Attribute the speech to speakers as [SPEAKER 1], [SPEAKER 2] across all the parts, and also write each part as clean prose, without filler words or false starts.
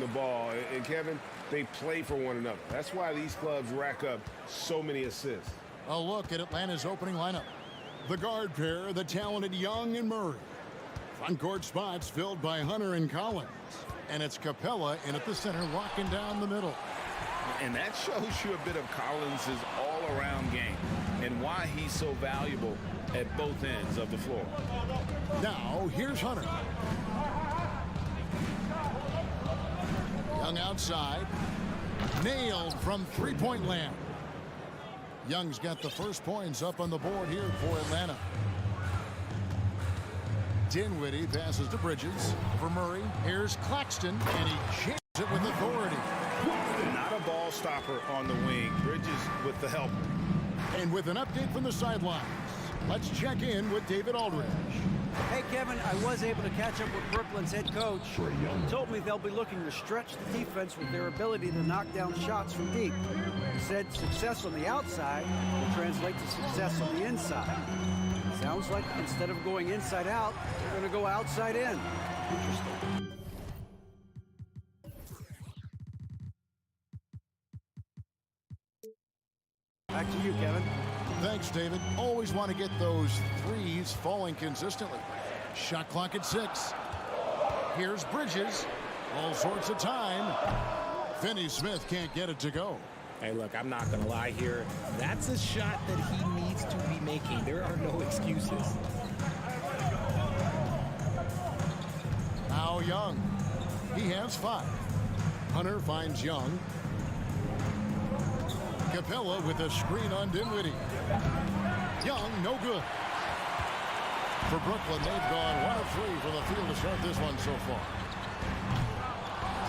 [SPEAKER 1] ball. And Kevin, they play for one another. That's why these clubs rack up so many assists.
[SPEAKER 2] A look at Atlanta's opening lineup. The guard pair, the talented Young and Murray. Front court spots filled by Hunter and Collins. And it's Capella in at the center, locking down the middle.
[SPEAKER 1] And that shows you a bit of Collins' all-around game and why he's so valuable at both ends of the floor.
[SPEAKER 2] Now, here's Hunter. Young outside. Nailed from three-point land. Young's got the first points up on the board here for Atlanta. Dinwiddie passes to Bridges. For Murray, here's Claxton, and he jams it with authority.
[SPEAKER 1] Not a ball stopper on the wing. Bridges with the help.
[SPEAKER 2] And with an update from the sidelines, let's check in with David Aldridge.
[SPEAKER 3] Hey, Kevin, I was able to catch up with Brooklyn's head coach. He told me they'll be looking to stretch the defense with their ability to knock down shots from deep. He said success on the outside will translate to success on the inside. Sounds like instead of going inside out, they're going to go outside in. Interesting. Back to you, Kevin.
[SPEAKER 2] Thanks, David. Always want to get those threes falling consistently. Shot clock at 6. Here's Bridges. All sorts of time. Finney Smith can't get it to go.
[SPEAKER 4] Hey, look, I'm not going to lie here. That's a shot that he needs to be making. There are no excuses.
[SPEAKER 2] Now Young. He has 5. Hunter finds Young. Capella with a screen on Dinwiddie. Young, no good. For Brooklyn, they've gone 1 of 3 from the field to start this one so far.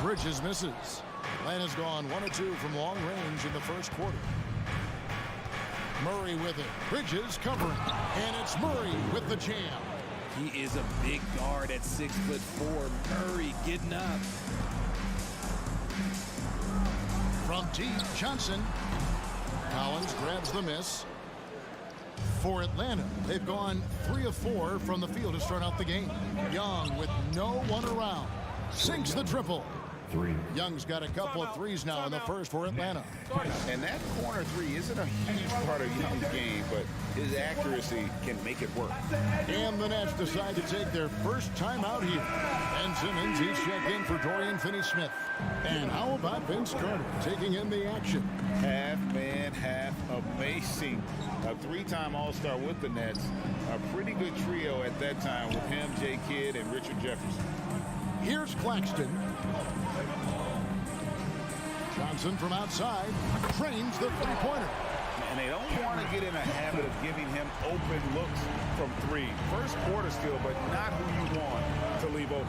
[SPEAKER 2] Bridges misses. Atlanta's gone 1 of 2 from long range in the first quarter. Murray with it. Bridges covering. And it's Murray with the jam.
[SPEAKER 4] He is a big guard at 6'4". Murray getting up.
[SPEAKER 2] From deep, Johnson. Collins grabs the miss. For Atlanta, they've gone 3 of 4 from the field to start out the game. Young with no one around. Sinks the triple. Young's got a couple of threes now in the first for Atlanta.
[SPEAKER 1] And that corner 3 isn't a huge part of Young's game, but his accuracy can make it work.
[SPEAKER 2] And the Nets decide to take their first time out here. Ben Simmons, he's checked in for Dorian Finney-Smith. And how about Vince Carter taking in the action?
[SPEAKER 1] Half man, half amazing. A 3-time All-Star with the Nets. A pretty good trio at that time with him, Jay Kidd, and Richard Jefferson.
[SPEAKER 2] Here's Claxton. Johnson from outside trains the three-pointer.
[SPEAKER 1] And they don't want to get in a habit of giving him open looks from 3. First quarter still, but not who you want to leave open.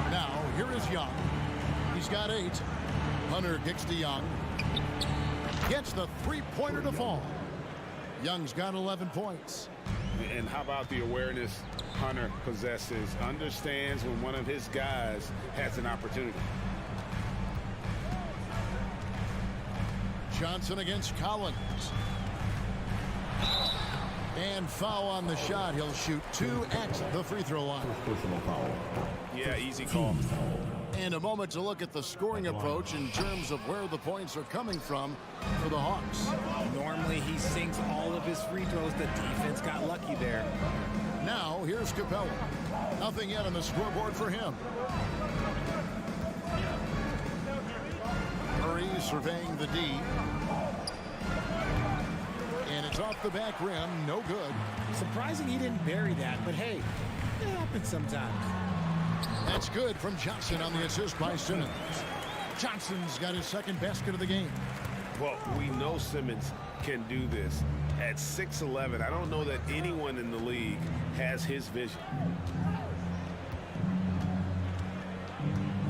[SPEAKER 2] Now, here is Young. He's got 8. Hunter kicks to Young. Gets the three-pointer to fall. Young's got 11 points.
[SPEAKER 1] And how about the awareness Hunter possesses? Understands when one of his guys has an opportunity.
[SPEAKER 2] Johnson against Collins. And foul on the shot. He'll shoot 2 at the free throw line.
[SPEAKER 5] Personal foul.
[SPEAKER 1] Yeah, easy call.
[SPEAKER 2] And a moment to look at the scoring approach in terms of where the points are coming from for the Hawks.
[SPEAKER 4] Normally he sinks all of his free throws. The defense got lucky there.
[SPEAKER 2] Now here's Capella. Nothing yet on the scoreboard for him. Murray surveying the D. And it's off the back rim. No good.
[SPEAKER 4] Surprising he didn't bury that, but hey, it happens sometimes.
[SPEAKER 2] That's good from Johnson on the assist by Simmons. Johnson's got his second basket of the game.
[SPEAKER 1] Well, we know Simmons can do this. At 6'11", I don't know that anyone in the league has his vision.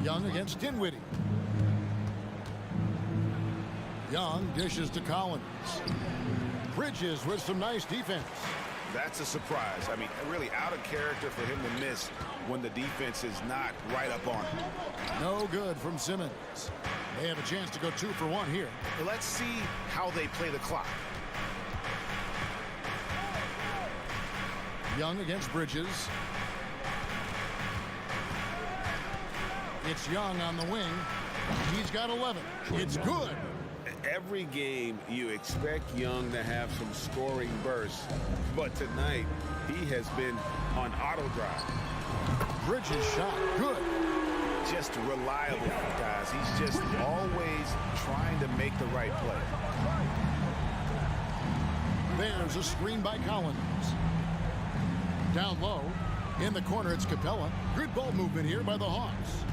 [SPEAKER 2] Young against Dinwiddie. Young dishes to Collins. Bridges with some nice defense.
[SPEAKER 1] That's a surprise. I mean, really out of character for him to miss when the defense is not right up on him.
[SPEAKER 2] No good from Simmons. They have a chance to go 2 for 1 here.
[SPEAKER 1] Let's see how they play the clock. Young
[SPEAKER 2] against Bridges. It's Young on the wing. He's got 11. It's good.
[SPEAKER 1] Every game you expect Young to have some scoring bursts, but tonight he has been on auto drive.
[SPEAKER 2] Bridges shot. Good.
[SPEAKER 1] Just reliable, guys. He's just always trying to make the right play.
[SPEAKER 2] There's a screen by Collins. Down low. In the corner, it's Capella. Good ball movement here by the Hawks.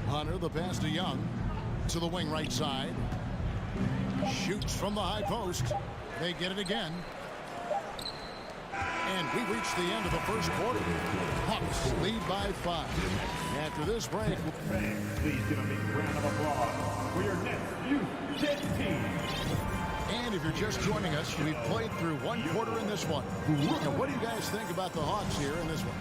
[SPEAKER 2] Hunter, the pass to Young. To the wing right side. Shoots from the high post. They get it again. And we reach the end of the first quarter. Hawks lead by 5. After this break,
[SPEAKER 5] please give a big round of applause for your next U10 team.
[SPEAKER 2] And if you're just joining us, we've played through one quarter in this one. Now, what do you guys think about the Hawks here in this one?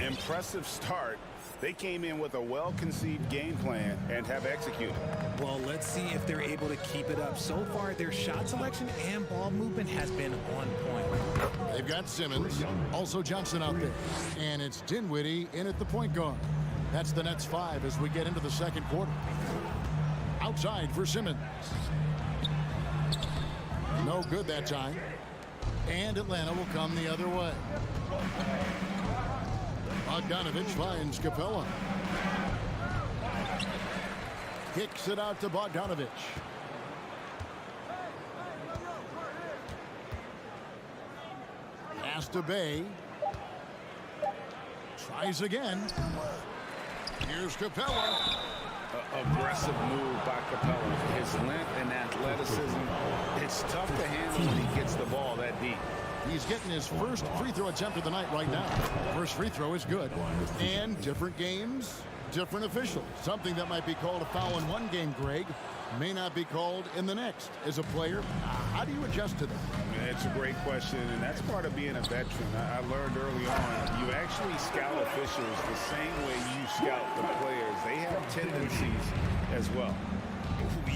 [SPEAKER 1] Impressive start. They came in with a well-conceived game plan and have executed.
[SPEAKER 4] Well, let's see if they're able to keep it up. So far, their shot selection and ball movement has been on point.
[SPEAKER 2] They've got Simmons, also Johnson out there. And it's Dinwiddie in at the point guard. That's the Nets 5 as we get into the second quarter. Outside for Simmons. No good that time. And Atlanta will come the other way. Bogdanovich finds Capella. Kicks it out to Bogdanovich. Pass to Bay. Tries again. Here's Capella.
[SPEAKER 1] Aggressive move by Capella. His length and athleticism. It's tough to handle when he gets the ball that deep.
[SPEAKER 2] He's getting his first free throw attempt of the night right now. First free throw is good. And different games, different officials. Something that might be called a foul in one game, Greg, may not be called in the next. As a player, how do you adjust to that?
[SPEAKER 1] It's a great question, and that's part of being a veteran. I learned early on, you actually scout officials the same way you scout the players. They have tendencies as well.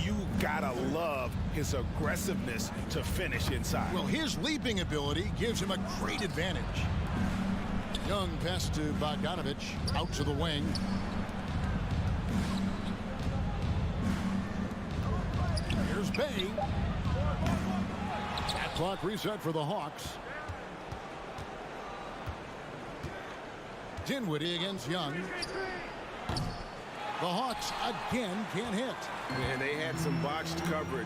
[SPEAKER 1] You gotta love his aggressiveness to finish inside.
[SPEAKER 2] Well, his leaping ability gives him a great advantage. Young pass to Bogdanovich, out to the wing. Here's Bay. That clock reset for the Hawks. Dinwiddie against Young. The Hawks again can't hit.
[SPEAKER 1] And they had some botched coverage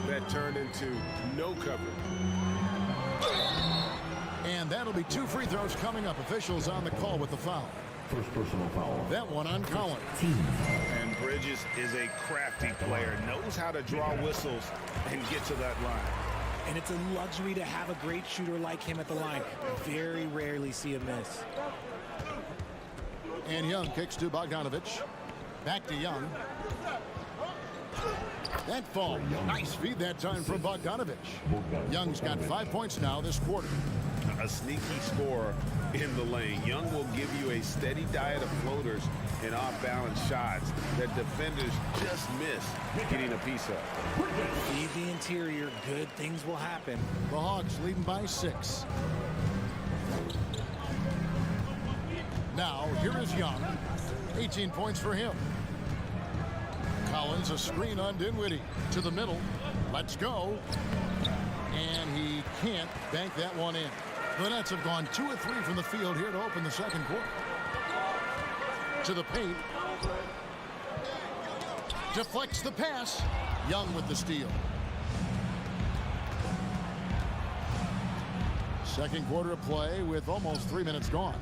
[SPEAKER 1] that turned into no coverage.
[SPEAKER 2] And that'll be 2 free throws coming up. Officials on the call with the foul.
[SPEAKER 5] First personal foul.
[SPEAKER 2] That one on Collins.
[SPEAKER 1] And Bridges is a crafty player, knows how to draw whistles and get to that line.
[SPEAKER 4] And it's a luxury to have a great shooter like him at the line. Very rarely see a miss.
[SPEAKER 2] And Young kicks to Bogdanovich. Back to Young. That fall. Nice feed that time from Bogdanovich. Young's got 5 points now this quarter.
[SPEAKER 1] A sneaky scorer in the lane. Young will give you a steady diet of floaters and off-balance shots that defenders just miss getting a piece of.
[SPEAKER 4] Feed the interior, good things will happen.
[SPEAKER 2] The Hawks leading by 6. Now, here is Young. 18 points for him. Collins, a screen on Dinwiddie. To the middle. Let's go. And he can't bank that one in. The Nets have gone 2 of 3 from the field here to open the second quarter. To the paint. Deflects the pass. Young with the steal. Second quarter of play with almost 3 minutes gone.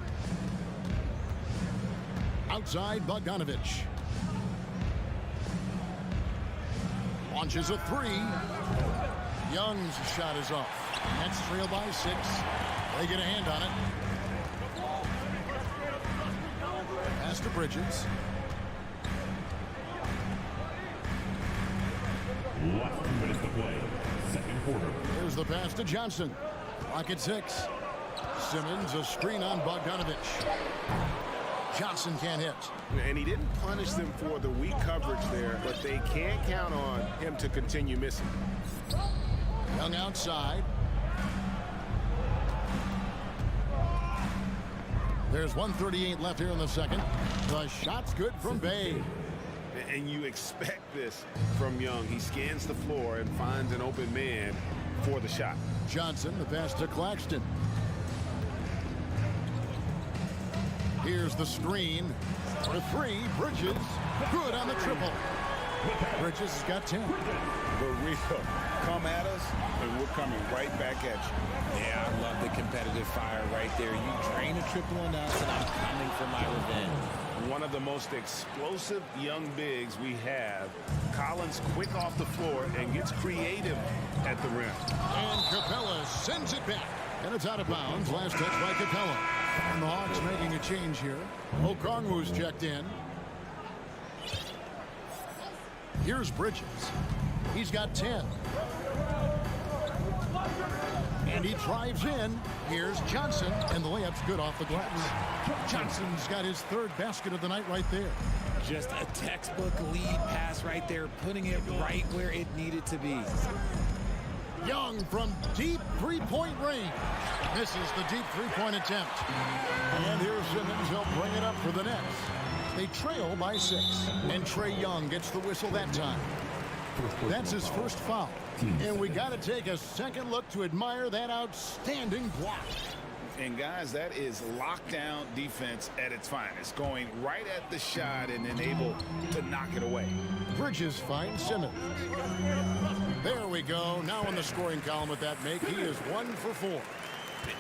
[SPEAKER 2] Outside, Bogdanovich. Launches a 3. Young's shot is off. Nets trail by 6. They get a hand on it. Pass to Bridges.
[SPEAKER 5] Last 2 minutes to play. Second quarter.
[SPEAKER 2] Here's the pass to Johnson. Clock at 6. Simmons, a screen on Bogdanovich. Johnson can't hit.
[SPEAKER 1] And he didn't punish them for the weak coverage there, but they can't count on him to continue missing.
[SPEAKER 2] Young outside. There's 1:38 left here in the second. The shot's good from Bay.
[SPEAKER 1] And you expect this from Young. He scans the floor and finds an open man for the shot.
[SPEAKER 2] Johnson, the pass to Claxton. Here's the screen. For three, Bridges. Good on the triple. Bridges has got 10.
[SPEAKER 1] The real come at us, and we're coming right back at you.
[SPEAKER 4] Yeah, I love the competitive fire right there. You drain a triple on us, and I'm coming for my revenge.
[SPEAKER 1] One of the most explosive young bigs we have. Collins quick off the floor and gets creative at the rim.
[SPEAKER 2] And Capella sends it back. And it's out of bounds. Last touch by Capella. And the Hawks making a change here. Okongwu's checked in. Here's Bridges. He's got 10. And he drives in. Here's Johnson. And the layup's good off the glass. Johnson's got his third basket of the night right there.
[SPEAKER 4] Just a textbook lead pass right there, putting it right where it needed to be.
[SPEAKER 2] Young from deep three-point range. Misses the deep three-point attempt. And here's Simmons. He'll bring it up for the Nets. They trail by 6. And Trae Young gets the whistle that time. That's his first foul. And we got to take a second look to admire that outstanding block.
[SPEAKER 1] And guys, that is lockdown defense at its finest. Going right at the shot and then able to knock it away.
[SPEAKER 2] Bridges finds Simmons. There we go. Now in the scoring column with that make, he is 1 for 4.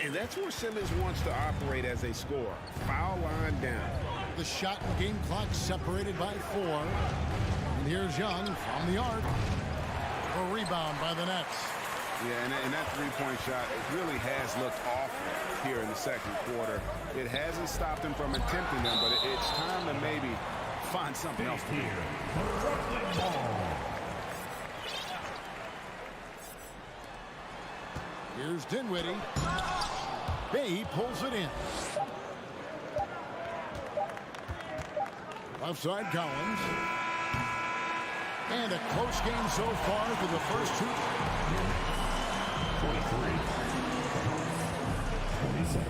[SPEAKER 1] And that's where Simmons wants to operate as a scorer. Foul line down.
[SPEAKER 2] The shot and game clock separated by 4. And here's Young from the arc. A rebound by the Nets.
[SPEAKER 1] Yeah, and that three-point shot, it really has looked awful here in the second quarter. It hasn't stopped him from attempting them, but it's time to maybe find something else to do.
[SPEAKER 2] Here's Dinwiddie. Bay pulls it in. Offside Collins. And a close game so far for the first two.
[SPEAKER 5] 23. 27.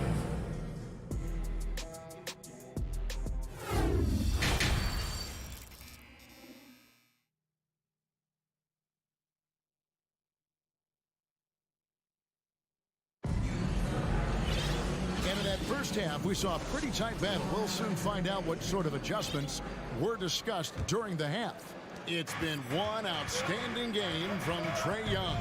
[SPEAKER 2] And in that first half, we saw a pretty tight battle. We'll soon find out what sort of adjustments were discussed during the half. It's been one outstanding game from Trae Young.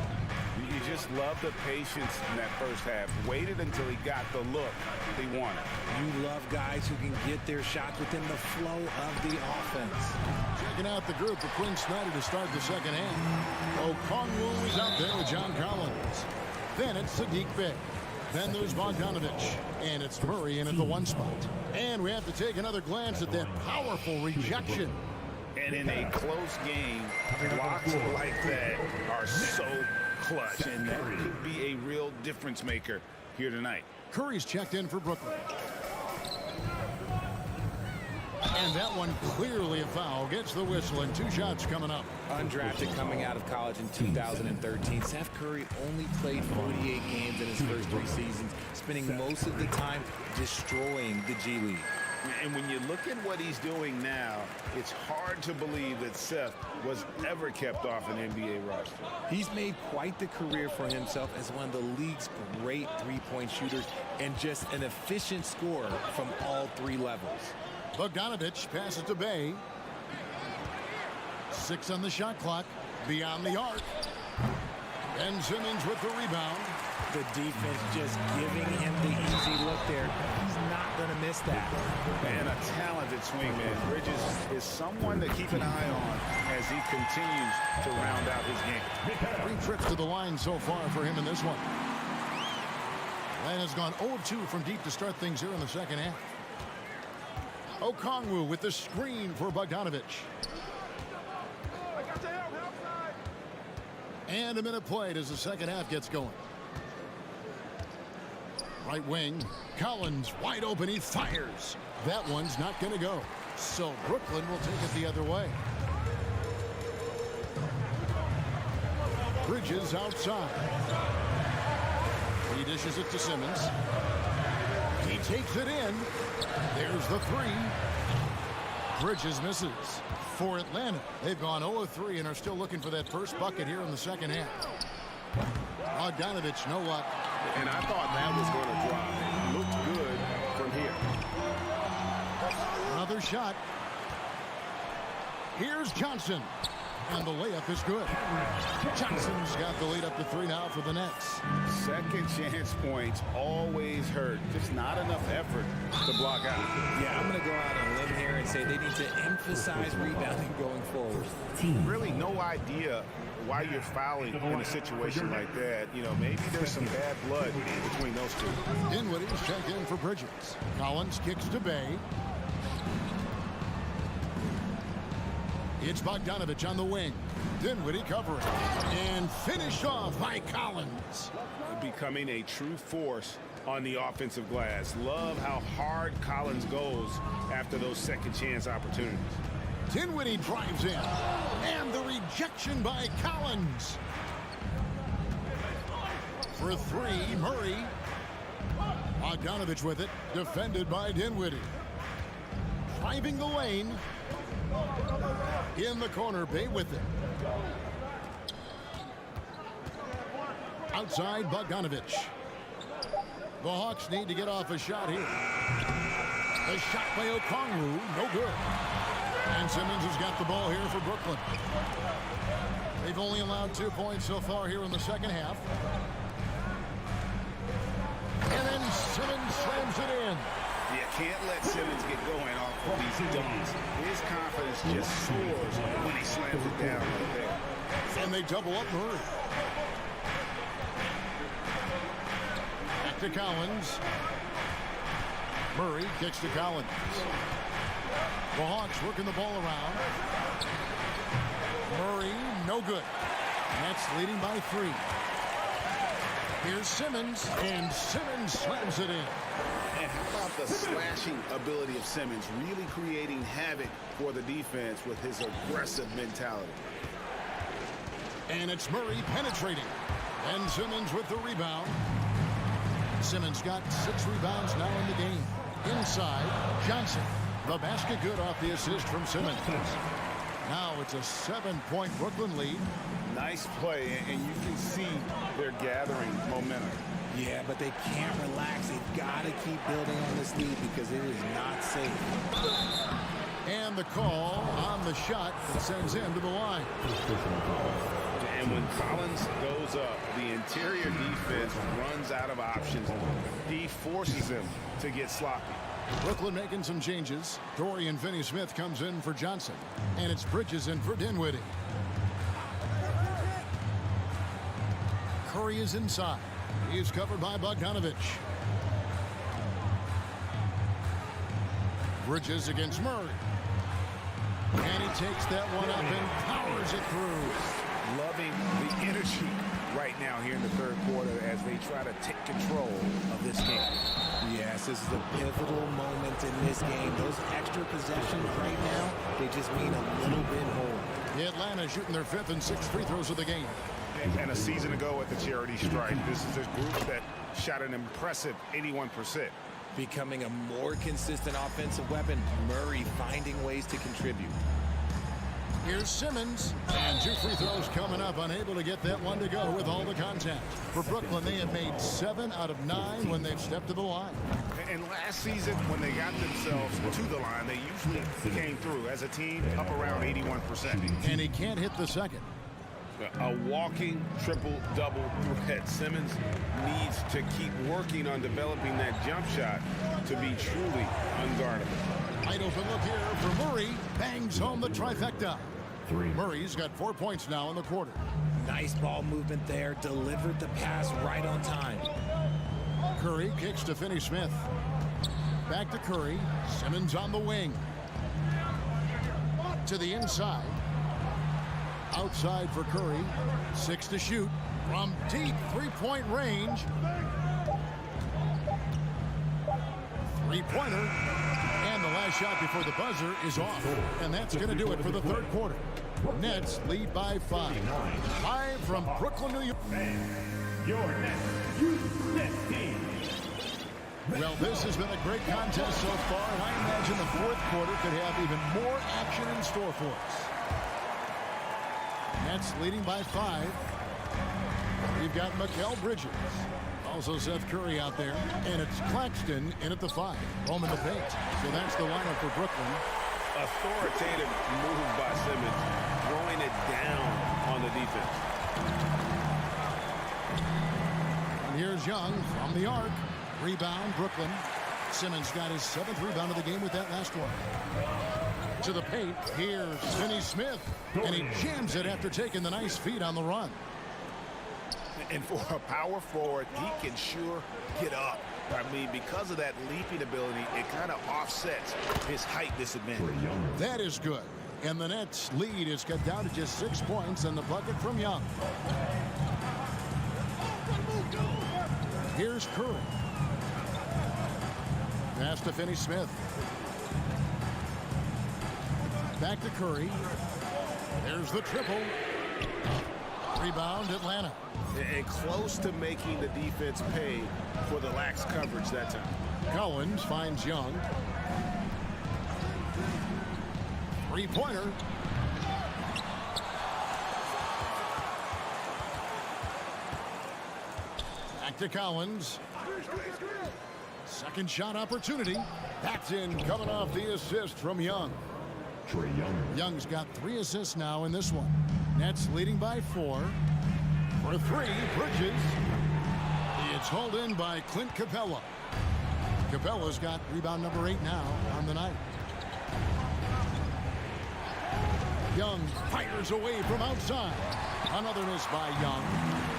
[SPEAKER 1] You just love the patience in that first half. Waited until he got the look he wanted.
[SPEAKER 4] You love guys who can get their shots within the flow of the offense.
[SPEAKER 2] Checking out the group for Quinn Snyder to start the second half. Okongwu is out there with John Collins. Then it's Sadiq Bey. Then there's Bogdanovich. And it's Murray in at the 1 spot. And we have to take another glance at that powerful rejection.
[SPEAKER 1] And in a close game, blocks like that are so clutch. And that could be a real difference maker here tonight.
[SPEAKER 2] Curry's checked in for Brooklyn. And that one clearly a foul. Gets the whistle and 2 shots coming up.
[SPEAKER 4] Undrafted coming out of college in 2013. Steph Curry only played 48 games in his first 3 seasons, spending most of the time destroying the G League.
[SPEAKER 1] And when you look at what he's doing now, it's hard to believe that Seth was ever kept off an NBA roster.
[SPEAKER 4] He's made quite the career for himself as one of the league's great three-point shooters and just an efficient scorer from all 3 levels.
[SPEAKER 2] Bogdanovich passes to Bay. 6 on the shot clock. Beyond the arc. Ben Simmons with the rebound.
[SPEAKER 4] The defense just giving him the easy look there. He's not going to miss that.
[SPEAKER 1] And a talented swingman. Bridges is someone to keep an eye on as he continues to round out his game.
[SPEAKER 2] 3 trips to the line so far for him in this one. Atlanta's gone 0-2 from deep to start things here in the second half. Okongwu with the screen for Bogdanovich. And a minute played as the second half gets going. Right wing, Collins wide open, he fires. That one's not going to go. So Brooklyn will take it the other way. Bridges outside. He dishes it to Simmons. He takes it in. There's the three. Bridges misses. For Atlanta, they've gone 0 of 3 and are still looking for that first bucket here in the second half. Bogdanovich, no luck.
[SPEAKER 1] And I thought that was going to drop. It looked good from here.
[SPEAKER 2] Another shot. Here's Johnson. And the layup is good. Johnson's got the lead up to 3 now for the Nets.
[SPEAKER 1] Second chance points always hurt. Just not enough effort to block out.
[SPEAKER 4] Yeah, I'm going to go out on a limb here and say they need to emphasize rebounding going forward.
[SPEAKER 1] Really no idea why you're fouling in a situation like that. You know, maybe there's some bad blood between those two.
[SPEAKER 2] Dinwiddie's checked in for Bridges. Collins kicks to Bay. It's Bogdanovich on the wing. Dinwiddie covering. And finished off by Collins.
[SPEAKER 1] Becoming a true force on the offensive glass. Love how hard Collins goes after those second chance opportunities.
[SPEAKER 2] Dinwiddie drives in. And the rejection by Collins. For 3, Murray. Bogdanovich with it. Defended by Dinwiddie. Driving the lane. In the corner, Bay with it. Outside, Bogdanovich. The Hawks need to get off a shot here. The shot by Okongwu, no good. And Simmons has got the ball here for Brooklyn. They've only allowed 2 points so far here in the second half. And then Simmons slams it in.
[SPEAKER 1] You can't let Simmons get going off of these dunks. His confidence just soars when he slams it down right there.
[SPEAKER 2] And they double up Murray. Back to Collins. Murray kicks to Collins. The Hawks working the ball around. Murray, no good. Nets leading by 3. Here's Simmons, and Simmons slams it in.
[SPEAKER 1] And how about the slashing ability of Simmons, really creating havoc for the defense with his aggressive mentality.
[SPEAKER 2] And it's Murray penetrating. And Simmons with the rebound. Simmons got 6 rebounds now in the game. Inside, Johnson. The basket good off the assist from Simmons. Now it's a 7-point Brooklyn lead.
[SPEAKER 1] Nice play, and you can see they're gathering momentum.
[SPEAKER 4] Yeah, but they can't relax. They've got to keep building on this lead because it is not safe.
[SPEAKER 2] And the call on the shot that sends him to the line.
[SPEAKER 1] And when Collins goes up, the interior defense runs out of options. He forces him to get sloppy.
[SPEAKER 2] Brooklyn making some changes. Dorian Finney-Smith comes in for Johnson. And it's Bridges in for Dinwiddie. Curry is inside. He's covered by Bogdanovich. Bridges against Murray. And he takes that one up and powers it through.
[SPEAKER 1] Loving the energy right now here in the third quarter as they try to take control of this game.
[SPEAKER 4] Yes, this is a pivotal moment in this game. Those extra possessions right now, they just mean a little bit more.
[SPEAKER 2] The Atlanta shooting their 5th and 6th free throws of the game.
[SPEAKER 1] And a season ago at the charity stripe, this is a group that shot an impressive 81%.
[SPEAKER 4] Becoming a more consistent offensive weapon, Murray finding ways to contribute.
[SPEAKER 2] Here's Simmons, and 2 free throws coming up, unable to get that one to go with all the contact. For Brooklyn, they have made 7 out of 9 when they've stepped to the line.
[SPEAKER 1] And last season, when they got themselves to the line, they usually came through as a team up around 81%.
[SPEAKER 2] And he can't hit the second.
[SPEAKER 1] A walking triple-double threat. Simmons needs to keep working on developing that jump shot to be truly unguardable.
[SPEAKER 2] Wide open look here for Murray. Bangs home the trifecta. Murray's got 4 points now in the quarter.
[SPEAKER 4] Nice ball movement there. Delivered the pass right on time.
[SPEAKER 2] Curry kicks to Finney-Smith. Back to Curry. Simmons on the wing. To the inside. Outside for Curry. 6 to shoot. From deep 3-point range. 3-pointer. And the last shot before the buzzer is off. And that's going to do it for the third quarter. Nets lead by 5. Live from Brooklyn, New York.
[SPEAKER 5] Your Nets Youth Net Team.
[SPEAKER 2] Well, this has been a great contest so far, and I imagine the fourth quarter could have even more action in store for us. Nets leading by 5. We've got Mikal Bridges. Also Seth Curry out there. And it's Claxton in at the 5. Roman the paint. So that's the lineup for Brooklyn.
[SPEAKER 1] Authoritative move by Simmons, throwing it down on the defense.
[SPEAKER 2] And here's Young from the arc. Rebound, Brooklyn. Simmons got his 7th rebound of the game with that last one. To the paint. Here's Finney Smith. And he jams it after taking the nice feed on the run.
[SPEAKER 1] And for a power forward, he can sure get up. I mean, because of that leaping ability, it kind of offsets his height disadvantage.
[SPEAKER 2] That is good. And the Nets lead is cut down to just 6 points and the bucket from Young. Here's Curry. Pass to Finney Smith. Back to Curry. There's the triple. Rebound, Atlanta.
[SPEAKER 1] And close to making the defense pay for the lax coverage that time.
[SPEAKER 2] Collins finds Young. Three-pointer. Back to Collins. Second shot opportunity. That's in, coming off the assist from Young. Young's got 3 assists now in this one. Nets leading by 4. For 3, Bridges. It's hauled in by Clint Capella. Capella's got rebound number 8 now on the night. Young fires away from outside. Another miss by Young.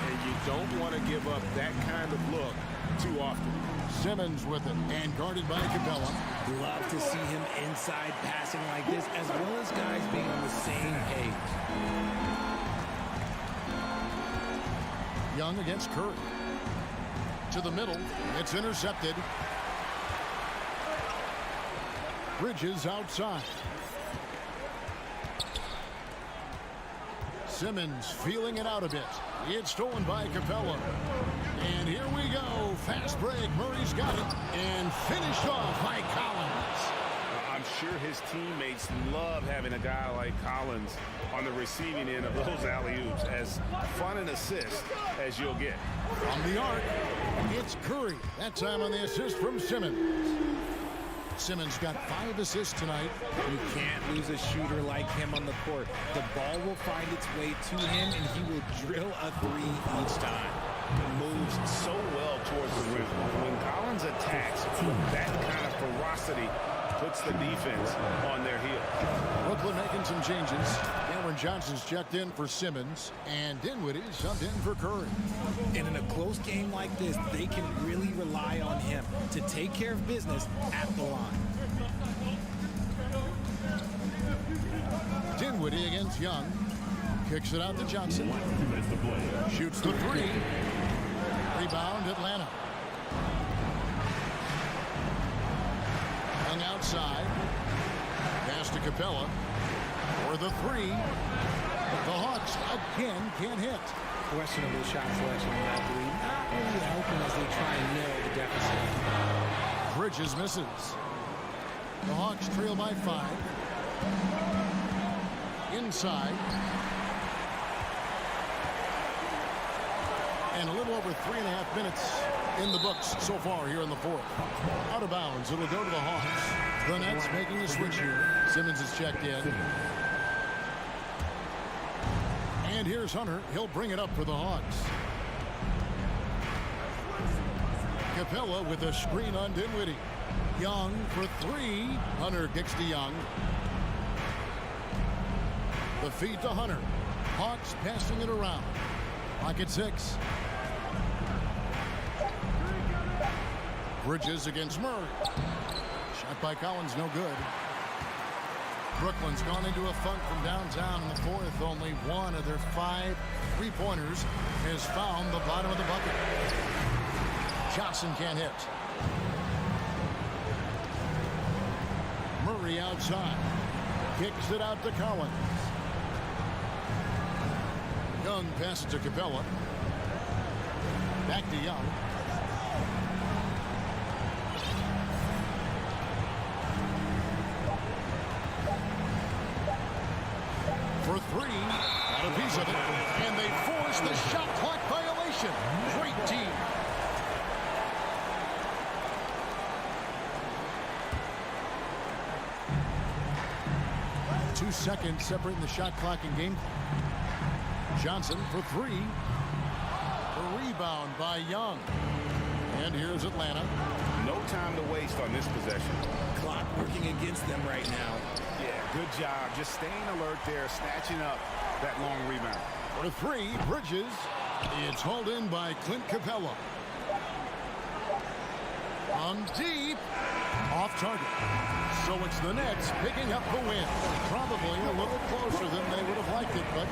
[SPEAKER 1] And you don't want to give up that kind of look too often.
[SPEAKER 2] Simmons with it and guarded by Capella.
[SPEAKER 4] Love to see him inside passing like this, as well as guys being on the same page.
[SPEAKER 2] Young against Curry. To the middle. It's intercepted. Bridges outside. Simmons feeling it out a bit. It's stolen by Capella. And here we go. Fast break. Murray's got it. And finished off by Collins.
[SPEAKER 1] I'm sure his teammates love having a guy like Collins on the receiving end of those alley-oops. As fun an assist as you'll get.
[SPEAKER 2] From the arc, it's Curry. That time on the assist from Simmons. Simmons got 5 assists tonight.
[SPEAKER 4] You can't lose a shooter like him on the court. The ball will find its way to him, and he will drill a 3 each time.
[SPEAKER 1] Moves so well towards the rim. When Collins attacks, that kind of ferocity puts the defense on their heels.
[SPEAKER 2] Brooklyn making some changes. Cameron Johnson's checked in for Simmons, and Dinwiddie subbed in for Curry.
[SPEAKER 4] And in a close game like this, they can really rely on him to take care of business at the line.
[SPEAKER 2] Dinwiddie against Young. Kicks it out to Johnson. Shoots the 3. Rebound, Atlanta. Young outside. Pass to Capella. For the 3. The Hawks again can't hit.
[SPEAKER 4] Questionable shot selection, I believe. Not really helping as they try and narrow the deficit.
[SPEAKER 2] Bridges misses. The Hawks trail by 5. Inside. And a little over 3.5 minutes in the books so far here in the fourth. Out of bounds. It'll go to the Hawks. The Nets making a switch here. Simmons is checked in. And here's Hunter. He'll bring it up for the Hawks. Capella with a screen on Dinwiddie. Young for 3. Hunter kicks to Young. The feed to Hunter. Hawks passing it around. Pocket 6. Bridges against Murray. Shot by Collins, no good. Brooklyn's gone into a funk from downtown in the fourth. Only one of their 5 3-pointers has found the bottom of the bucket. Johnson can't hit. Murray outside. Kicks it out to Collins. Young passes to Capella. Back to Young. of it, and they force the shot clock violation. Great team. Two seconds separating the shot clock and game clock. Johnson for three. A rebound by Young. And here's Atlanta.
[SPEAKER 1] No time to waste on this possession.
[SPEAKER 4] Clock working against them right now.
[SPEAKER 1] Yeah, good job. Just staying alert there, snatching up that long rebound.
[SPEAKER 2] For three, Bridges. It's hauled in by Clint Capella. On deep. Off target. So it's the Nets picking up the win. Probably a little closer than they would have liked it, but...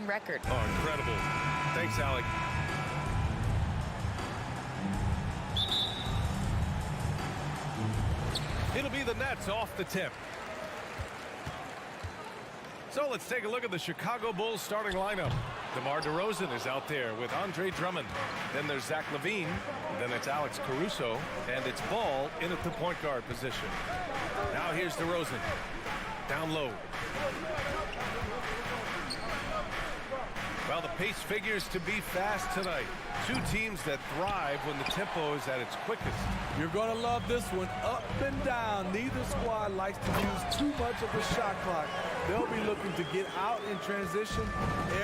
[SPEAKER 6] record.
[SPEAKER 7] Oh, incredible. Thanks, Alec. It'll be the Nets off the tip. So let's take a look at the Chicago Bulls starting lineup. DeMar DeRozan is out there with Andre Drummond. Then there's Zach LaVine. Then it's Alex Caruso. And it's Ball in at the point guard position. Now here's DeRozan. Down low. Well, the pace figures to be fast tonight. Two teams that thrive when the tempo is at its quickest.
[SPEAKER 6] You're going to love this one. Up and down. Neither squad likes to use too much of the shot clock. They'll be looking to get out in transition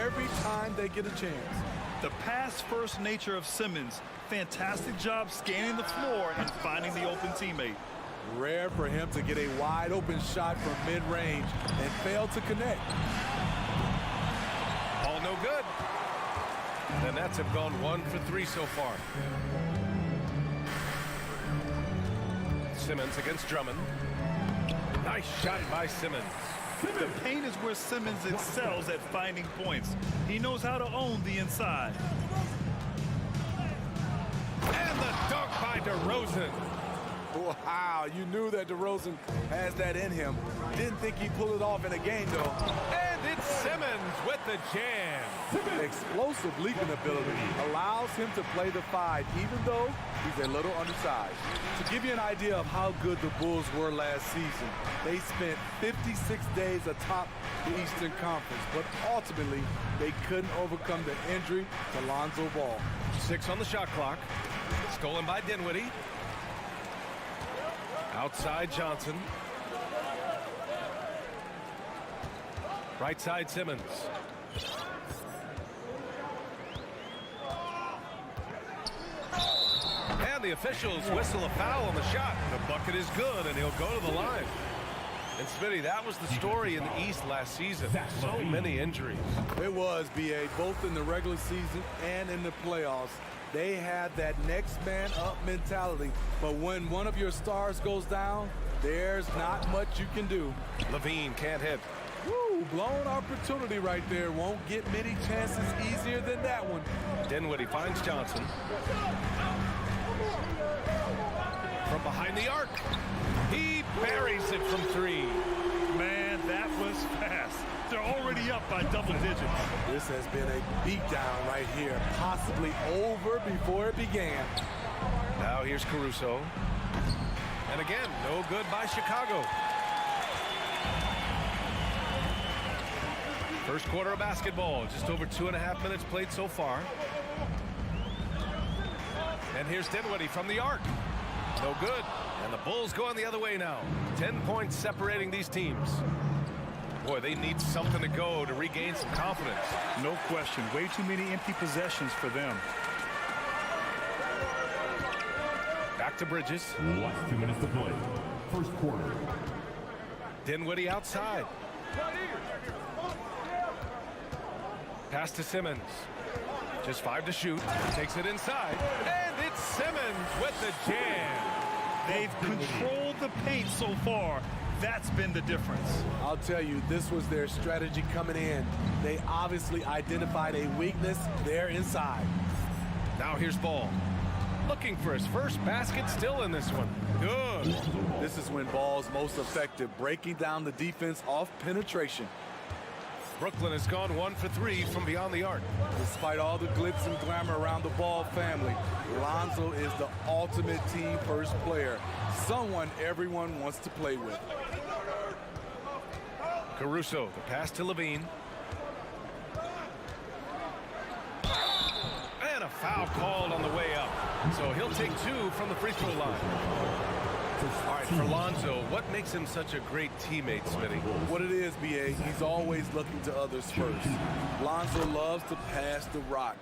[SPEAKER 6] every time they get a chance.
[SPEAKER 8] The pass-first nature of Simmons. Fantastic job scanning the floor and finding the open teammate.
[SPEAKER 6] Rare for him to get a wide-open shot from mid-range and fail to connect.
[SPEAKER 7] All no good. The Nets have gone 1 for 3 so far. Simmons against Drummond. Nice shot by Simmons.
[SPEAKER 8] The paint is where Simmons excels at finding points. He knows how to own the inside.
[SPEAKER 7] And the dunk by DeRozan.
[SPEAKER 6] Wow, you knew that DeRozan has that in him. Didn't think he'd pull it off in a game, though.
[SPEAKER 7] And it's Simmons with the jam.
[SPEAKER 6] Explosive leaping ability allows him to play the 5, even though he's a little undersized. To give you an idea of how good the Bulls were last season, they spent 56 days atop the Eastern Conference, but ultimately they couldn't overcome the injury to Lonzo Ball.
[SPEAKER 7] 6 on the shot clock. Stolen by Dinwiddie. Outside Johnson. Right side Simmons. And the officials whistle a foul on the shot. The bucket is good, and he'll go to the line. And Smitty, that was the story in the East last season. So many injuries.
[SPEAKER 6] It was, B.A., both in the regular season and in the playoffs. They had that next man up mentality. But when one of your stars goes down, there's not much you can do.
[SPEAKER 7] Levine can't hit.
[SPEAKER 6] Woo, blown opportunity right there. Won't get many chances easier than that one.
[SPEAKER 7] Dinwiddie finds Johnson. From behind the arc. He buries it from 3.
[SPEAKER 8] Man, that was fast. They're already up by double digits.
[SPEAKER 6] This has been a beatdown right here. Possibly over before it began.
[SPEAKER 7] Now here's Caruso. And again, no good by Chicago. First quarter of basketball, just over 2.5 minutes played so far. And here's Dinwiddie from the arc. No good. And the Bulls going the other way now. 10 points separating these teams. Boy, they need something to go to regain some confidence.
[SPEAKER 8] No question. Way too many empty possessions for them.
[SPEAKER 7] Back to Bridges.
[SPEAKER 5] Last 2 minutes to play. First quarter.
[SPEAKER 7] Dinwiddie outside. Pass to Simmons. Just 5 to shoot. Takes it inside. And it's Simmons with the jam.
[SPEAKER 8] They've controlled the paint so far. That's been the difference.
[SPEAKER 6] I'll tell you, this was their strategy coming in. They obviously identified a weakness there inside.
[SPEAKER 7] Now here's Ball. Looking for his first basket, still in this one. Good.
[SPEAKER 6] This is when Ball's most effective, breaking down the defense off penetration.
[SPEAKER 7] Brooklyn has gone 1 for 3 from beyond the arc.
[SPEAKER 6] Despite all the glitz and glamour around the Ball family, Lonzo is the ultimate team first player. Someone everyone wants to play with.
[SPEAKER 7] Caruso, the pass to Levine. And a foul called on the way up. So he'll take 2 from the free throw line. All right, for Lonzo, what makes him such a great teammate, Smitty?
[SPEAKER 6] What it is, B.A., he's always looking to others first. Lonzo loves to pass the rock.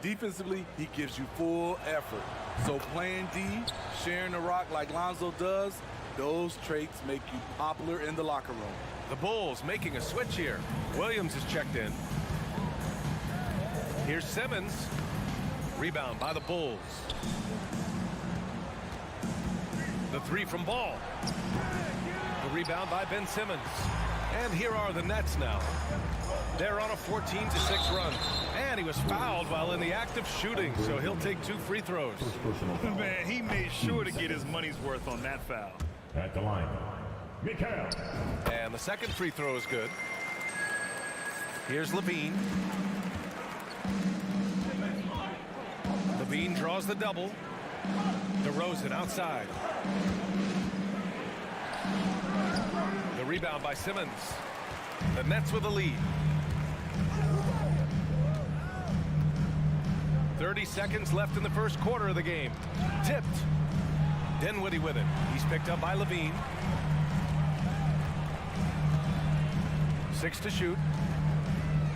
[SPEAKER 6] Defensively, he gives you full effort. So playing D, sharing the rock like Lonzo does, those traits make you popular in the locker room.
[SPEAKER 7] The Bulls making a switch here. Williams is checked in. Here's Simmons. Rebound by the Bulls. The 3 from Ball. The rebound by Ben Simmons. And here are the Nets now. They're on a 14-6 run. And he was fouled while in the act of shooting, so he'll take 2 free throws.
[SPEAKER 8] Man, he made sure to get his money's worth on that foul.
[SPEAKER 5] At the line, Mikhail.
[SPEAKER 7] And the second free throw is good. Here's Levine. Levine draws the double. DeRozan outside. The rebound by Simmons. The Nets with a lead. 30 seconds left in the first quarter of the game. Tipped. Dinwiddie with it. He's picked up by Levine. 6 to shoot.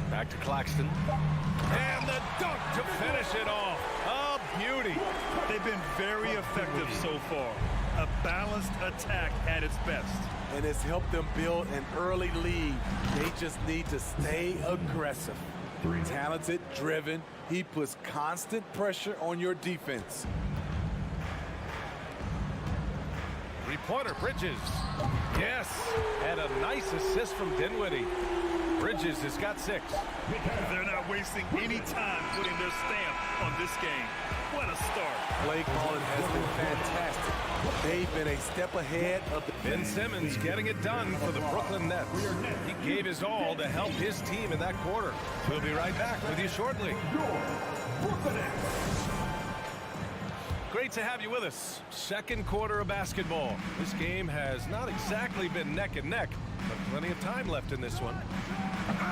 [SPEAKER 7] Back to Claxton. And the dunk to finish it off. A beauty.
[SPEAKER 8] They've been very effective so far. A balanced attack at its best.
[SPEAKER 6] And it's helped them build an early lead. They just need to stay aggressive. Talented, driven. He puts constant pressure on your defense.
[SPEAKER 7] Three-pointer, Bridges. Yes, and a nice assist from Dinwiddie. Bridges has got 6.
[SPEAKER 8] They're not wasting any time putting their stamp on this game. What a start.
[SPEAKER 6] Play calling has been fantastic. They've been a step ahead of the...
[SPEAKER 7] Ben Simmons getting it done for the Brooklyn Nets. He gave his all to help his team in that quarter. We'll be right back with you shortly. Great to have you with us. Second quarter of basketball. This game has not exactly been neck and neck, but plenty of time left in this one.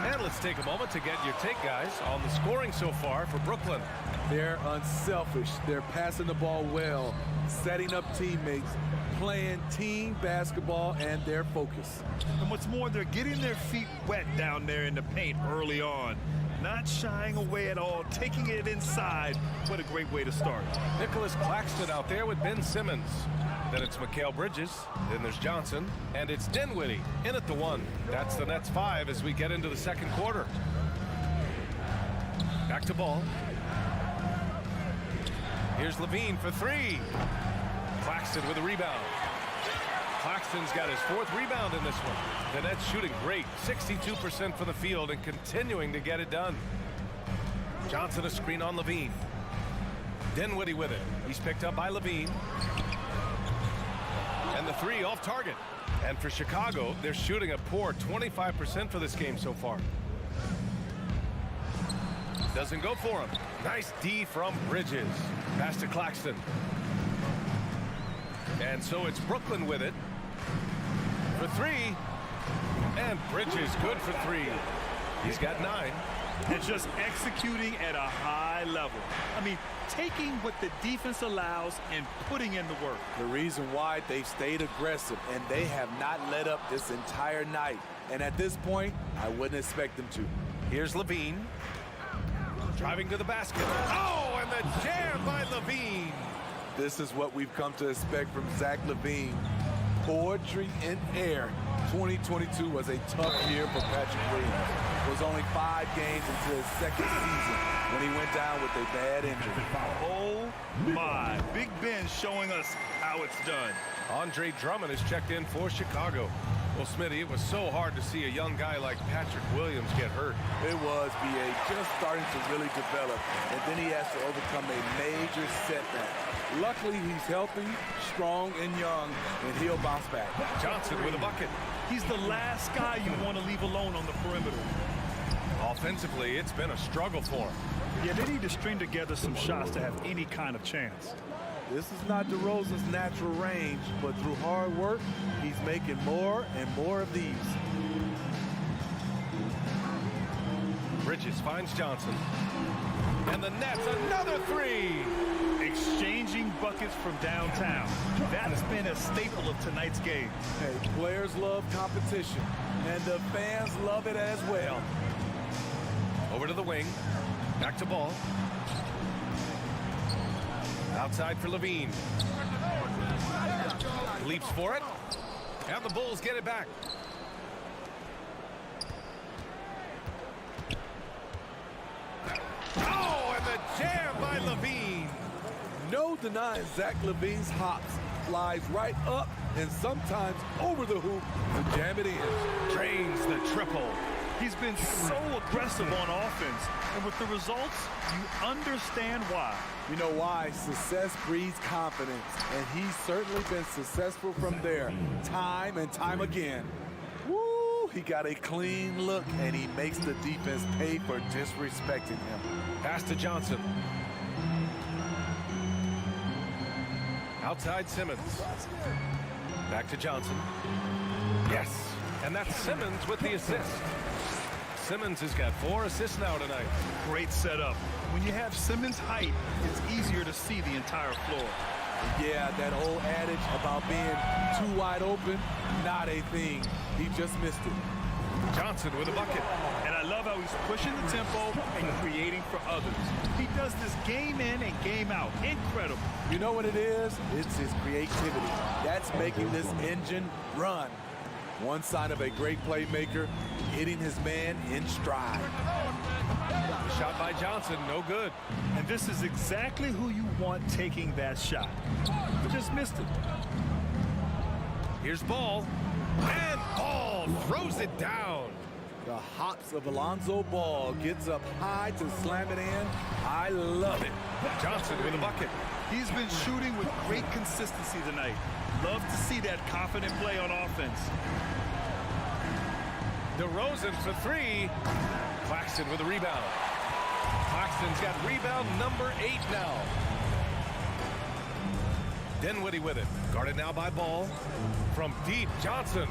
[SPEAKER 7] And let's take a moment to get your take, guys, on the scoring so far for Brooklyn.
[SPEAKER 6] They're unselfish. They're passing the ball well, setting up teammates, playing team basketball, and their focus.
[SPEAKER 8] And what's more, they're getting their feet wet down there in the paint early on. Not shying away at all, taking it inside. What a great way to start.
[SPEAKER 7] Nicholas Claxton out there with Ben Simmons. Then it's Mikal Bridges. Then there's Johnson. And it's Dinwiddie in at the 1. That's the Nets 5 as we get into the second quarter. Back to Ball. Here's Levine for 3. Claxton with a rebound. Claxton's got his 4th rebound in this one. The Nets shooting great, 62% from the field and continuing to get it done. Johnson a screen on Levine. Dinwiddie with it. He's picked up by Levine. And the 3 off target. And for Chicago, they're shooting a poor 25% for this game so far. Doesn't go for him. Nice D from Bridges. Pass to Claxton. And so it's Brooklyn with it. For 3. And Bridges good for 3. He's got 9.
[SPEAKER 8] And just executing at a high level. I mean, taking what the defense allows and putting in the work.
[SPEAKER 6] The reason why they've stayed aggressive, and they have not let up this entire night. And at this point, I wouldn't expect them to.
[SPEAKER 7] Here's Levine. Driving to the basket. Oh, and the jam by Levine.
[SPEAKER 6] This is what we've come to expect from Zach LaVine. Poetry in air. 2022 was a tough year for Patrick Williams. It was only 5 games into his second season when he went down with a bad injury.
[SPEAKER 8] Oh my, Big Ben showing us how it's done.
[SPEAKER 7] Andre Drummond is checked in for Chicago. Well, Smitty, it was so hard to see a young guy like Patrick Williams get hurt.
[SPEAKER 6] It was, B.A., just starting to really develop, and then he has to overcome a major setback. Luckily, he's healthy, strong, and young, and he'll bounce back.
[SPEAKER 7] Johnson with a bucket.
[SPEAKER 8] He's the last guy you want to leave alone on the perimeter.
[SPEAKER 7] Offensively, it's been a struggle for him.
[SPEAKER 8] Yeah, they need to string together some shots to have any kind of chance.
[SPEAKER 6] This is not DeRozan's natural range, but through hard work, he's making more and more of these.
[SPEAKER 7] Bridges finds Johnson. And the Nets, another 3.
[SPEAKER 8] Exchanging buckets from downtown. That's been a staple of tonight's game.
[SPEAKER 6] Hey, players love competition, and the fans love it as well.
[SPEAKER 7] Over to the wing. Back to Ball. Outside for Levine. Leaps for it. And the Bulls get it back. Oh, and the jam by Levine.
[SPEAKER 6] No denying Zach LaVine's hops. Flies right up and sometimes over the hoop to jam it in.
[SPEAKER 7] Drains the triple.
[SPEAKER 8] He's been so aggressive on offense, and with the results, you understand why.
[SPEAKER 6] You know why? Success breeds confidence, and he's certainly been successful from there, time and time again. Woo! He got a clean look, and he makes the defense pay for disrespecting him.
[SPEAKER 7] Pass to Johnson. Outside Simmons. Back to Johnson. Yes, and that's Simmons with the assist. Simmons has got 4 assists now tonight.
[SPEAKER 8] Great setup. When you have Simmons' height, it's easier to see the entire floor.
[SPEAKER 6] Yeah, that old adage about being too wide open, not a thing. He just missed it.
[SPEAKER 7] Johnson with a bucket.
[SPEAKER 8] And I love how he's pushing the tempo and creating for others. He does this game in and game out. Incredible.
[SPEAKER 6] You know what it is? It's his creativity. That's making this engine run. One sign of a great playmaker, hitting his man in stride.
[SPEAKER 7] Shot by Johnson, no good.
[SPEAKER 8] And this is exactly who you want taking that shot. Just missed it.
[SPEAKER 7] Here's Ball. And Ball throws it down.
[SPEAKER 6] The hops of Alonzo Ball gets up high to slam it in. I love it.
[SPEAKER 7] Johnson with a bucket.
[SPEAKER 8] He's been shooting with great consistency tonight. Love to see that confident play on offense.
[SPEAKER 7] DeRozan for 3. Claxton with a rebound. Claxton's got rebound number 8 now. Dinwiddie with it. Guarded now by Ball. From deep, Johnson.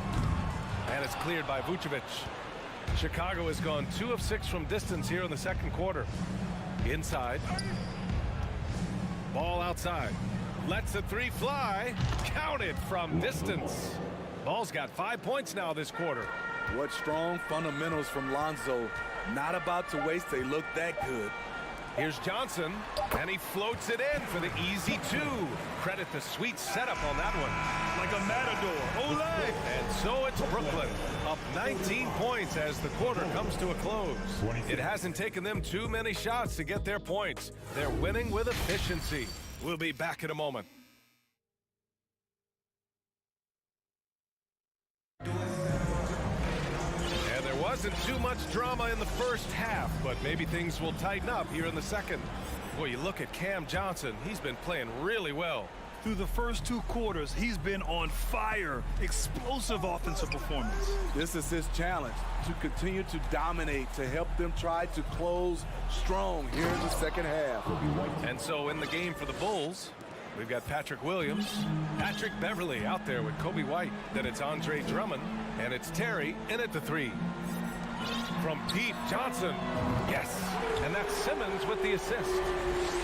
[SPEAKER 7] And it's cleared by Vucevic. Chicago has gone 2 of 6 from distance here in the second quarter. Inside. Ball outside. Lets the 3 fly. Counted from distance. Ball's got 5 points now this quarter.
[SPEAKER 6] What strong fundamentals from Lonzo. Not about to waste a look that good.
[SPEAKER 7] Here's Johnson, and he floats it in for the easy 2. Credit the sweet setup on that one.
[SPEAKER 8] Like a matador. Ole!
[SPEAKER 7] And so it's Brooklyn, up 19 points as the quarter comes to a close. It hasn't taken them too many shots to get their points. They're winning with efficiency. We'll be back in a moment. Wasn't too much drama in the first half, but maybe things will tighten up here in the second. Boy, you look at Cam Johnson, he's been playing really well.
[SPEAKER 8] Through the first 2 quarters, he's been on fire. Explosive offensive performance.
[SPEAKER 6] This is his challenge, to continue to dominate, to help them try to close strong here in the second half.
[SPEAKER 7] And so in the game for the Bulls, we've got Patrick Williams, Patrick Beverly out there with Kobe White. Then it's Andre Drummond, and it's Terry in at the 3. From deep, Johnson. Yes. And that's Simmons with the assist.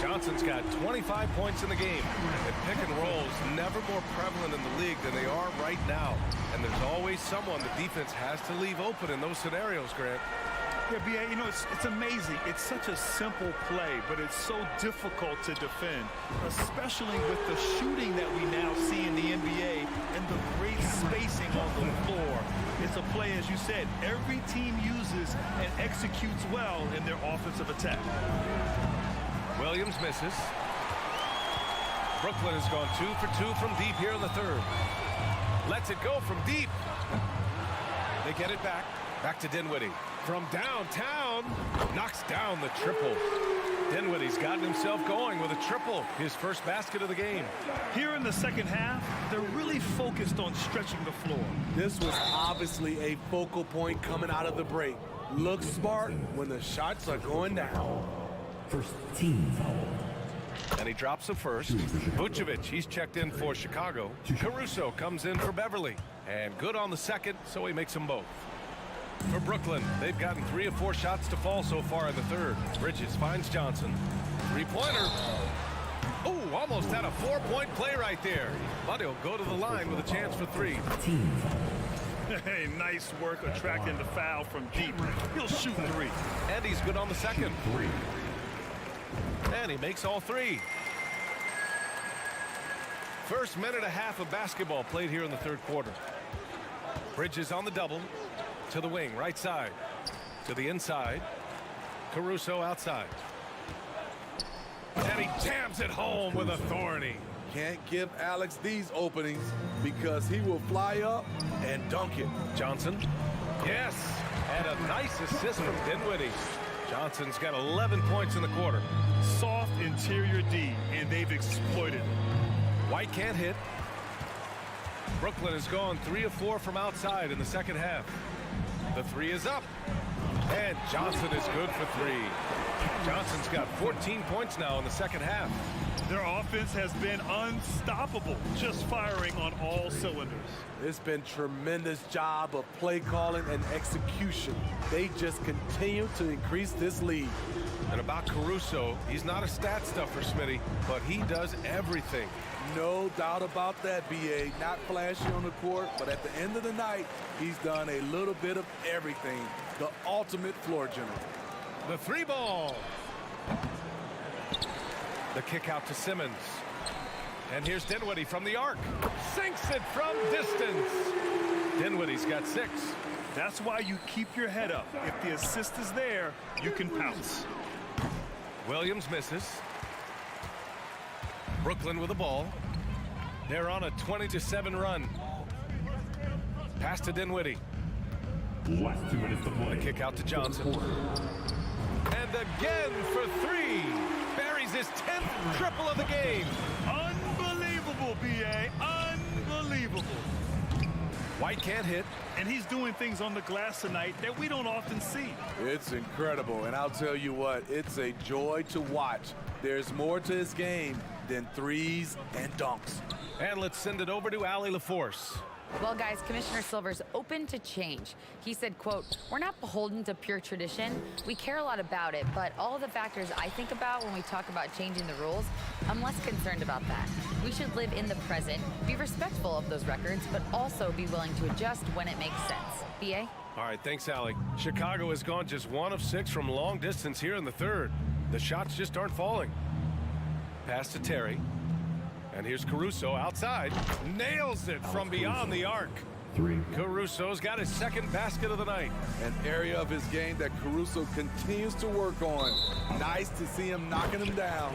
[SPEAKER 7] Johnson's got 25 points in the game. And pick and rolls never more prevalent in the league than they are right now. And there's always someone the defense has to leave open in those scenarios, Grant.
[SPEAKER 8] Yeah, B.A., you know, it's amazing. It's such a simple play, but it's so difficult to defend, especially with the shooting that we now see in the NBA and the great spacing on the floor. It's a play, as you said, every team uses and executes well in their offensive attack.
[SPEAKER 7] Williams misses. Brooklyn has gone 2 for 2 from deep here in the third. Lets it go from deep. They get it back. Back to Dinwiddie. From downtown, knocks down the triple. Dinwiddie's gotten himself going with a triple, his first basket of the game.
[SPEAKER 8] Here in the second half, they're really focused on stretching the floor.
[SPEAKER 6] This was obviously a focal point coming out of the break. Look smart when the shots are going down.
[SPEAKER 9] First team foul.
[SPEAKER 7] And he drops the first. Vucevic, he's checked in for Chicago. Caruso comes in for Beverly. And good on the second, so he makes them both. For Brooklyn, they've gotten 3 of 4 shots to fall so far in the third. Bridges finds Johnson. 3-pointer. Oh, almost had a 4-point play right there. But he'll go to the line with a chance for 3.
[SPEAKER 9] Team.
[SPEAKER 8] Hey, nice work attracting the foul from deep. He'll shoot 3.
[SPEAKER 7] And he's good on the second. And he makes all 3. First minute and a half of basketball played here in the third quarter. Bridges on the double. To the wing, right side. To the inside. Caruso outside. And he jams it home with authority.
[SPEAKER 6] Can't give Alex these openings because he will fly up and dunk it.
[SPEAKER 7] Johnson. Yes. And a nice assist from Dinwiddie. Johnson's got 11 points in the quarter.
[SPEAKER 8] Soft interior D, and they've exploited it.
[SPEAKER 7] White can't hit. Brooklyn has gone 3 of 4 from outside in the second half. The 3 is up. And Johnson is good for 3. Johnson's got 14 points now in the second half.
[SPEAKER 8] Their offense has been unstoppable, just firing on all cylinders.
[SPEAKER 6] It's been tremendous job of play calling and execution. They just continue to increase this lead.
[SPEAKER 7] And about Caruso, he's not a stat stuffer, Smitty, but he does everything.
[SPEAKER 6] No doubt about that, B.A. Not flashy on the court, but at the end of the night, he's done a little bit of everything. The ultimate floor general.
[SPEAKER 7] The three ball. The kick out to Simmons. And here's Dinwiddie from the arc. Sinks it from distance. Dinwiddie's got 6.
[SPEAKER 8] That's why you keep your head up. If the assist is there, you can pounce.
[SPEAKER 7] Williams misses. Brooklyn with the ball. They're on a 20-7 run. Pass to Dinwiddie.
[SPEAKER 5] Last 2 minutes to play.
[SPEAKER 7] The kick out to Johnson. And again for 3. Buries his 10th triple of the game.
[SPEAKER 8] Unbelievable, B.A. Unbelievable.
[SPEAKER 7] White can't hit.
[SPEAKER 8] And he's doing things on the glass tonight that we don't often see.
[SPEAKER 6] It's incredible, and I'll tell you what, it's a joy to watch. There's more to his game than threes and dunks.
[SPEAKER 7] And let's send it over to Allie LaForce.
[SPEAKER 10] Well, guys, Commissioner Silver's open to change. He said, quote, "We're not beholden to pure tradition. We care a lot about it, but all the factors I think about when we talk about changing the rules, I'm less concerned about that. We should live in the present, be respectful of those records, but also be willing to adjust when it makes sense." B.A.?
[SPEAKER 7] All right, thanks, Allie. Chicago has gone just 1 of 6 from long distance here in the third. The shots just aren't falling. Pass to Terry. And here's Caruso outside. Nails it from beyond the arc.
[SPEAKER 5] 3.
[SPEAKER 7] Caruso's got his second basket of the night.
[SPEAKER 6] An area of his game that Caruso continues to work on. Nice to see him knocking him down.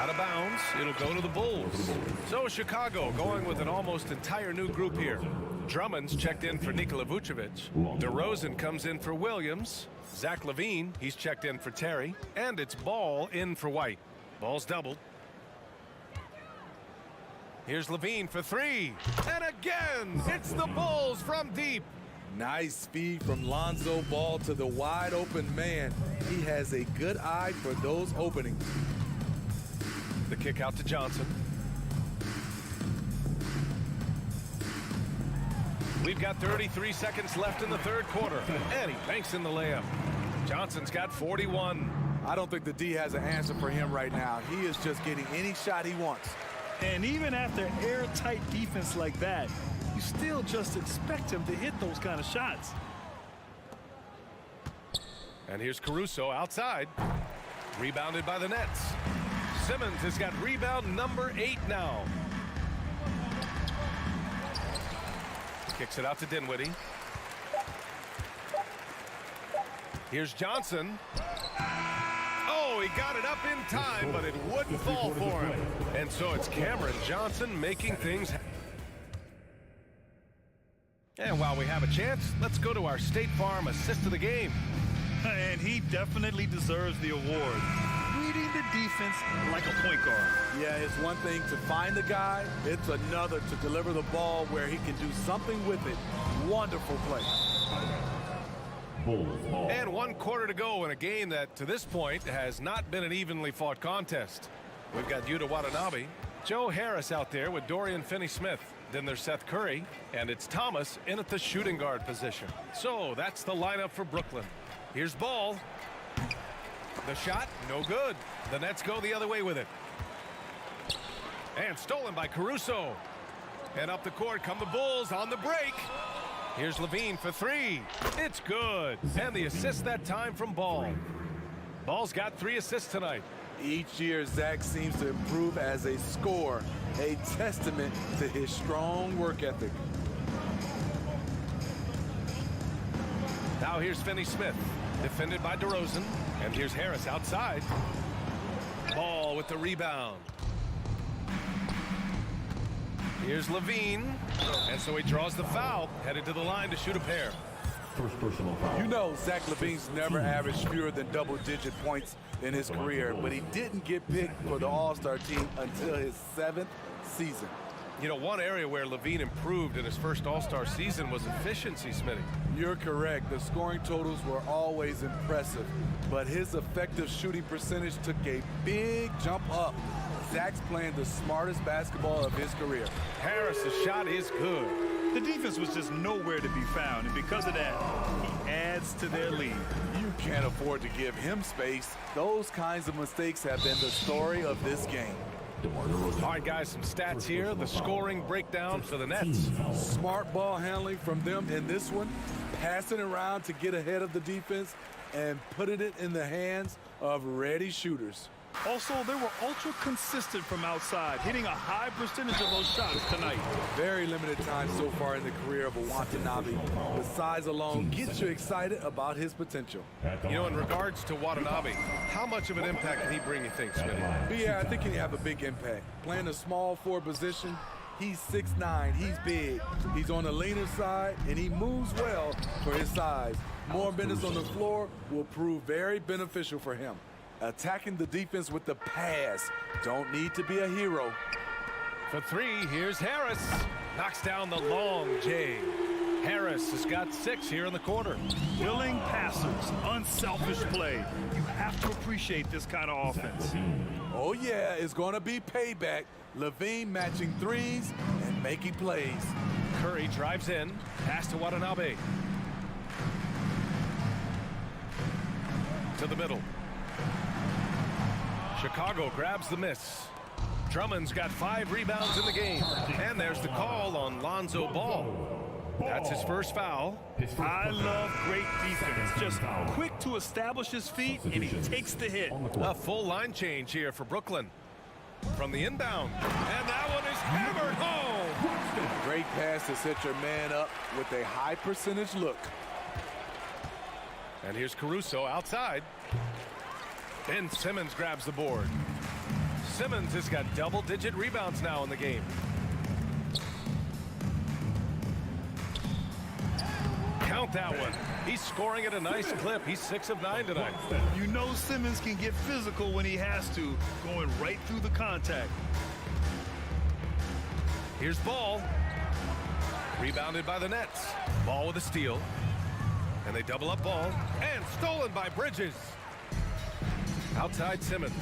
[SPEAKER 7] Out of bounds, it'll go to the Bulls. So Chicago going with an almost entire new group here. Drummond's checked in for Nikola Vucevic. DeRozan comes in for Williams. Zach LaVine, he's checked in for Terry. And it's Ball in for White. Ball's doubled. Here's LaVine for 3. And again, it's the Bulls from deep.
[SPEAKER 6] Nice speed from Lonzo Ball to the wide open man. He has a good eye for those openings.
[SPEAKER 7] The kick out to Johnson. We've got 33 seconds left in the third quarter. And he banks in the layup. Johnson's got 41.
[SPEAKER 6] I don't think the D has an answer for him right now. He is just getting any shot he wants.
[SPEAKER 8] And even after airtight defense like that, you still just expect him to hit those kind of shots.
[SPEAKER 7] And here's Caruso outside. Rebounded by the Nets. Simmons has got rebound number 8 now. Kicks it out to Dinwiddie. Here's Johnson. Oh, he got it up in time, but it wouldn't fall for him. And so it's Cameron Johnson making things happen. And while we have a chance, let's go to our State Farm assist of the game.
[SPEAKER 8] And he definitely deserves the award. Reading the defense like a point guard.
[SPEAKER 6] Yeah, it's one thing to find the guy. It's another to deliver the ball where he can do something with it. Wonderful play.
[SPEAKER 7] And 1 quarter to go in a game that, to this point, has not been an evenly fought contest. We've got Yuta Watanabe, Joe Harris out there with Dorian Finney-Smith. Then there's Seth Curry, and it's Thomas in at the shooting guard position. So that's the lineup for Brooklyn. Here's Ball. The shot, no good. The Nets go the other way with it. And stolen by Caruso. And up the court come the Bulls on the break. Here's LaVine for 3. It's good. And the assist that time from Ball. Ball's got 3 assists tonight.
[SPEAKER 6] Each year, Zach seems to improve as a scorer, a testament to his strong work ethic.
[SPEAKER 7] Now here's Finney-Smith, defended by DeRozan. And here's Harris outside. Ball with the rebound. Here's LaVine. And so he draws the foul, headed to the line to shoot a pair.
[SPEAKER 5] First personal foul.
[SPEAKER 6] You know Zach LaVine's never averaged fewer than double-digit points in his career, but he didn't get picked for the All-Star team until his 7th season.
[SPEAKER 7] You know, one area where Levine improved in his first All-Star season was efficiency, Smitty.
[SPEAKER 6] You're correct. The scoring totals were always impressive, but his effective shooting percentage took a big jump up. Zach's playing the smartest basketball of his career.
[SPEAKER 7] Harris's shot is good.
[SPEAKER 8] The defense was just nowhere to be found, and because of that, he adds to their lead.
[SPEAKER 6] You can't afford to give him space. Those kinds of mistakes have been the story of this game.
[SPEAKER 7] All right, guys, some stats here. The scoring breakdown for the Nets.
[SPEAKER 6] Smart ball handling from them in this one, passing around to get ahead of the defense and putting it in the hands of ready shooters.
[SPEAKER 8] Also, they were ultra consistent from outside, hitting a high percentage of those shots tonight.
[SPEAKER 6] Very limited time so far in the career of a Watanabe. The size alone gets you excited about his potential.
[SPEAKER 7] You know, in regards to Watanabe, how much of an impact can he bring, you think, Smitty?
[SPEAKER 6] But yeah, I think he have a big impact. Playing a small forward position, he's 6'9", he's big. He's on the leaner side, and he moves well for his size. More minutes on the floor will prove very beneficial for him. Attacking the defense with the pass. Don't need to be a hero.
[SPEAKER 7] For three, here's Harris. Knocks down the long J. Harris has got 6 here in the quarter.
[SPEAKER 8] Willing passers, unselfish play. You have to appreciate this kind of offense.
[SPEAKER 6] Oh yeah, it's gonna be payback. Levine matching threes and making plays.
[SPEAKER 7] Curry drives in, pass to Watanabe. To the middle. Chicago grabs the miss. Drummond's got 5 rebounds in the game. And there's the call on Lonzo Ball. That's his first foul.
[SPEAKER 8] I love great defense. Just quick to establish his feet, and he takes the hit.
[SPEAKER 7] A full line change here for Brooklyn. From the inbound. And that one is hammered home.
[SPEAKER 6] Great pass to set your man up with a high percentage look.
[SPEAKER 7] And here's Caruso outside. Ben Simmons grabs the board. Simmons has got double-digit rebounds now in the game. Count that one. He's scoring at a nice clip. He's 6 of 9 tonight.
[SPEAKER 8] You know Simmons can get physical when he has to, going right through the contact.
[SPEAKER 7] Here's Ball. Rebounded by the Nets. Ball with a steal. And they double up Ball. And stolen by Bridges. Outside Simmons.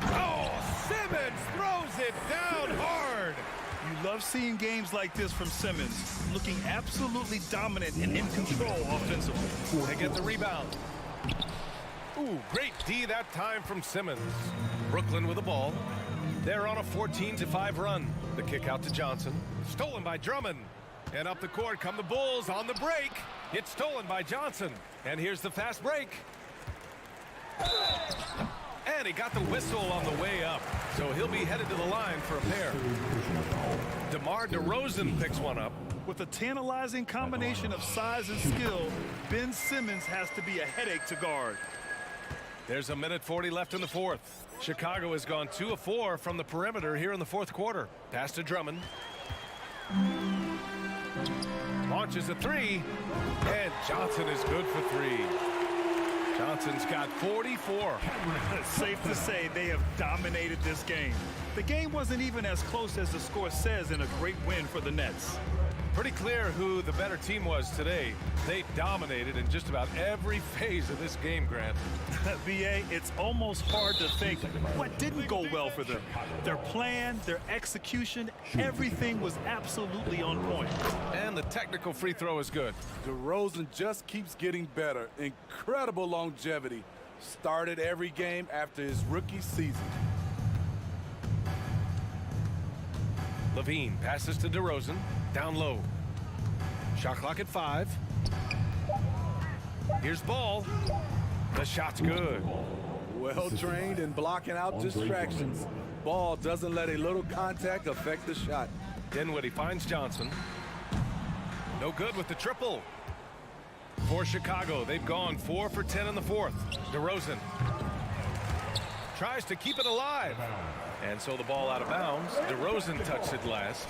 [SPEAKER 7] Oh, Simmons throws it down hard.
[SPEAKER 8] You love seeing games like this from Simmons, looking absolutely dominant and in control offensively.
[SPEAKER 7] They get the rebound. Ooh, great D that time from Simmons. Brooklyn with the ball. They're on a 14-5 run. The kick out to Johnson. Stolen by Drummond. And up the court come the Bulls on the break. It's stolen by Johnson. And here's the fast break. And he got the whistle on the way up. So he'll be headed to the line for a pair. DeMar DeRozan picks one up.
[SPEAKER 8] With a tantalizing combination of size and skill, Ben Simmons has to be a headache to guard.
[SPEAKER 7] There's a minute 40 left in the fourth. Chicago has gone 2 of 4 from the perimeter here in the fourth quarter. Pass to Drummond. Launches a 3. And Johnson is good for 3. Johnson's got 44.
[SPEAKER 8] It's safe to say they have dominated this game. The game wasn't even as close as the score says in a great win for the Nets.
[SPEAKER 7] Pretty clear who the better team was today. They dominated in just about every phase of this game, Grant.
[SPEAKER 8] BA, it's almost hard to think what didn't go well for them. Their plan, their execution, everything was absolutely on point.
[SPEAKER 7] And the technical free throw is good.
[SPEAKER 6] DeRozan just keeps getting better. Incredible longevity. Started every game after his rookie season.
[SPEAKER 7] Levine passes to DeRozan. Down low. Shot clock at 5. Here's Ball. The shot's good.
[SPEAKER 6] Well trained in blocking out distractions. Ball doesn't let a little contact affect the shot.
[SPEAKER 7] Dinwiddie finds Johnson. No good with the triple. For Chicago, they've gone 4 for 10 in the fourth. DeRozan tries to keep it alive. And so the ball out of bounds. DeRozan touched it last.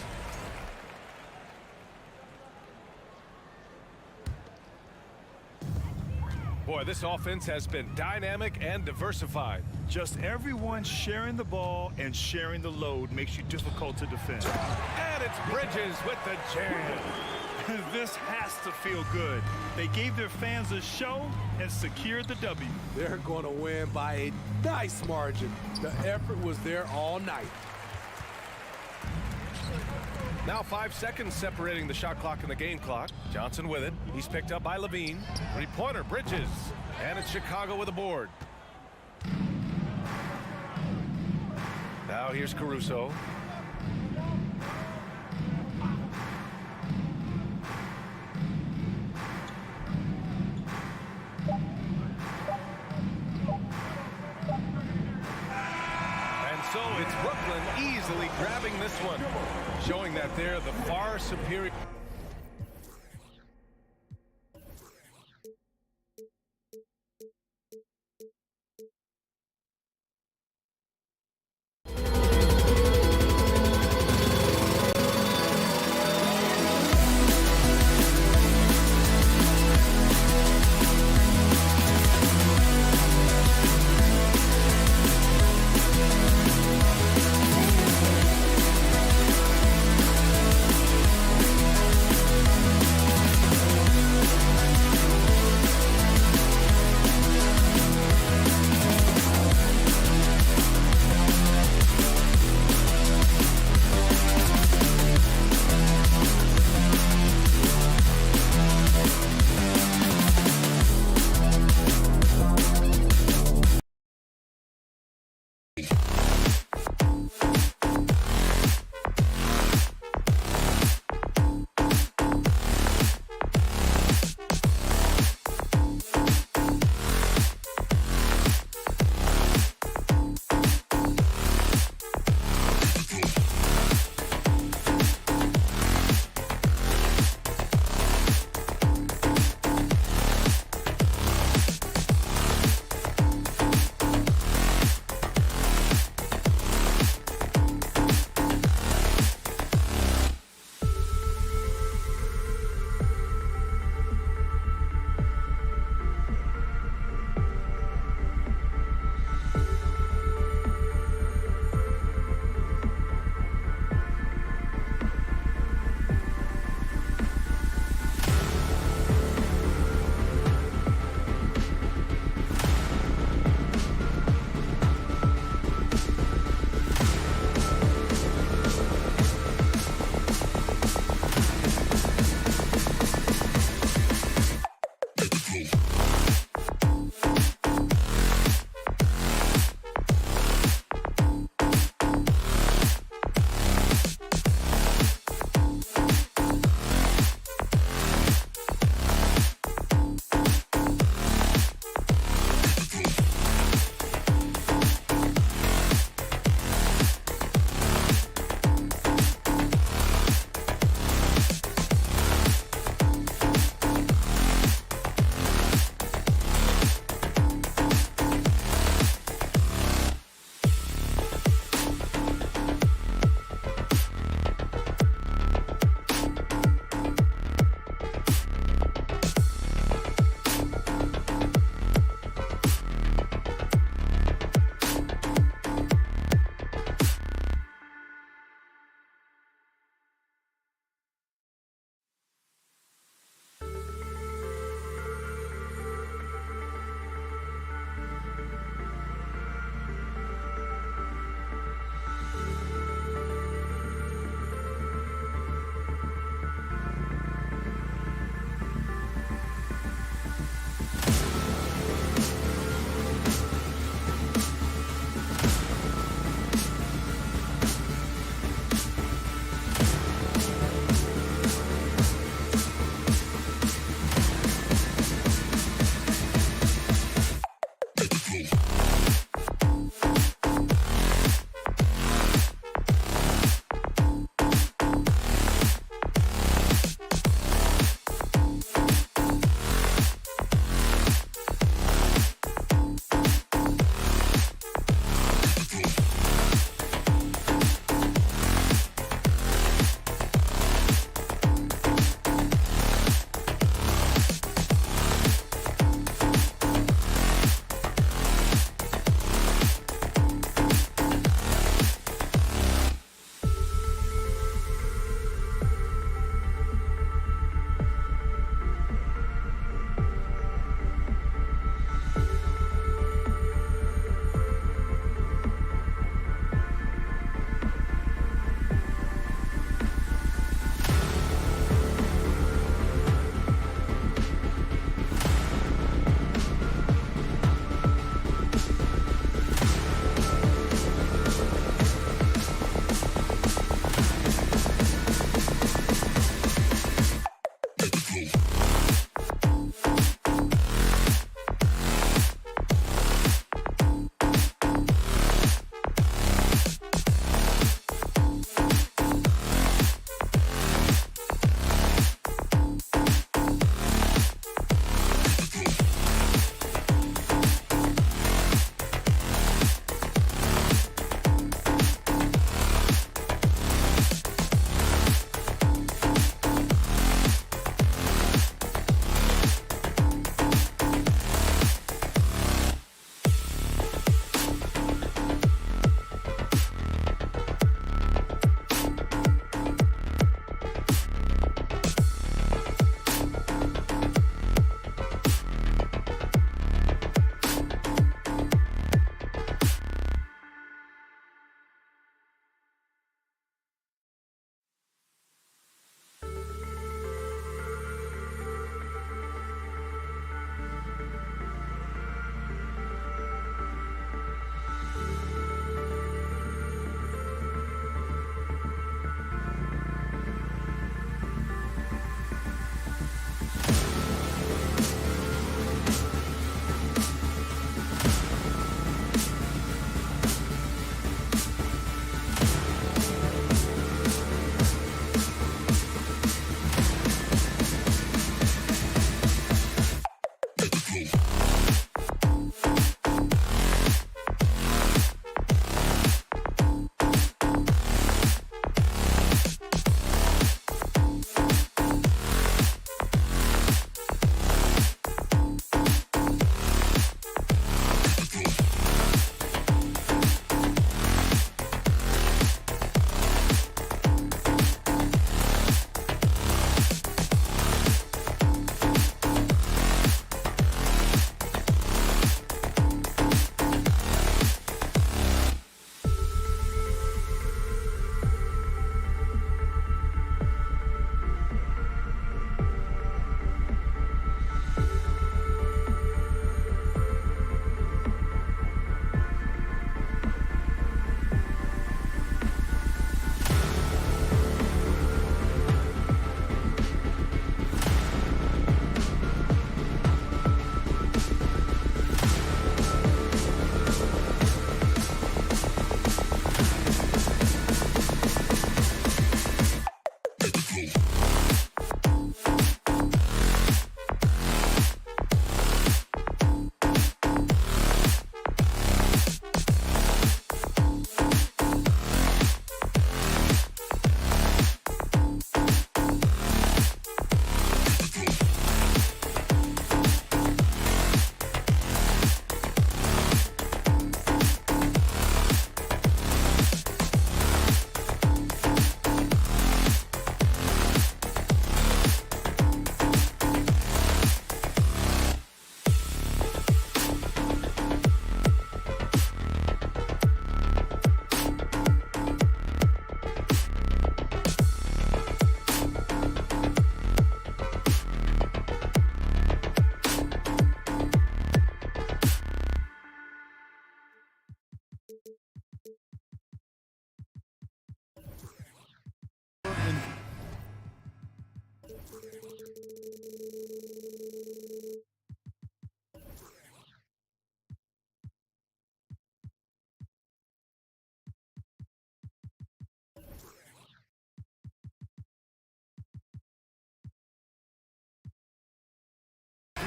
[SPEAKER 7] Boy, this offense has been dynamic and diversified.
[SPEAKER 8] Just everyone sharing the ball and sharing the load makes you difficult to defend.
[SPEAKER 7] And it's Bridges with the jam.
[SPEAKER 8] This has to feel good. They gave their fans a show and secured the W.
[SPEAKER 6] They're going to win by a nice margin. The effort was there all night.
[SPEAKER 7] Now 5 seconds separating the shot clock and the game clock. Johnson with it. He's picked up by Levine. Three-pointer, Bridges. And it's Chicago with a board. Now here's Caruso. So it's Brooklyn easily grabbing this one, showing that they're the far superior.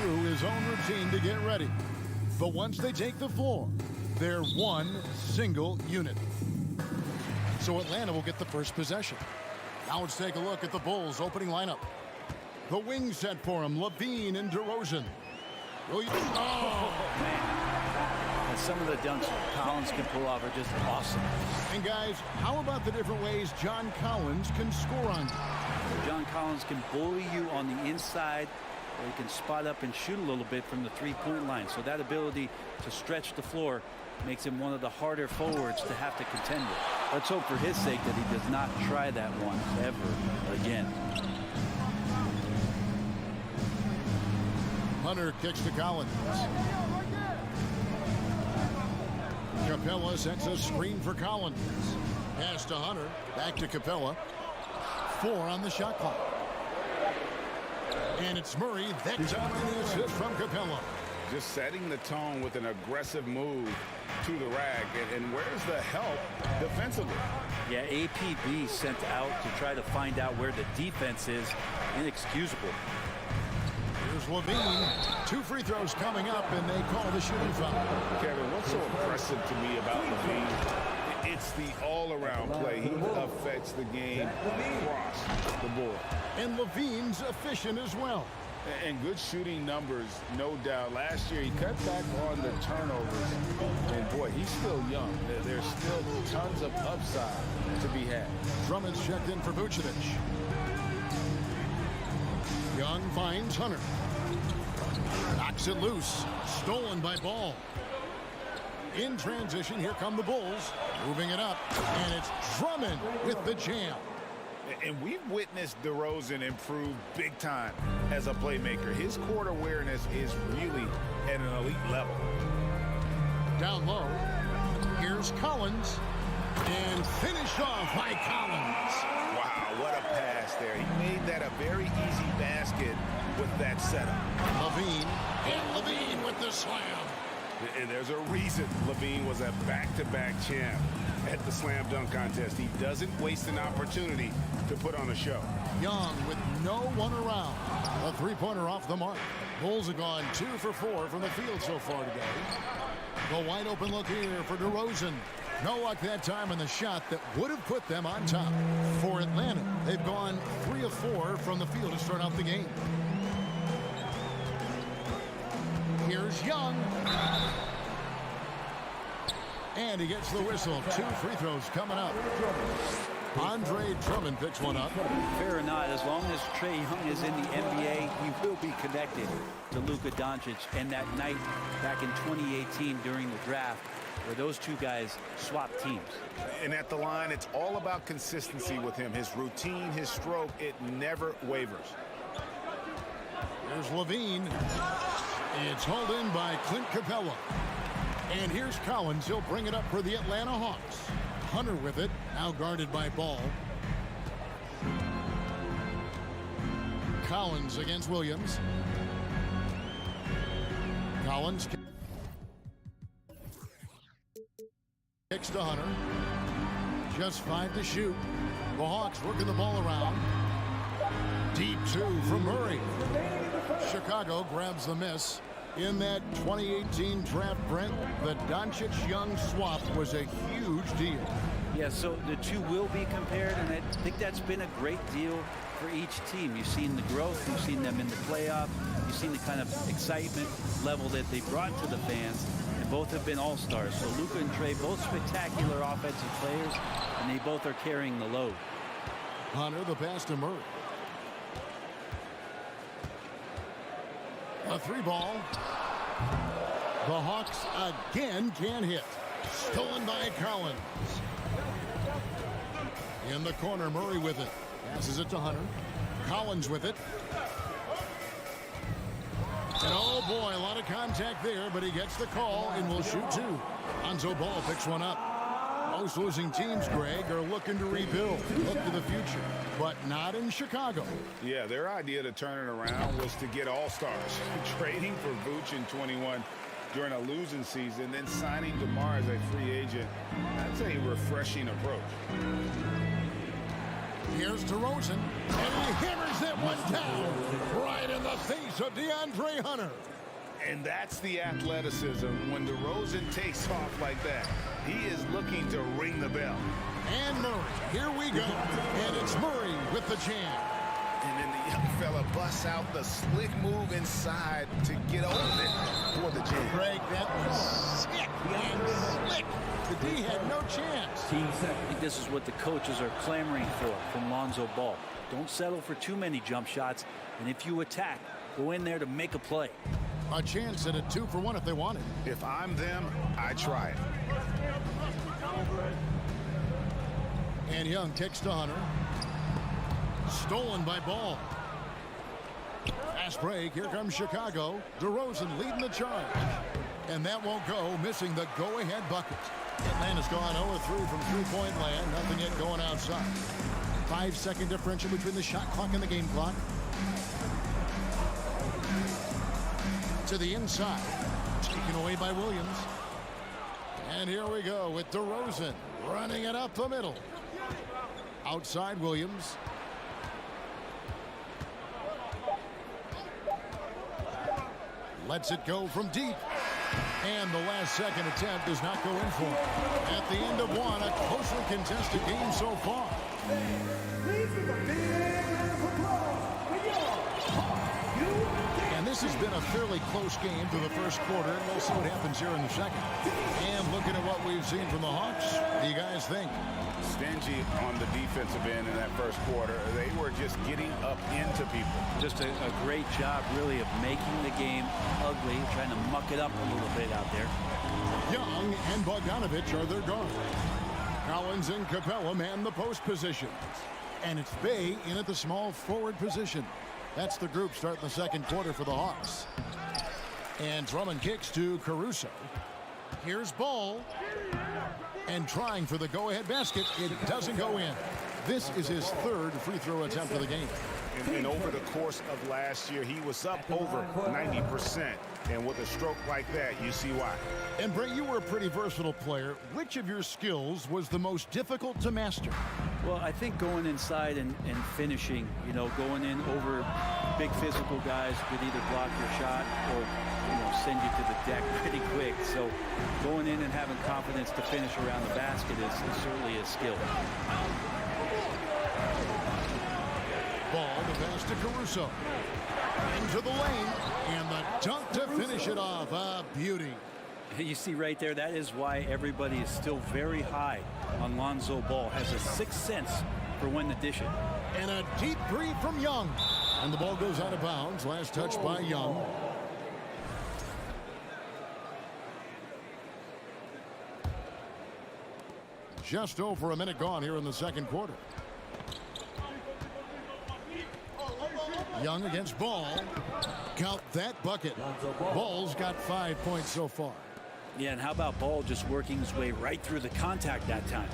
[SPEAKER 2] Through his own routine to get ready. But once they take the floor, they're one single unit. So Atlanta will get the first possession. Now let's take a look at the Bulls' opening lineup. The wing set for him, Levine and DeRozan.
[SPEAKER 3] And some of the dunks Collins can pull off are just awesome.
[SPEAKER 2] And guys, how about the different ways John Collins can score on you?
[SPEAKER 3] John Collins can bully you on the inside, or he can spot up and shoot a little bit from the three-point line. So that ability to stretch the floor makes him one of the harder forwards to have to contend with. Let's hope for his sake that he does not try that one ever again.
[SPEAKER 2] Hunter kicks to Collins. Capella sets a screen for Collins. Pass to Hunter. Back to Capella. 4 on the shot clock. And it's Murray. That's on the assist from Capella.
[SPEAKER 1] Just setting the tone with an aggressive move to the rack. And where's the help defensively?
[SPEAKER 3] Yeah, APB sent out to try to find out where the defense is. Inexcusable.
[SPEAKER 2] Here's Levine. 2 free throws coming up, and they call the shooting foul.
[SPEAKER 1] Kevin, what's so impressive to me about Levine? It's the all-around play. He affects the game across the board.
[SPEAKER 2] And Levine's efficient as well.
[SPEAKER 1] And good shooting numbers, no doubt. Last year, he cut back on the turnovers. And, boy, he's still young. There's still tons of upside to be had.
[SPEAKER 2] Drummond's checked in for Vucevic. Young finds Hunter. Knocks it loose. Stolen by Ball. In transition, here come the Bulls. Moving it up. And it's Drummond with the jam.
[SPEAKER 1] And we've witnessed DeRozan improve big time as a playmaker. His court awareness is really at an elite level.
[SPEAKER 2] Down low. Here's Collins. And finished off by Collins.
[SPEAKER 1] Wow, what a pass there. He made that a very easy basket with that setup.
[SPEAKER 2] Levine. And Levine with the slam.
[SPEAKER 1] And there's a reason Levine was a back-to-back champ at the slam dunk contest. He doesn't waste an opportunity to put on a show.
[SPEAKER 2] Young with no one around. A three-pointer off the mark. Bulls have gone 2 for 4 from the field so far today. The wide open look here for DeRozan. No luck that time on the shot that would have put them on top. For Atlanta, they've gone 3 of 4 from the field to start out the game. Here's Young. And he gets the whistle. 2 free throws coming up. Andre Drummond picks one up.
[SPEAKER 3] Fair or not, as long as Trae Young is in the NBA, he will be connected to Luka Doncic. And that night back in 2018 during the draft, where those two guys swapped teams.
[SPEAKER 1] And at the line, it's all about consistency with him. His routine, his stroke, it never wavers.
[SPEAKER 2] Here's Levine. It's hauled in by Clint Capella. And here's Collins. He'll bring it up for the Atlanta Hawks. Hunter with it, now guarded by Ball. Collins against Williams. Collins kicks to Hunter. Just 5 to shoot. The Hawks working the ball around. Deep 2 from Murray. Chicago grabs the miss. In that 2018 draft, Brent, the Doncic-Young swap was a huge deal.
[SPEAKER 3] Yeah, so the two will be compared, and I think that's been a great deal for each team. You've seen the growth, you've seen them in the playoff, you've seen the kind of excitement level that they brought to the fans, and both have been all-stars. So Luka and Trae, both spectacular offensive players, and they both are carrying the load.
[SPEAKER 2] Hunter, the pass to Murray. A 3-ball. The Hawks again can't hit. Stolen by Collins. In the corner, Murray with it. Passes it to Hunter. Collins with it. And oh boy, a lot of contact there, but he gets the call and will shoot 2. Lonzo Ball picks one up. Most losing teams, Greg, are looking to rebuild, look to the future, but not in Chicago.
[SPEAKER 1] Yeah, their idea to turn it around was to get all-stars. Trading for Vooch in 21 during a losing season, then signing DeMar as a free agent. That's a refreshing approach.
[SPEAKER 2] Here's DeRozan, and he hammers that one down right in the face of DeAndre Hunter.
[SPEAKER 1] And that's the athleticism when DeRozan takes off like that. He is looking to ring the bell.
[SPEAKER 2] And Murray, here we go. And it's Murray with the jam.
[SPEAKER 1] And then the young fella busts out the slick move inside to get over it for the jam.
[SPEAKER 2] Greg, that was sick and slick. The D had no chance.
[SPEAKER 3] I think this is what the coaches are clamoring for from Lonzo Ball. Don't settle for too many jump shots. And if you attack, go in there to make a play.
[SPEAKER 2] A chance at a 2 for 1 if they want it.
[SPEAKER 1] If I'm them, I try it.
[SPEAKER 2] And Young kicks to Hunter. Stolen by Ball. Fast break. Here comes Chicago. DeRozan leading the charge. And that won't go, missing the go-ahead bucket. Atlanta's gone 0-3 from three-point land. Nothing yet going outside. 5-second differential between the shot clock and the game clock. To the inside. Taken away by Williams. And here we go with DeRozan running it up the middle. Outside Williams. Lets it go from deep. And the last second attempt does not go in for him. At the end of one, a closely contested game so far. And this has been a fairly close game through the first quarter. And we'll see what happens here in the second. And looking at what we've seen from the Hawks, what do you guys think?
[SPEAKER 1] Stingy on the defensive end in that first quarter. They were just getting up into people.
[SPEAKER 3] Just a great job, really, of making the game ugly, trying to muck it up a little bit out there.
[SPEAKER 2] Young and Bogdanovich are their guards. Collins and Capella man the post positions. And it's Bay in at the small forward position. That's the group starting the second quarter for the Hawks. And Drummond kicks to Caruso. Here's Ball. And trying for the go-ahead basket. It doesn't go in. This is his third free throw attempt of the game.
[SPEAKER 1] And over the course of last year, he was up over 90%. And with a stroke like that, you see why.
[SPEAKER 2] And Brett, you were a pretty versatile player. Which of your skills was the most difficult to master?
[SPEAKER 3] Well, I think going inside and finishing, you know, going in over big physical guys could either block your shot or, you know, send you to the deck pretty quick. So going in and having confidence to finish around the basket is certainly a skill.
[SPEAKER 2] Ball to pass to Caruso. Into the lane, and the dunk to finish it off. A beauty.
[SPEAKER 3] You see right there, that is why everybody is still very high on Lonzo Ball. Has a sixth sense for when to dish it.
[SPEAKER 2] And a deep three from Young. And the ball goes out of bounds. Last touch by Young. Just over a minute gone here in the second quarter. Young against Ball. Count that bucket. Ball's got 5 points so far.
[SPEAKER 3] Yeah, and how about Ball just working his way right through the contact that time?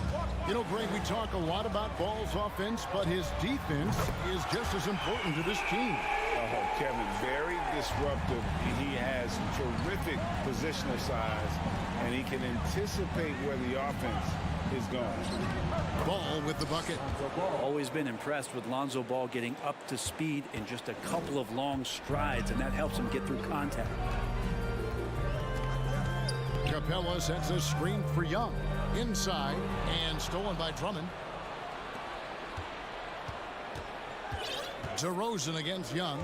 [SPEAKER 2] You know, Greg, we talk a lot about Ball's offense, but his defense is just as important to this team.
[SPEAKER 1] Oh, Kevin, very disruptive. He has terrific positional size, and he can anticipate where the offense is going.
[SPEAKER 2] Ball with the bucket.
[SPEAKER 3] Always been impressed with Lonzo Ball getting up to speed in just a couple of long strides, and that helps him get through contact.
[SPEAKER 2] Capella sets a screen for Young. Inside, and stolen by Drummond. DeRozan against Young.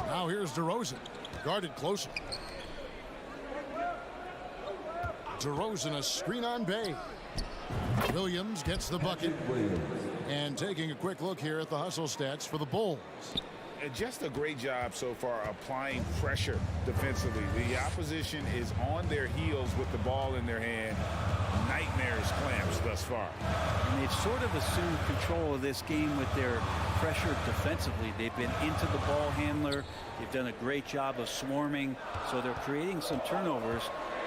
[SPEAKER 2] Now here's DeRozan. Guarded closer. DeRozan a screen on Bay. Williams gets the bucket. And taking a quick look here at the hustle stats for the Bulls.
[SPEAKER 1] Just a great job so far applying pressure defensively. The opposition is on their heels with the ball in their hand. Nightmares clamps thus far.
[SPEAKER 3] And they've sort of assumed control of this game with their pressure defensively. They've been into the ball handler. They've done a great job of swarming. So they're creating some turnovers,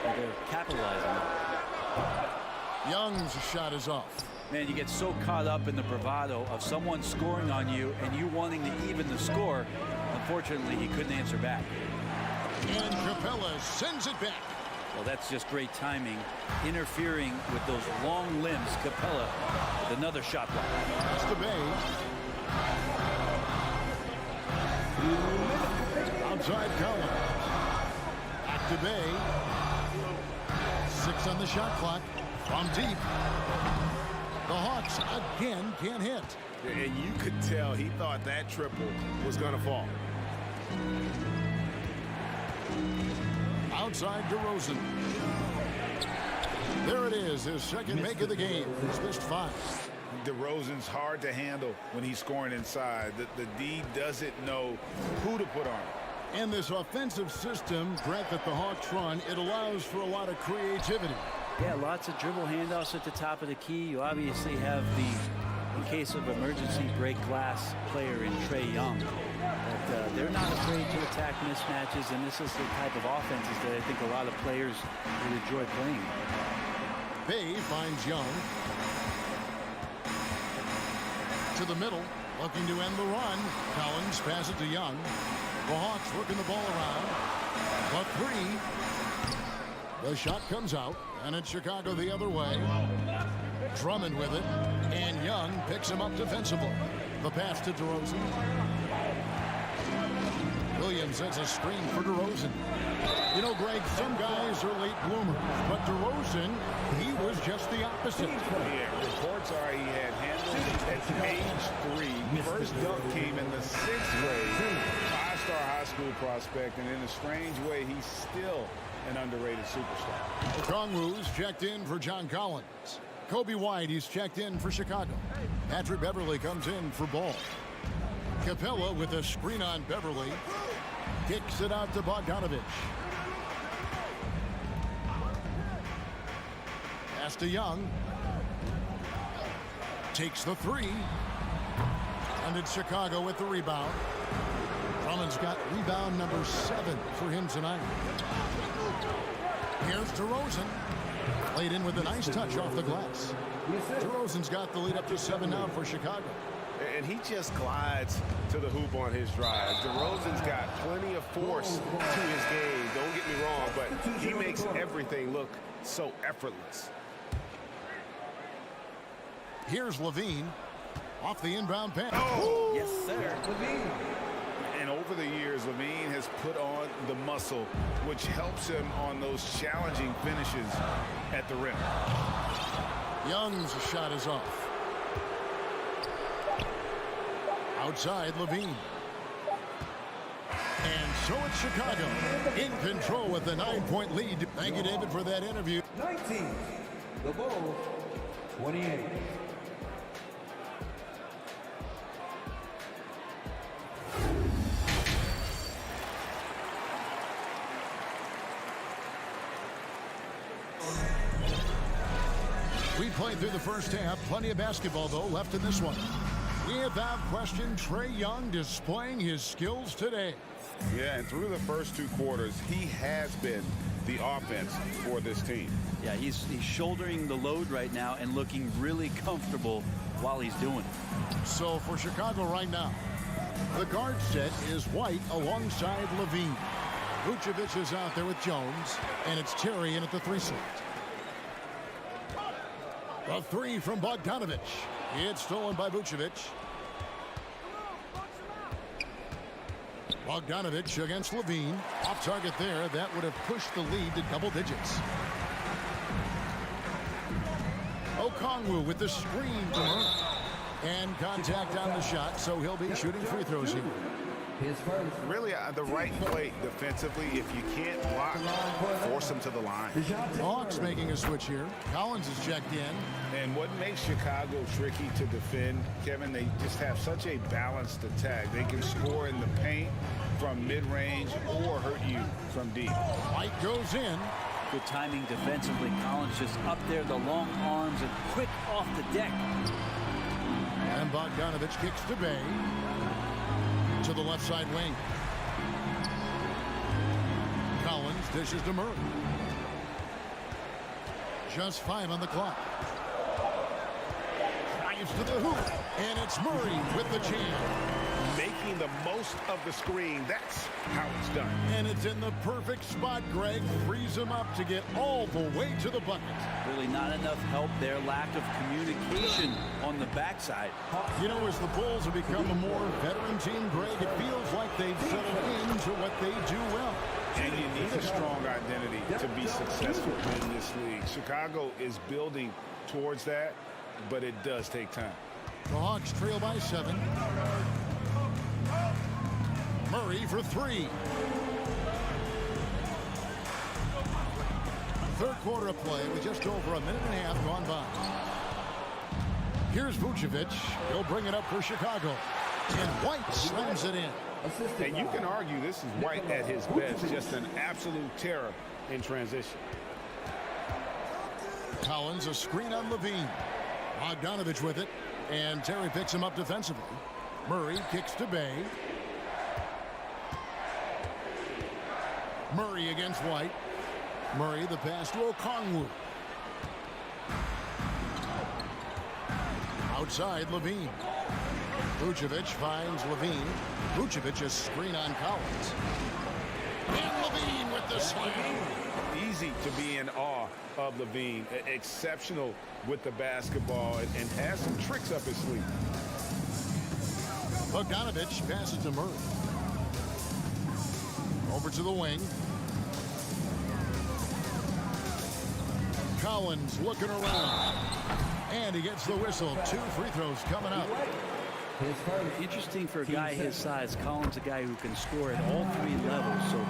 [SPEAKER 3] and they're capitalizing on.
[SPEAKER 2] Young's shot is off.
[SPEAKER 3] Man, you get so caught up in the bravado of someone scoring on you and you wanting to even the score. Unfortunately, he couldn't answer back.
[SPEAKER 2] And Capella sends it back.
[SPEAKER 3] Well, that's just great timing. Interfering with those long limbs. Capella with another shot block.
[SPEAKER 2] That's the Bay. Outside Collins. Back to Bay. 6 on the shot clock. From deep. The Hawks again can't hit.
[SPEAKER 1] And you could tell he thought that triple was going to fall.
[SPEAKER 2] Outside DeRozan. There it is, his second make of the game. He's missed 5.
[SPEAKER 1] DeRozan's hard to handle when he's scoring inside. The D doesn't know who to put on him.
[SPEAKER 2] And this offensive system, Brett, that the Hawks run, it allows for a lot of creativity.
[SPEAKER 3] Yeah, lots of dribble handoffs at the top of the key. You obviously have the, in case of emergency, break glass player in Trae Young. But they're not afraid to attack mismatches, and this is the type of offenses that I think a lot of players would enjoy playing.
[SPEAKER 2] Bay finds Young. To the middle, looking to end the run. Collins passes it to Young. The Hawks working the ball around. A 3. The shot comes out, and it's Chicago the other way. Drummond with it, and Young picks him up defensively. The pass to DeRozan. Williams sets a screen for DeRozan. You know, Greg, some guys are late bloomers, but DeRozan, he was just the opposite.
[SPEAKER 1] Yeah, reports are he had handles at age 3. First dunk came in the 6th grade. 5-star high school prospect, and in a strange way, he's still an underrated superstar.
[SPEAKER 2] Okongwu's checked in for John Collins. Kobe White, he's checked in for Chicago. Patrick Beverly comes in for Ball. Capella with a screen on Beverly. Kicks it out to Bogdanovich. Pass to Young. Takes the 3. And it's Chicago with the rebound. Drummond's got rebound number 7 for him tonight. Here's DeRozan. Laid in with a nice touch off the glass. DeRozan's got the lead up to 7 now for Chicago.
[SPEAKER 1] And he just glides to the hoop on his drive. DeRozan's got plenty of force to his game. Don't get me wrong, but he makes everything look so effortless.
[SPEAKER 2] Here's Levine off the inbound pass.
[SPEAKER 1] Oh!
[SPEAKER 3] Yes, sir.
[SPEAKER 1] And over the years, Levine has put on the muscle, which helps him on those challenging finishes at the rim.
[SPEAKER 2] Young's shot is off. Outside, Levine. And so it's Chicago in control with a 9-point lead. Thank you, David, for that interview.
[SPEAKER 9] 19. The Bulls, 28.
[SPEAKER 2] We played through the first half. Plenty of basketball, though, left in this one. Without question, Trae Young displaying his skills today.
[SPEAKER 1] Yeah, and through the first 2 quarters, he has been the offense for this team.
[SPEAKER 3] Yeah, he's shouldering the load right now and looking really comfortable while he's doing it.
[SPEAKER 2] So for Chicago right now, the guard set is White alongside Levine. Vucevic is out there with Jones, and it's Terry in at the 3 slot. A 3 from Bogdanovich. It's stolen by Vucevic. Bogdanovich against Levine. Off target there. That would have pushed the lead to double digits. Okongwu with the screen to Murray. And contact on the shot, so he'll be shooting free throws here.
[SPEAKER 1] Really, the right play defensively. If you can't block, force him to the line.
[SPEAKER 2] Hawks making a switch here. Collins is checked in.
[SPEAKER 1] And what makes Chicago tricky to defend, Kevin, they just have such a balanced attack. They can score in the paint from mid-range or hurt you from deep.
[SPEAKER 2] White goes in.
[SPEAKER 3] Good timing defensively. Collins just up there, the long arms, and quick off the deck.
[SPEAKER 2] And Bogdanovich kicks to Bay. To the left side wing. Collins dishes to Murray. Just 5 on the clock. Drives to the hoop. And it's Murray with the jam.
[SPEAKER 1] Making the most of the screen. That's how it's done.
[SPEAKER 2] And it's in the perfect spot. Greg frees him up to get all the way to the bucket.
[SPEAKER 3] Really not enough help there. Lack of communication on the backside.
[SPEAKER 2] You know, as the Bulls have become a more veteran team, Greg, it feels like they've settled into what they do well.
[SPEAKER 1] And you need a strong identity to be successful in this league. Chicago is building towards that, but it does take time.
[SPEAKER 2] The Hawks trail by 7. Murray for 3. Third quarter of play with just over a minute and a half gone by. Here's Vucevic. He'll bring it up for Chicago. And White slams it in.
[SPEAKER 1] And you can argue this is White at his best. Just an absolute terror in transition.
[SPEAKER 2] Collins, a screen on Levine. Bogdanovich with it. And Terry picks him up defensively. Murray kicks to Bay. Murray against White. Murray the pass to Okongwu. Outside Levine. Vucevic finds Levine. Vucevic a screen on Collins. And Levine with the slam.
[SPEAKER 1] Easy to be in awe of Levine. Exceptional with the basketball and has some tricks up his sleeve.
[SPEAKER 2] Bogdanovich passes to Murray. Over to the wing. Collins looking around. And he gets the whistle. 2 free throws coming up.
[SPEAKER 3] Interesting for a guy his size. Collins a guy who can score at all 3 levels. So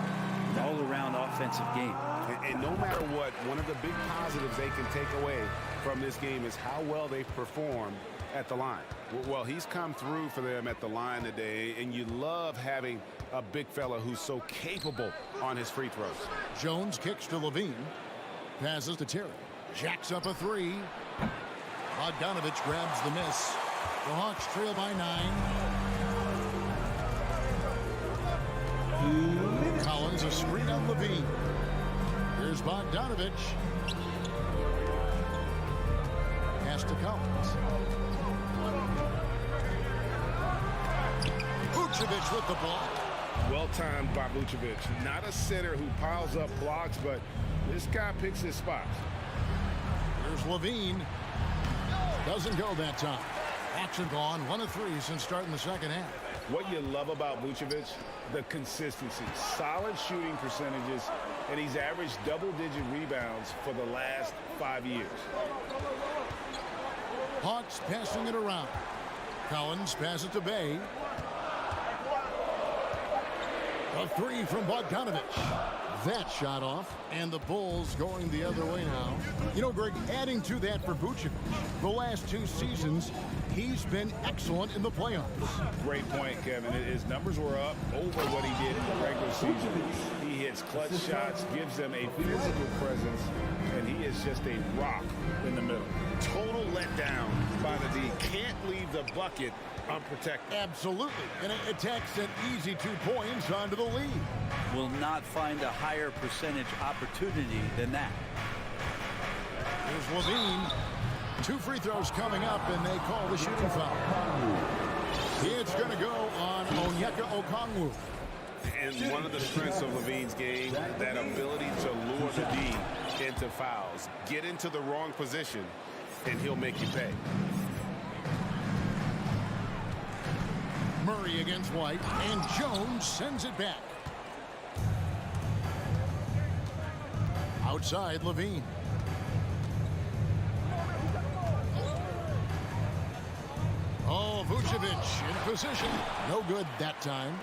[SPEAKER 3] all-around offensive game.
[SPEAKER 1] And no matter what, one of the big positives they can take away from this game is how well they've performed at the line. Well, he's come through for them at the line today, and you love having a big fella who's so capable on his free throws.
[SPEAKER 2] Jones kicks to Levine. Passes to Terry. Jacks up a 3. Bogdanovich grabs the miss. The Hawks trail by 9. Collins a screen on Levine. Here's Bogdanovich. to Collins. Vucevic with the block.
[SPEAKER 1] Well timed by Vucevic. Not a center who piles up blocks, but this guy picks his spots.
[SPEAKER 2] Here's Levine. Doesn't go that time. Action gone. 1 of 3 since starting the second half.
[SPEAKER 1] What you love about Vucevic, the consistency. Solid shooting percentages, and he's averaged double-digit rebounds for the last 5 years.
[SPEAKER 2] Hawks passing it around. Collins passes it to Bay. A 3 from Bogdanovich. That shot off, and the Bulls going the other way now. You know, Greg, adding to that for Vucevic, the last 2 seasons, he's been excellent in the playoffs.
[SPEAKER 1] Great point, Kevin. His numbers were up over what he did in the regular season. He hits clutch shots, gives them a physical presence, and he is just a rock in the middle. Total letdown by the D. Can't leave the bucket unprotected.
[SPEAKER 2] Absolutely, and it attacks an easy 2 points onto the lead.
[SPEAKER 3] Will not find a higher percentage opportunity than that.
[SPEAKER 2] Here's Levine. 2 free throws coming up, and they call the shooting foul. It's going to go on Onyeka Okongwu.
[SPEAKER 1] And one of the strengths of Levine's game, that ability to lure the D into fouls. Get into the wrong position, and he'll make you pay.
[SPEAKER 2] Murray against White, and Jones sends it back. Outside, Levine. Oh, Vucevic in position. No good that time.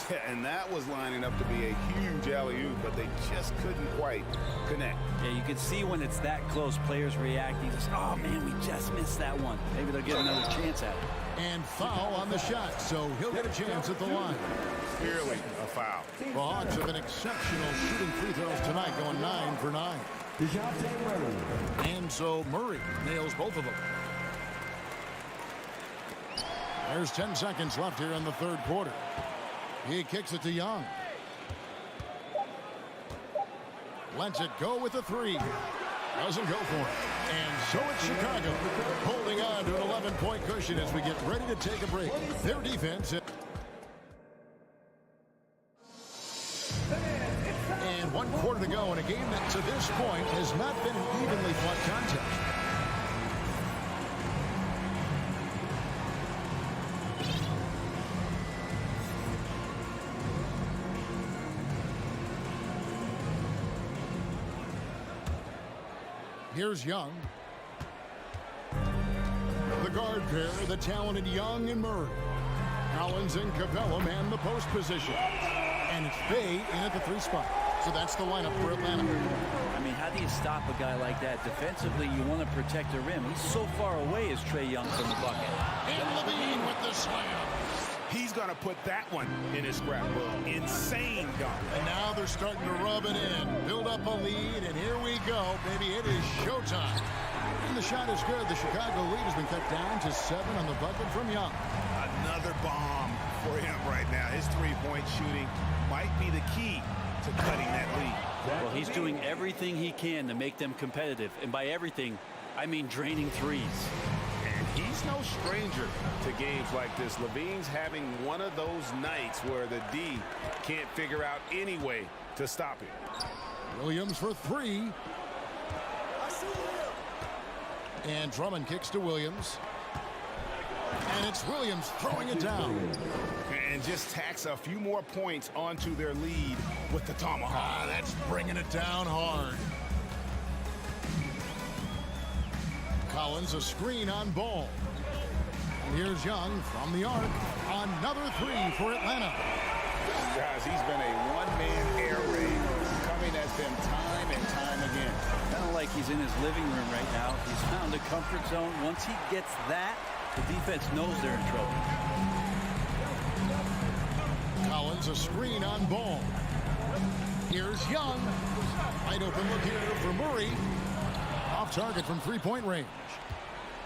[SPEAKER 1] Yeah, and that was lining up to be a huge alley-oop, but they just couldn't quite connect.
[SPEAKER 3] Yeah, you can see when it's that close, players reacting. Just, oh, man, we just missed that one. Maybe they'll get another chance at it.
[SPEAKER 2] And foul on the shot, so he'll get a chance at the line.
[SPEAKER 1] Clearly a foul.
[SPEAKER 2] The Hawks have been exceptional shooting free throws tonight, going 9 for 9. And so Murray nails both of them. There's 10 seconds left here in the third quarter. He kicks it to Young. Lets it go with a 3. Doesn't go for it. And so it's Chicago holding on to an 11-point cushion as we get ready to take a break. Their defense. And 1 quarter to go in a game that to this point has not been an evenly fought contest. Here's Young. The guard pair, the talented Young and Murray. Collins and Capella man the post position. And it's Bay in at the 3 spot. So that's the lineup for Atlanta.
[SPEAKER 3] I mean, how do you stop a guy like that? Defensively, you want to protect the rim. He's so far away as Trae Young from the bucket.
[SPEAKER 2] And Levine with the slam.
[SPEAKER 1] He's going to put that one in his scrapbook. Insane dunk.
[SPEAKER 2] And now they're starting to rub it in. Build up a lead, and here we go, baby. It is showtime. And the shot is good. The Chicago lead has been cut down to 7 on the bucket from Young.
[SPEAKER 1] Another bomb for him right now. His three-point shooting might be the key to cutting that lead.
[SPEAKER 3] Well, he's doing everything he can to make them competitive. And by everything, I mean draining threes.
[SPEAKER 1] He's no stranger to games like this. Levine's having one of those nights where the D can't figure out any way to stop him.
[SPEAKER 2] Williams for 3. And Drummond kicks to Williams. And it's Williams throwing it down.
[SPEAKER 1] And just tacks a few more points onto their lead with the tomahawk.
[SPEAKER 2] That's bringing it down hard. Collins a screen on Ball. And here's Young from the arc. Another 3 for Atlanta.
[SPEAKER 1] Guys, he's been a one-man air raid coming at them time and time again.
[SPEAKER 3] Kind of like he's in his living room right now. He's found a comfort zone. Once he gets that, the defense knows they're in trouble.
[SPEAKER 2] Collins a screen on Ball. Here's Young. Wide open look here for Murray. Off target from 3-point range.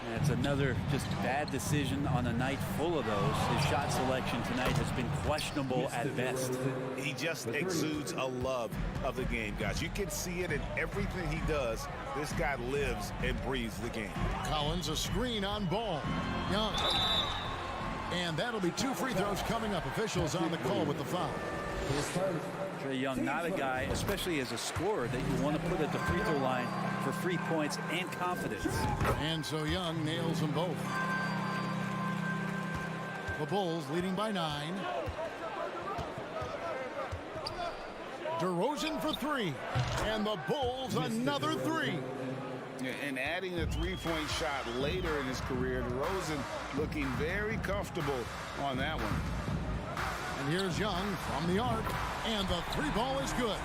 [SPEAKER 11] And it's another just bad decision on a night full of those. His shot selection tonight has been questionable at best.
[SPEAKER 1] He just exudes a love of the game, guys. You can see it in everything he does. This guy lives and breathes the game.
[SPEAKER 2] Collins, a screen on ball. Young. And that'll be 2 free throws coming up. Officials on the call with the foul.
[SPEAKER 11] Trae Young, not a guy, especially as a scorer, that you want to put at the free throw line for free points and confidence.
[SPEAKER 2] And so Young nails them both. The Bulls leading by 9. DeRozan for 3. And the Bulls another 3.
[SPEAKER 1] And adding a three-point shot later in his career, DeRozan looking very comfortable on that one.
[SPEAKER 2] And here's Young from the arc, and the 3-ball is good.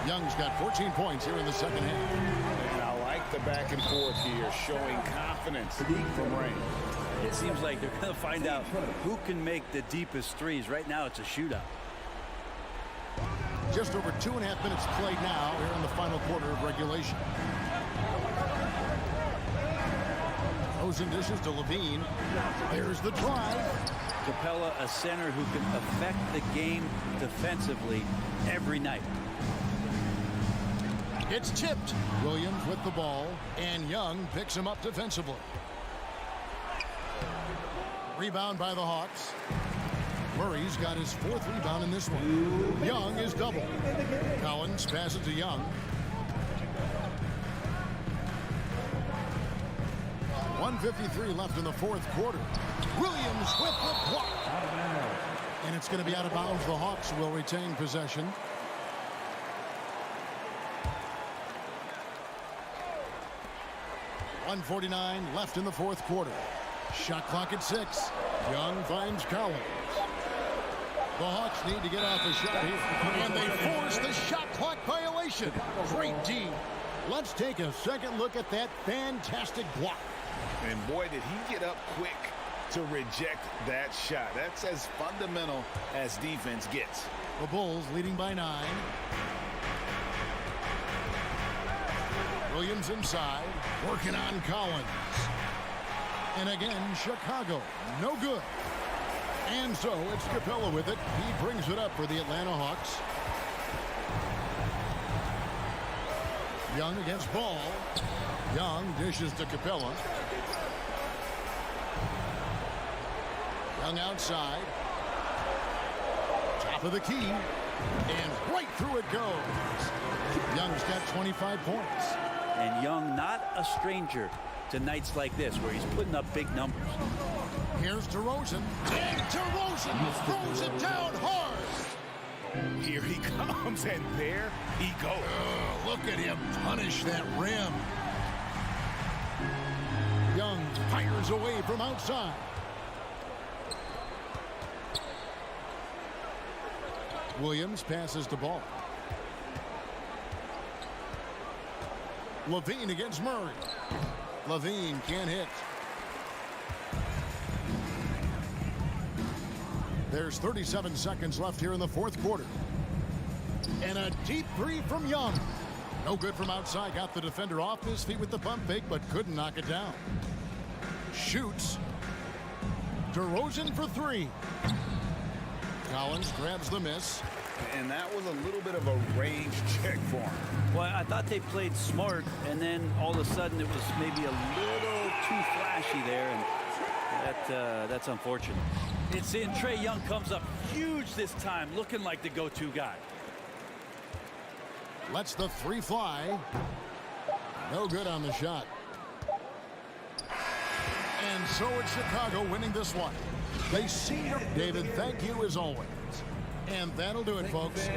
[SPEAKER 2] Young's got 14 points here in the second half.
[SPEAKER 1] And I like the back and forth here, showing confidence from Rain.
[SPEAKER 11] It seems like they're going to find out who can make the deepest threes. Right now, it's a shootout.
[SPEAKER 2] Just over 2.5 minutes played now here in the final quarter of regulation. Rosen dishes to Levine. There's the drive.
[SPEAKER 11] Capella, a center who can affect the game defensively every night.
[SPEAKER 2] It's tipped. Williams with the ball, and Young picks him up defensively. Rebound by the Hawks. Murray's got his 4th rebound in this one. Young is double. Collins passes to Young. 1:53 left in the 4th quarter. Williams with the block. And it's going to be out of bounds. The Hawks will retain possession. .149 left in the 4th quarter. Shot clock at 6. Young finds Collins. The Hawks need to get off a shot here. And they force the shot clock violation. Great D. Let's take a second look at that fantastic block.
[SPEAKER 1] And boy, did he get up quick to reject that shot. That's as fundamental as defense gets.
[SPEAKER 2] The Bulls leading by 9. Williams inside, working on Collins. And again, Chicago, no good. And so it's Capella with it. He brings it up for the Atlanta Hawks. Young against Ball. Young dishes to Capella. Young outside. Top of the key. And right through it goes. Young's got 25 points.
[SPEAKER 11] And Young not a stranger to nights like this where he's putting up big numbers.
[SPEAKER 2] Here's DeRozan. And DeRozan throws it down hard.
[SPEAKER 1] Here he comes, and there he goes.
[SPEAKER 2] Look at him punish that rim. Young fires away from outside. Williams passes the ball. Levine against Murray. Levine can't hit. There's 37 seconds left here in the 4th quarter. And a deep 3 from Young. No good from outside. Got the defender off his feet with the pump fake, but couldn't knock it down. Shoots. DeRozan for 3. Collins grabs the miss.
[SPEAKER 1] And that was a little bit of a range check for him.
[SPEAKER 11] Well, I thought they played smart, and then all of a sudden it was maybe a little too flashy there, and that's unfortunate. It's in. Trae Young comes up huge this time, looking like the go-to guy.
[SPEAKER 2] Lets the 3 fly. No good on the shot. And so it's Chicago winning this one. They see David, thank you as always. And that'll do it, folks.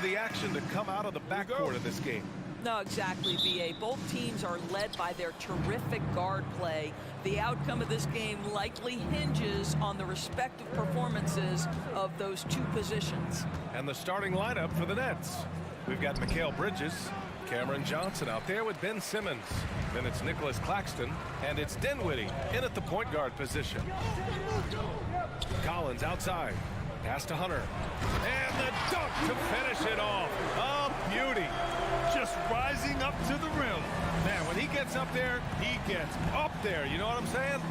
[SPEAKER 7] the action to come out of the backcourt of this game.
[SPEAKER 12] No, exactly, B.A. Both teams are led by their terrific guard play. The outcome of this game likely hinges on the respective performances of those two positions.
[SPEAKER 7] And the starting lineup for the Nets. We've got Mikal Bridges, Cameron Johnson out there with Ben Simmons. Then it's Nicholas Claxton, and it's Dinwiddie in at the point guard position. Collins outside. Pass to Hunter. And the dunk to finish it off. A beauty.
[SPEAKER 8] Just rising up to the rim.
[SPEAKER 7] Man, when he gets up there, he gets up there. You know what I'm saying?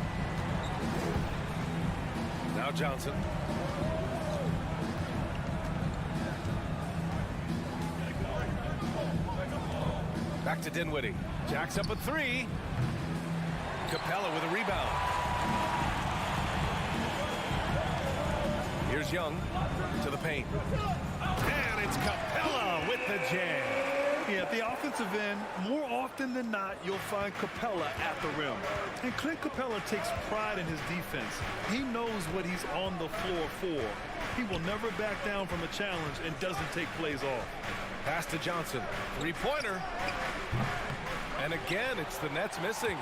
[SPEAKER 7] Now Johnson. Back to Dinwiddie. Jacks up a three. Capella with a rebound. Here's Young to the paint. And it's Capella with the jam.
[SPEAKER 8] Yeah, at the offensive end, more often than not, you'll find Capella at the rim. And Clint Capella takes pride in his defense. He knows what he's on the floor for. He will never back down from a challenge and doesn't take plays off.
[SPEAKER 7] Pass to Johnson. Three-pointer. And again, it's the Nets missing.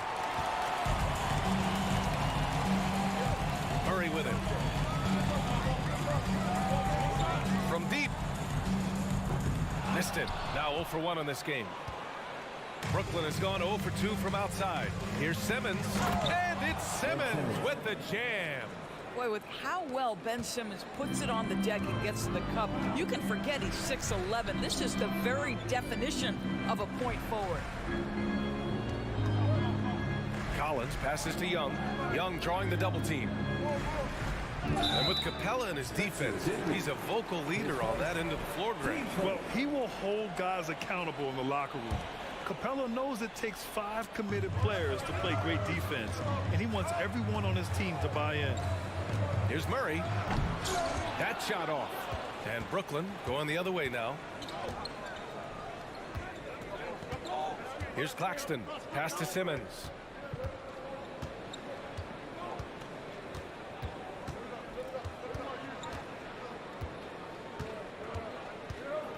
[SPEAKER 7] Murray with it. From deep. Missed it. Now 0 for 1 in this game. Brooklyn has gone 0 for 2 from outside. Here's Simmons. And it's Simmons with the jam.
[SPEAKER 12] Boy, with how well Ben Simmons puts it on the deck and gets to the cup, you can forget he's 6'11". This is the very definition of a point forward.
[SPEAKER 7] Collins passes to Young. Young drawing the double team. And with Capella in his defense, he's a vocal leader on that end of the floor, Greg.
[SPEAKER 8] Well, he will hold guys accountable in the locker room. Capella knows it takes 5 committed players to play great defense, and he wants everyone on his team to buy in.
[SPEAKER 7] Here's Murray. That shot off. And Brooklyn going the other way now. Here's Claxton. Pass to Simmons.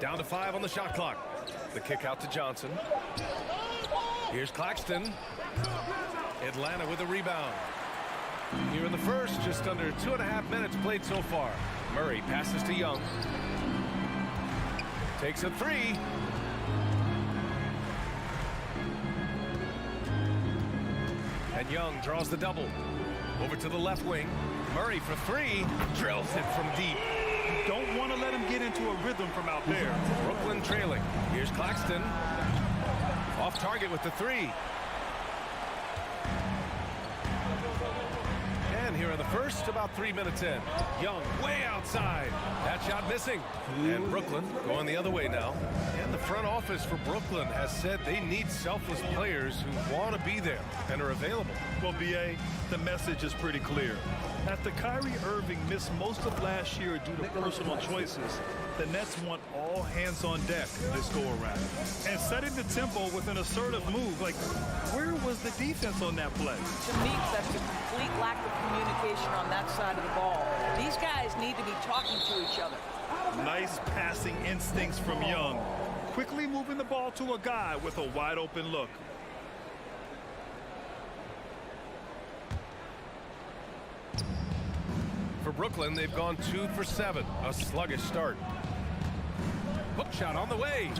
[SPEAKER 7] Down to 5 on the shot clock. The kick out to Johnson. Here's Claxton. Atlanta with a rebound. Here in the first, just under 2.5 minutes played so far. Murray passes to Young. Takes a three. And Young draws the double. Over to the left wing. Murray for three. Drills it from deep.
[SPEAKER 8] You don't want to let him get into a rhythm from out there.
[SPEAKER 7] Brooklyn trailing. Here's Claxton. Off target with the three. And here in the first, about 3 minutes in. Young way outside. That shot missing. And Brooklyn going the other way now. And the front office for Brooklyn has said they need selfless players who want to be there and are available.
[SPEAKER 8] Well, B.A., the message is pretty clear. After Kyrie Irving missed most of last year due to personal choices, the Nets want all hands on deck this go-around. And setting the tempo with an assertive move, like, where was the defense on that play?
[SPEAKER 12] To me, that's a complete lack of communication on that side of the ball. These guys need to be talking to each other.
[SPEAKER 8] Nice passing instincts from Young. Quickly moving the ball to a guy with a wide-open look.
[SPEAKER 7] For Brooklyn, they've gone 2 for 7. A sluggish start. Hook shot on the way.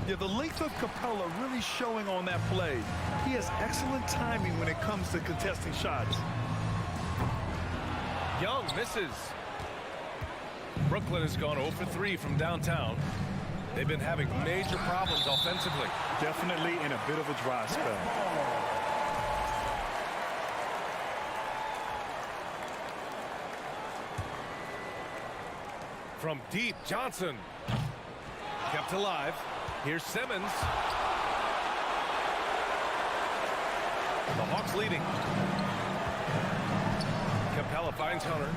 [SPEAKER 8] Yeah, the length of Capella really showing on that play. He has excellent timing when it comes to contesting shots.
[SPEAKER 7] Young misses. Brooklyn has gone 0 for 3 from downtown. They've been having major problems offensively.
[SPEAKER 8] Definitely in a bit of a dry spell.
[SPEAKER 7] From deep, Johnson. Kept alive. Here's Simmons. The Hawks leading. Capella finds Hunter.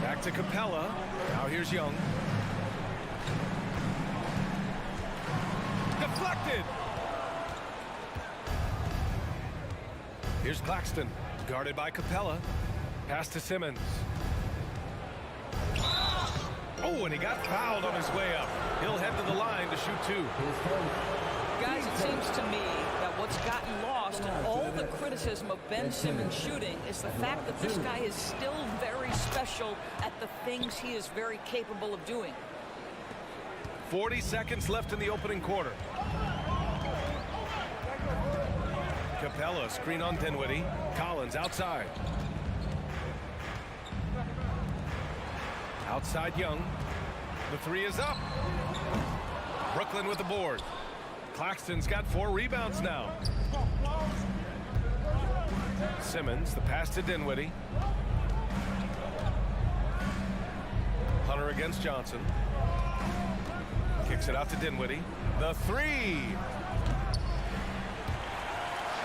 [SPEAKER 7] Back to Capella. Now here's Young. Deflected. Here's Claxton. Guarded by Capella. Pass to Simmons. Oh, and he got fouled on his way up. He'll head to the line to shoot 2.
[SPEAKER 12] Guys, it seems to me that what's gotten lost in all the criticism of Ben Simmons shooting is the fact that this guy is still very special at the things he is very capable of doing.
[SPEAKER 7] 40 seconds left in the opening quarter. Capella, screen on Dinwiddie. Collins outside. Outside Young. The 3 is up. Brooklyn with the board. Claxton's got 4 rebounds now. Simmons, the pass to Dinwiddie. Hunter against Johnson. Kicks it out to Dinwiddie. The 3.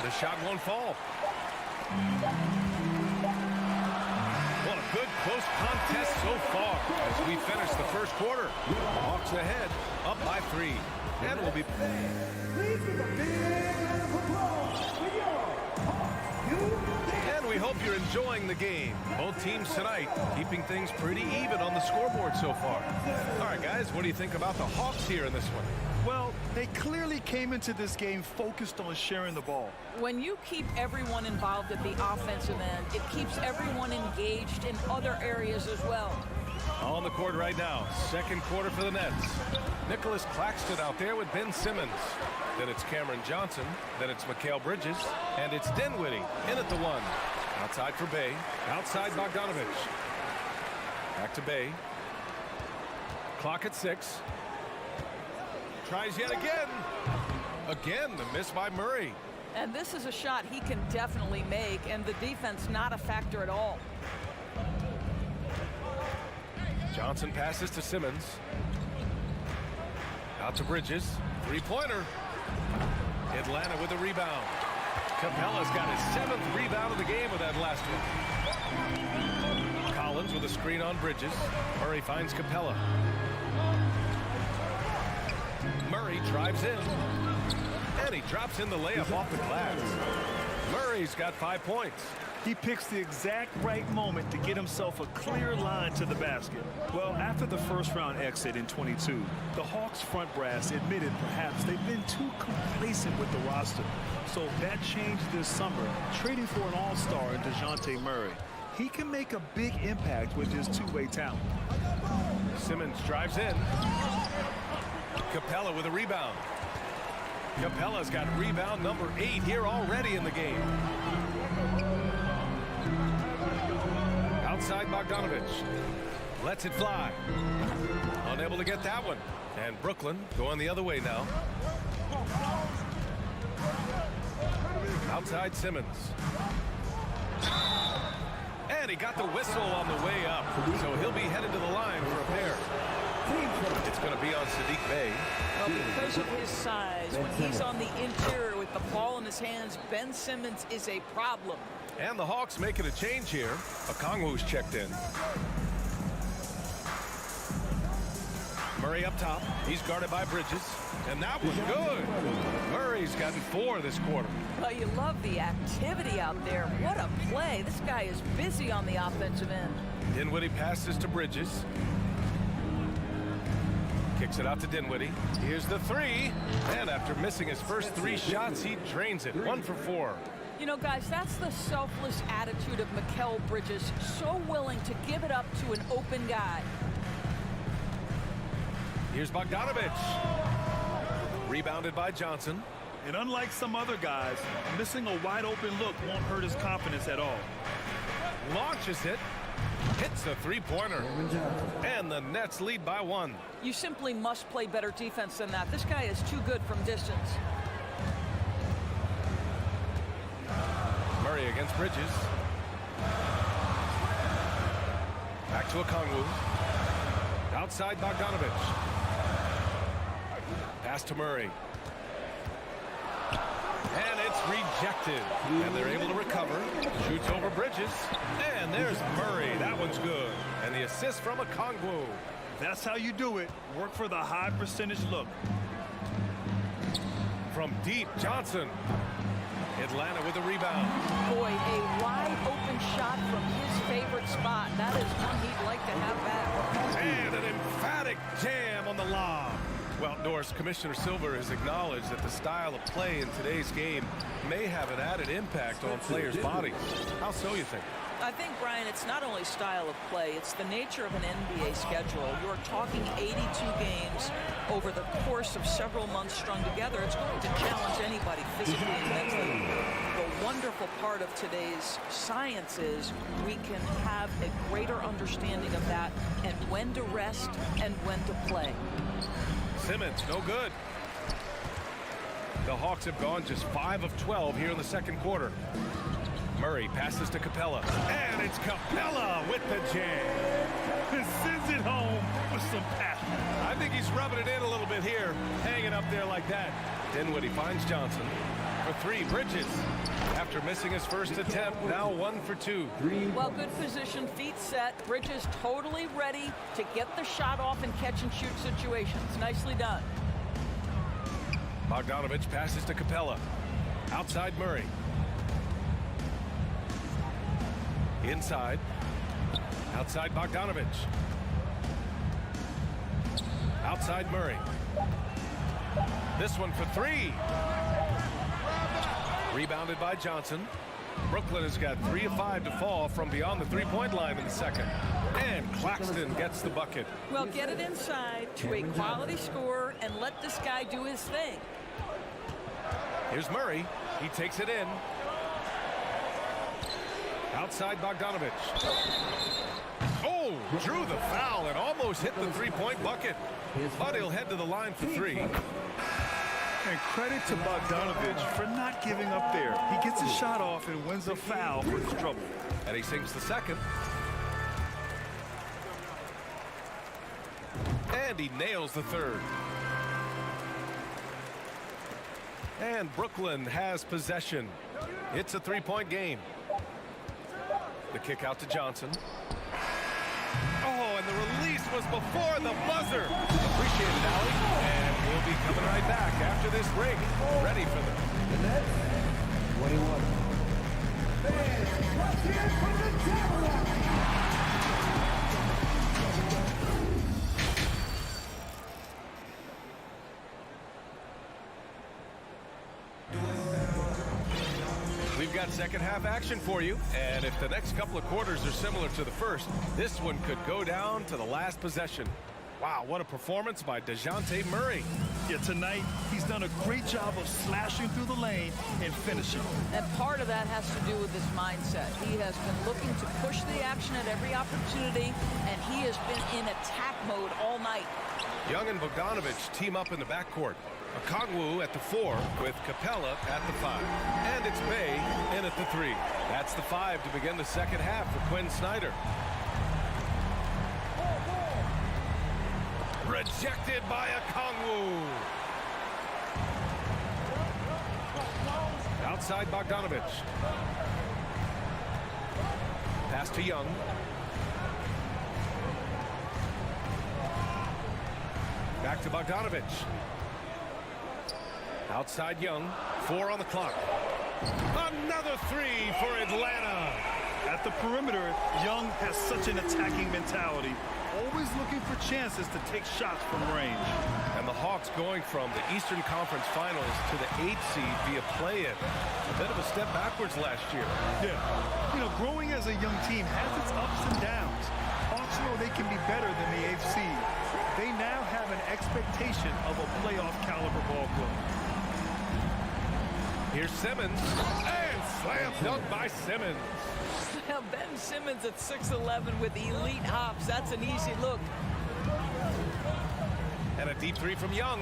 [SPEAKER 7] The shot won't fall. What a good close contest so far as we finish the first quarter. Hawks ahead, up by 3. And we'll be... And we hope you're enjoying the game. Both teams tonight keeping things pretty even on the scoreboard so far. All right, guys, what do you think about the Hawks here in this one?
[SPEAKER 8] Well, they clearly came into this game focused on sharing the ball.
[SPEAKER 12] When you keep everyone involved at the offensive end, it keeps everyone engaged in other areas as well.
[SPEAKER 7] On the court right now, second quarter for the Nets. Nicholas Claxton out there with Ben Simmons. Then it's Cameron Johnson. Then it's Mikal Bridges. And it's Dinwiddie in at the 1. Outside for Bay. Outside Bogdanovich. Back to Bay. Clock at 6. Tries yet again. Again, the miss by Murray.
[SPEAKER 12] And this is a shot he can definitely make, and the defense not a factor at all.
[SPEAKER 7] Johnson passes to Simmons. Out to Bridges. 3-pointer. Atlanta with a rebound. Capella's got his 7th rebound of the game with that last one. Collins with a screen on Bridges. Murray finds Capella. Murray drives in. And he drops in the layup off the glass. Murray's got 5 points.
[SPEAKER 8] He picks the exact right moment to get himself a clear line to the basket. Well, after the first round exit in 22, the Hawks front brass admitted perhaps they've been too complacent with the roster. So that changed this summer, trading for an all-star in DeJounte Murray. He can make a big impact with his two-way talent.
[SPEAKER 7] Simmons drives in. Capella with a rebound. Capella's got rebound number 8 here already in the game. Outside Bogdanovich. Lets it fly. Unable to get that one. And Brooklyn going the other way now. Outside Simmons. And he got the whistle on the way up. So he'll be headed to the line for a pair. It's going to be on Saddiq Bey.
[SPEAKER 12] Well, because of his size, when he's on the interior with the ball in his hands, Ben Simmons is a problem.
[SPEAKER 7] And the Hawks making a change here. Okongwu's checked in. Murray up top. He's guarded by Bridges. And that was good. Murray's gotten 4 this quarter.
[SPEAKER 12] Well, you love the activity out there. What a play. This guy is busy on the offensive end.
[SPEAKER 7] Dinwiddie passes to Bridges. Kicks it out to Dinwiddie. Here's the 3. And after missing his first 3 shots, he drains it. 1 for 4.
[SPEAKER 12] You know, guys, that's the selfless attitude of Mikal Bridges. So willing to give it up to an open guy.
[SPEAKER 7] Here's Bogdanovich. Rebounded by Johnson.
[SPEAKER 8] And unlike some other guys, missing a wide open look won't hurt his confidence at all.
[SPEAKER 7] Launches it. Hits a 3-pointer. And the Nets lead by 1.
[SPEAKER 12] You simply must play better defense than that. This guy is too good from distance.
[SPEAKER 7] Murray against Bridges. Back to Okongwu. Outside Bogdanovich. Pass to Murray. And it's rejected. And they're able to recover. Shoots over Bridges. And there's Murray. That one's good. And the assist from Okongwu.
[SPEAKER 8] That's how you do it. Work for the high percentage look.
[SPEAKER 7] From deep, Johnson. Atlanta with a rebound.
[SPEAKER 12] Boy, a wide open shot from his favorite spot. That is one he'd like to have back.
[SPEAKER 7] And an course, Commissioner Silver has acknowledged that the style of play in today's game may have an added impact on players' bodies. How so, you think?
[SPEAKER 12] I think, Brian, it's not only style of play, it's the nature of an NBA schedule. You're talking 82 games over the course of several months strung together. It's going to challenge anybody physically and mentally. The wonderful part of today's science is we can have a greater understanding of that and when to rest and when to play.
[SPEAKER 7] Simmons, no good. The Hawks have gone just 5 of 12 here in the second quarter. Murray passes to Capella, and it's Capella with the jam.
[SPEAKER 8] Sends it home with some passion.
[SPEAKER 7] I think he's rubbing it in a little bit here, hanging up there like that. Dinwiddie finds Johnson for 3. Bridges, after missing his first attempt, now 1 for 2.
[SPEAKER 12] Well, good position, feet set. Bridges totally ready to get the shot off in catch-and-shoot situations. Nicely done.
[SPEAKER 7] Bogdanovich passes to Capella. Outside Murray. Inside. Outside Bogdanovich. Outside Murray. This one for 3. Rebounded by Johnson. Brooklyn has got 3 of 5 to fall from beyond the three-point line in the second. And Claxton gets the bucket.
[SPEAKER 12] Well, get it inside to a quality scorer and let this guy do his thing.
[SPEAKER 7] Here's Murray. He takes it in. Outside Bogdanovich. Oh, drew the foul and almost hit the three-point bucket. But he'll head to the line for 3.
[SPEAKER 8] And credit to Bogdanovich for not giving up there. He gets his shot off and wins a foul for his trouble.
[SPEAKER 7] And he sinks the second. And he nails the third. And Brooklyn has possession. It's a 3-point game. The kick out to Johnson. Oh, and the release was before the buzzer. Appreciate it, Allie. And we'll be coming right back after this break. Ready for the
[SPEAKER 9] Nets, 21. Fans, let's hear it from the Tabernacle.
[SPEAKER 7] We've got second half action for you, and if the next couple of quarters are similar to the first, this one could go down to the last possession. Wow, what a performance by DeJounte Murray.
[SPEAKER 8] Yeah, tonight he's done a great job of slashing through the lane and finishing.
[SPEAKER 12] And part of that has to do with his mindset. He has been looking to push the action at every opportunity, and he has been in attack mode all night.
[SPEAKER 7] Young and Bogdanovich team up in the backcourt. Okongwu at the 4 with Capella at the 5. And it's Bay in at the 3. That's the 5 to begin the second half for Quinn Snyder. Rejected by Okongwu. Outside Bogdanovich. Pass to Young. Back to Bogdanovich. Outside Young, 4 on the clock. Another 3 for Atlanta.
[SPEAKER 8] At the perimeter, Young has such an attacking mentality, always looking for chances to take shots from range.
[SPEAKER 7] And the Hawks going from the Eastern Conference Finals to the 8th seed via play-in. A bit of a step backwards last year.
[SPEAKER 8] Yeah. You know, growing as a young team has its ups and downs. Hawks know they can be better than the 8th seed. They now have an expectation of a playoff caliber ball club.
[SPEAKER 7] Here's Simmons, and slam dunk by Simmons.
[SPEAKER 12] Well, Ben Simmons at 6'11" with elite hops. That's an easy look.
[SPEAKER 7] And a deep 3 from Young.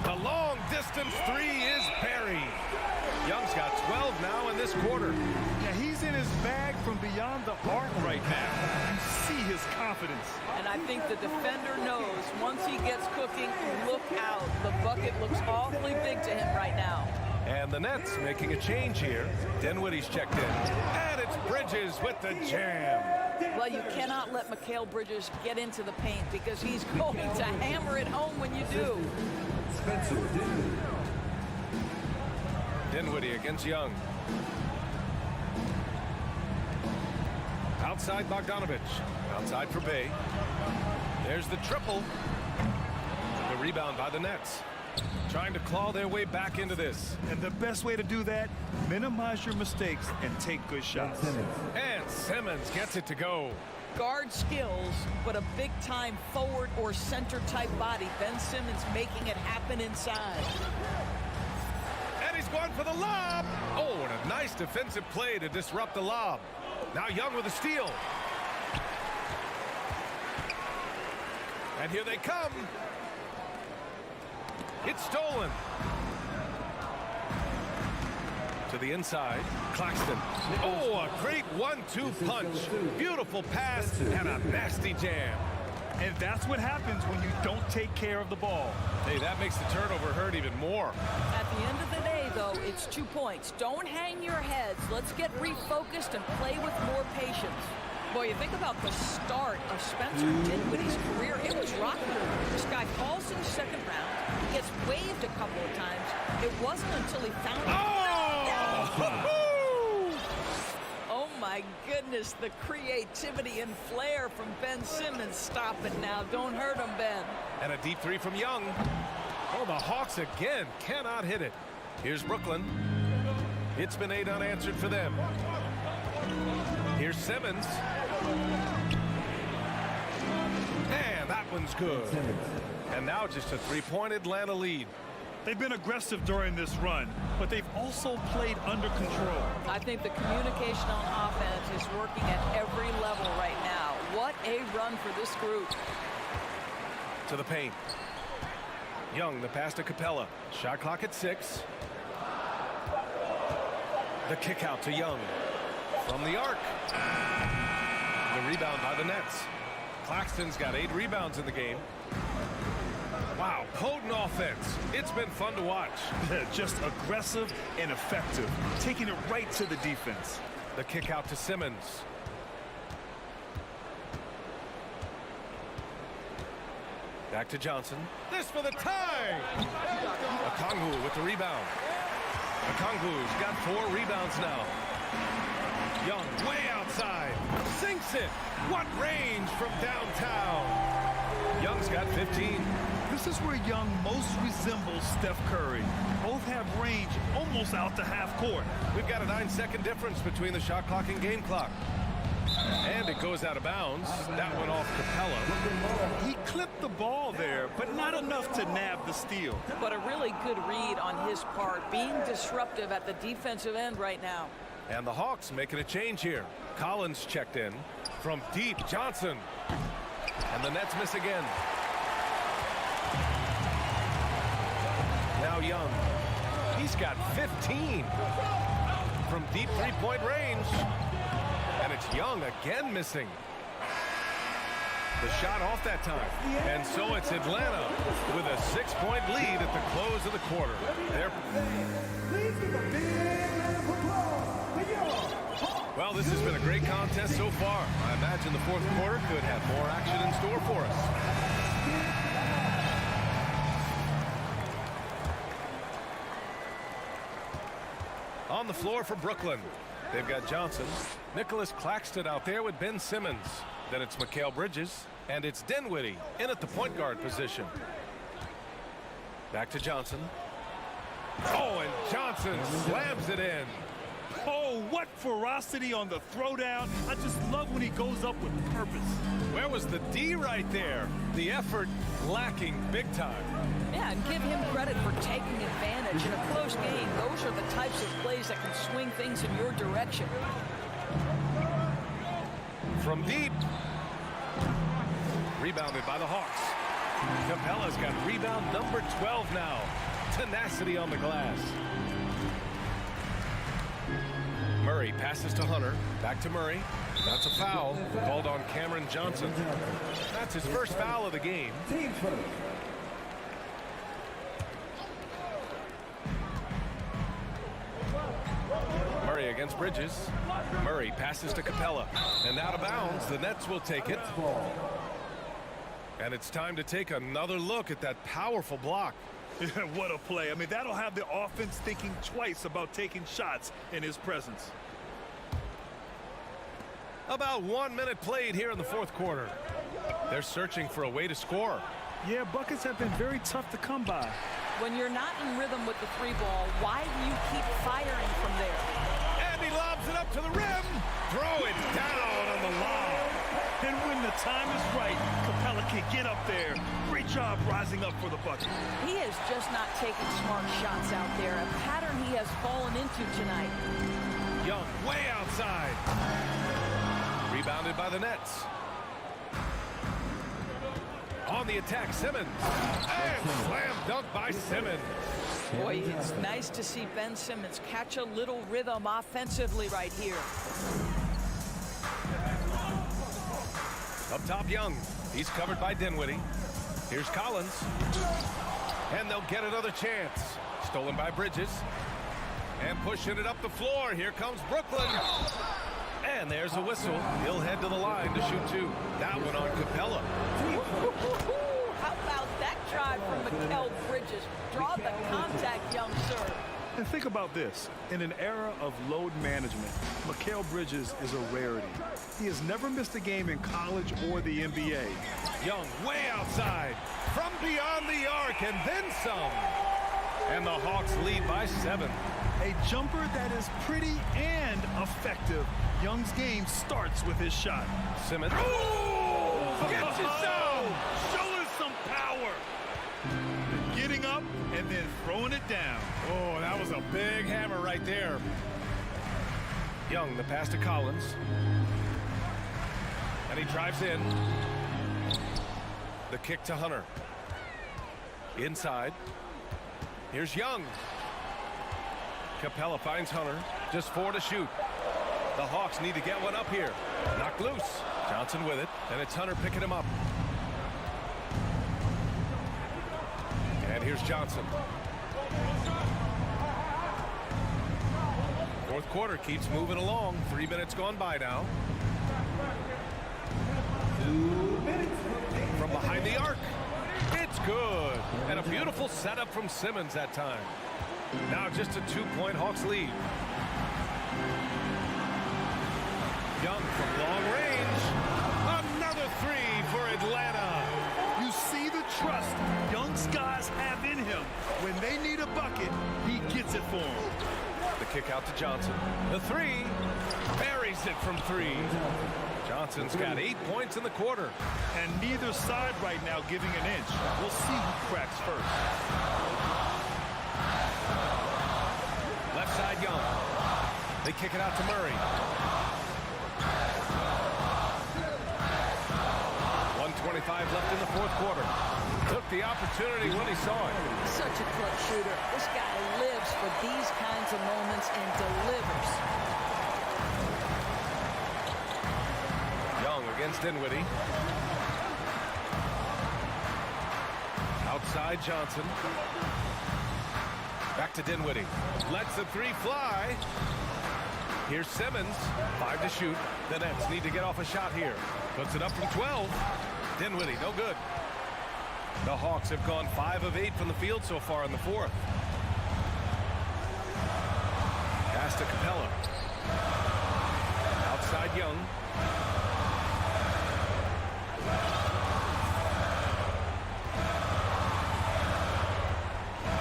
[SPEAKER 7] The long distance 3 is buried. Young's got 12 now in this quarter.
[SPEAKER 8] Yeah, he's in his bag from beyond the arc right now. You see his confidence.
[SPEAKER 12] And I think the defender knows once he gets cooking, look out. The bucket looks awfully big to him right now.
[SPEAKER 7] And the Nets making a change here. Dinwiddie's checked in. And it's Bridges with the jam.
[SPEAKER 12] Well, you cannot let Mikal Bridges get into the paint because he's going to hammer it home when you do.
[SPEAKER 7] Dinwiddie against Young. Outside Bogdanovich. Outside for Bay. There's the triple. The rebound by the Nets. trying to claw their way back into this.
[SPEAKER 8] And the best way to do that, minimize your mistakes and take good shots.
[SPEAKER 7] And Simmons gets it to go.
[SPEAKER 12] Guard skills, but a big-time forward or center-type body. Ben Simmons making it happen inside.
[SPEAKER 7] And he's going for the lob. Oh, and a nice defensive play to disrupt the lob. Now Young with a steal. And here they come. It's stolen. To the inside, Claxton. Oh, a great 1-2 punch. Beautiful pass and a nasty jam.
[SPEAKER 8] And that's what happens when you don't take care of the ball.
[SPEAKER 7] Hey, that makes the turnover hurt even more.
[SPEAKER 12] At the end of the day, though, it's 2 points. Don't hang your heads. Let's get refocused and play with more patience. Boy, you think about the start of Spencer Dinwiddie's career. It was rocky. This guy falls in the second round, gets waived a couple of times. It wasn't until he found Oh, my goodness, the creativity and flair from Ben Simmons. Stop it now. Don't hurt him, Ben.
[SPEAKER 7] And a deep three from Young. Oh, the Hawks again cannot hit it. Here's Brooklyn. It's been 8 unanswered for them. Here's Simmons. And that one's good. And now just a 3-point Atlanta lead.
[SPEAKER 8] They've been aggressive during this run, but they've also played under control.
[SPEAKER 12] I think the communication on offense is working at every level right now. What a run for this group.
[SPEAKER 7] To the paint. Young, the pass to Capella. Shot clock at 6. The kick out to Young. From the arc. The rebound by the Nets. Claxton's got 8 rebounds in the game. Wow, potent offense. It's been fun to watch.
[SPEAKER 8] Just aggressive and effective, taking it right to the defense.
[SPEAKER 7] The kick out to Simmons. Back to Johnson. This for the tie. Okongwu with the rebound. Okongwu's got 4 rebounds now. Young way outside. Sinks it. What range from downtown. Young's got 15.
[SPEAKER 8] This is where Young most resembles Steph Curry. Both have range almost out to half court.
[SPEAKER 7] We've got a 9-second difference between the shot clock and game clock. And it goes out of bounds. That went off Capella.
[SPEAKER 8] He clipped the ball there, but not enough to nab the steal.
[SPEAKER 12] But a really good read on his part, being disruptive at the defensive end right now.
[SPEAKER 7] And the Hawks making a change here. Collins checked in. From deep, Johnson. And the Nets miss again. Now Young. He's got 15. From deep 3-point range. And it's Young again missing. The shot off that time. And so it's Atlanta with a 6-point lead at the close of the quarter. Well, this has been a great contest so far. I imagine the fourth quarter could have more action in store for us. On the floor for Brooklyn, they've got Johnson. Nicholas Claxton out there with Ben Simmons. Then it's Mikal Bridges. And it's Dinwiddie in at the point guard position. Back to Johnson. Oh, and Johnson slams it in.
[SPEAKER 8] Oh, what ferocity on the throwdown. I just love when he goes up with purpose.
[SPEAKER 7] Where was the D right there? The effort lacking big time.
[SPEAKER 12] Yeah, and give him credit for taking advantage. In a close game, those are the types of plays that can swing things in your direction.
[SPEAKER 7] From deep. Rebounded by the Hawks. Capella's got rebound number 12 now. Tenacity on the glass. Murray passes to Hunter. Back to Murray. That's a foul called on Cameron Johnson. That's his first foul of the game. Murray against Bridges. Murray passes to Capella. And out of bounds, the Nets will take it. And it's time to take another look at that powerful block.
[SPEAKER 8] What a play. I mean, that'll have the offense thinking twice about taking shots in his presence.
[SPEAKER 7] About 1 minute played here in the fourth quarter. They're searching for a way to score.
[SPEAKER 8] Yeah, buckets have been very tough to come by.
[SPEAKER 12] When you're not in rhythm with the three ball, why do you keep firing from there?
[SPEAKER 7] And he lobs it up to the rim. Throw it down on the lob.
[SPEAKER 8] And when the time is right, Capella can get up there. Great job rising up for the bucket.
[SPEAKER 12] He is just not taking smart shots out there, a pattern he has fallen into tonight.
[SPEAKER 7] Young way outside. Rebounded by the Nets. On the attack, Simmons. And slam dunk by Simmons.
[SPEAKER 12] Boy, it's nice to see Ben Simmons catch a little rhythm offensively right here.
[SPEAKER 7] Up top, Young. He's covered by Dinwiddie. Here's Collins. And they'll get another chance. Stolen by Bridges. And pushing it up the floor. Here comes Brooklyn. And there's a whistle. He'll head to the line to shoot two. That one on Capella.
[SPEAKER 12] How about that drive from Mikal Bridges? Draw the contact, young sir.
[SPEAKER 8] And think about this. In an era of load management, Mikal Bridges is a rarity. He has never missed a game in college or the NBA.
[SPEAKER 7] Young way outside. From beyond the arc and then some. And the Hawks lead by 7.
[SPEAKER 8] A jumper that is pretty and effective. Young's game starts with his shot.
[SPEAKER 7] Simmons. Oh! Gets it down!
[SPEAKER 8] Show us some power. Getting up and then throwing it down.
[SPEAKER 7] Oh, that was a big hammer right there. Young, the pass to Collins. And he drives in. The kick to Hunter. Inside. Here's Young. Capella finds Hunter. Just 4 to shoot. The Hawks need to get one up here. Knocked loose. Johnson with it. And it's Hunter picking him up. And here's Johnson. Fourth quarter keeps moving along. 3 minutes gone by now.
[SPEAKER 9] 2 minutes.
[SPEAKER 7] From behind the arc. It's good. And a beautiful setup from Simmons that time. Now just a 2-point Hawks lead. Young from long range. Another 3 for Atlanta.
[SPEAKER 8] You see the trust Young's guys have in him. When they need a bucket, he gets it for them.
[SPEAKER 7] The kick out to Johnson. The 3. Buries it from 3. Johnson's got 8 points in the quarter.
[SPEAKER 8] And neither side right now giving an inch. We'll see who cracks first.
[SPEAKER 7] Left side, Young. They kick it out to Murray. 1:25 left in the fourth quarter. Took the opportunity when he saw it.
[SPEAKER 12] Such a clutch shooter. This guy lives for these kinds of moments and delivers.
[SPEAKER 7] Young against Dinwiddie. Outside Johnson. Back to Dinwiddie. Lets the 3 fly. Here's Simmons. 5 to shoot. The Nets need to get off a shot here. Puts it up from 12. Dinwiddie, no good. The Hawks have gone 5 of 8 from the field so far in the fourth. Pass to Capella. Outside Young.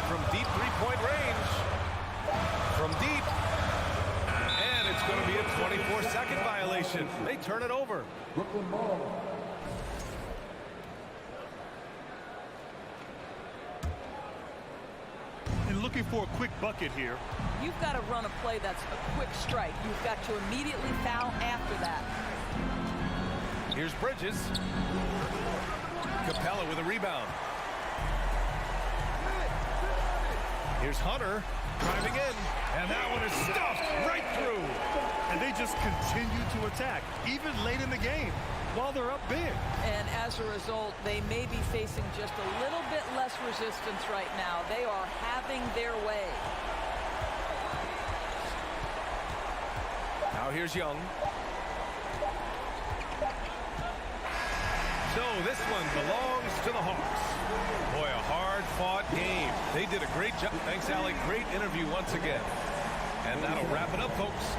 [SPEAKER 7] From deep 3-point range. From deep. And it's going to be a 24-second violation. They turn it over.
[SPEAKER 9] Brooklyn ball.
[SPEAKER 8] And looking for a quick bucket here.
[SPEAKER 12] You've got to run a play that's a quick strike. You've got to immediately foul after that.
[SPEAKER 7] Here's Bridges. Capella with a rebound. Here's Hunter driving in. And that one is stuffed right through.
[SPEAKER 8] And they just continue to attack, even late in the game, while they're up big.
[SPEAKER 12] And as a result, they may be facing just a little bit less resistance right now. They are having their way.
[SPEAKER 7] Now here's Young. So this one belongs to the Hawks. Boy, a hard-fought game. They did a great job. Thanks, Alec. Great interview once again. And that'll wrap it up, folks.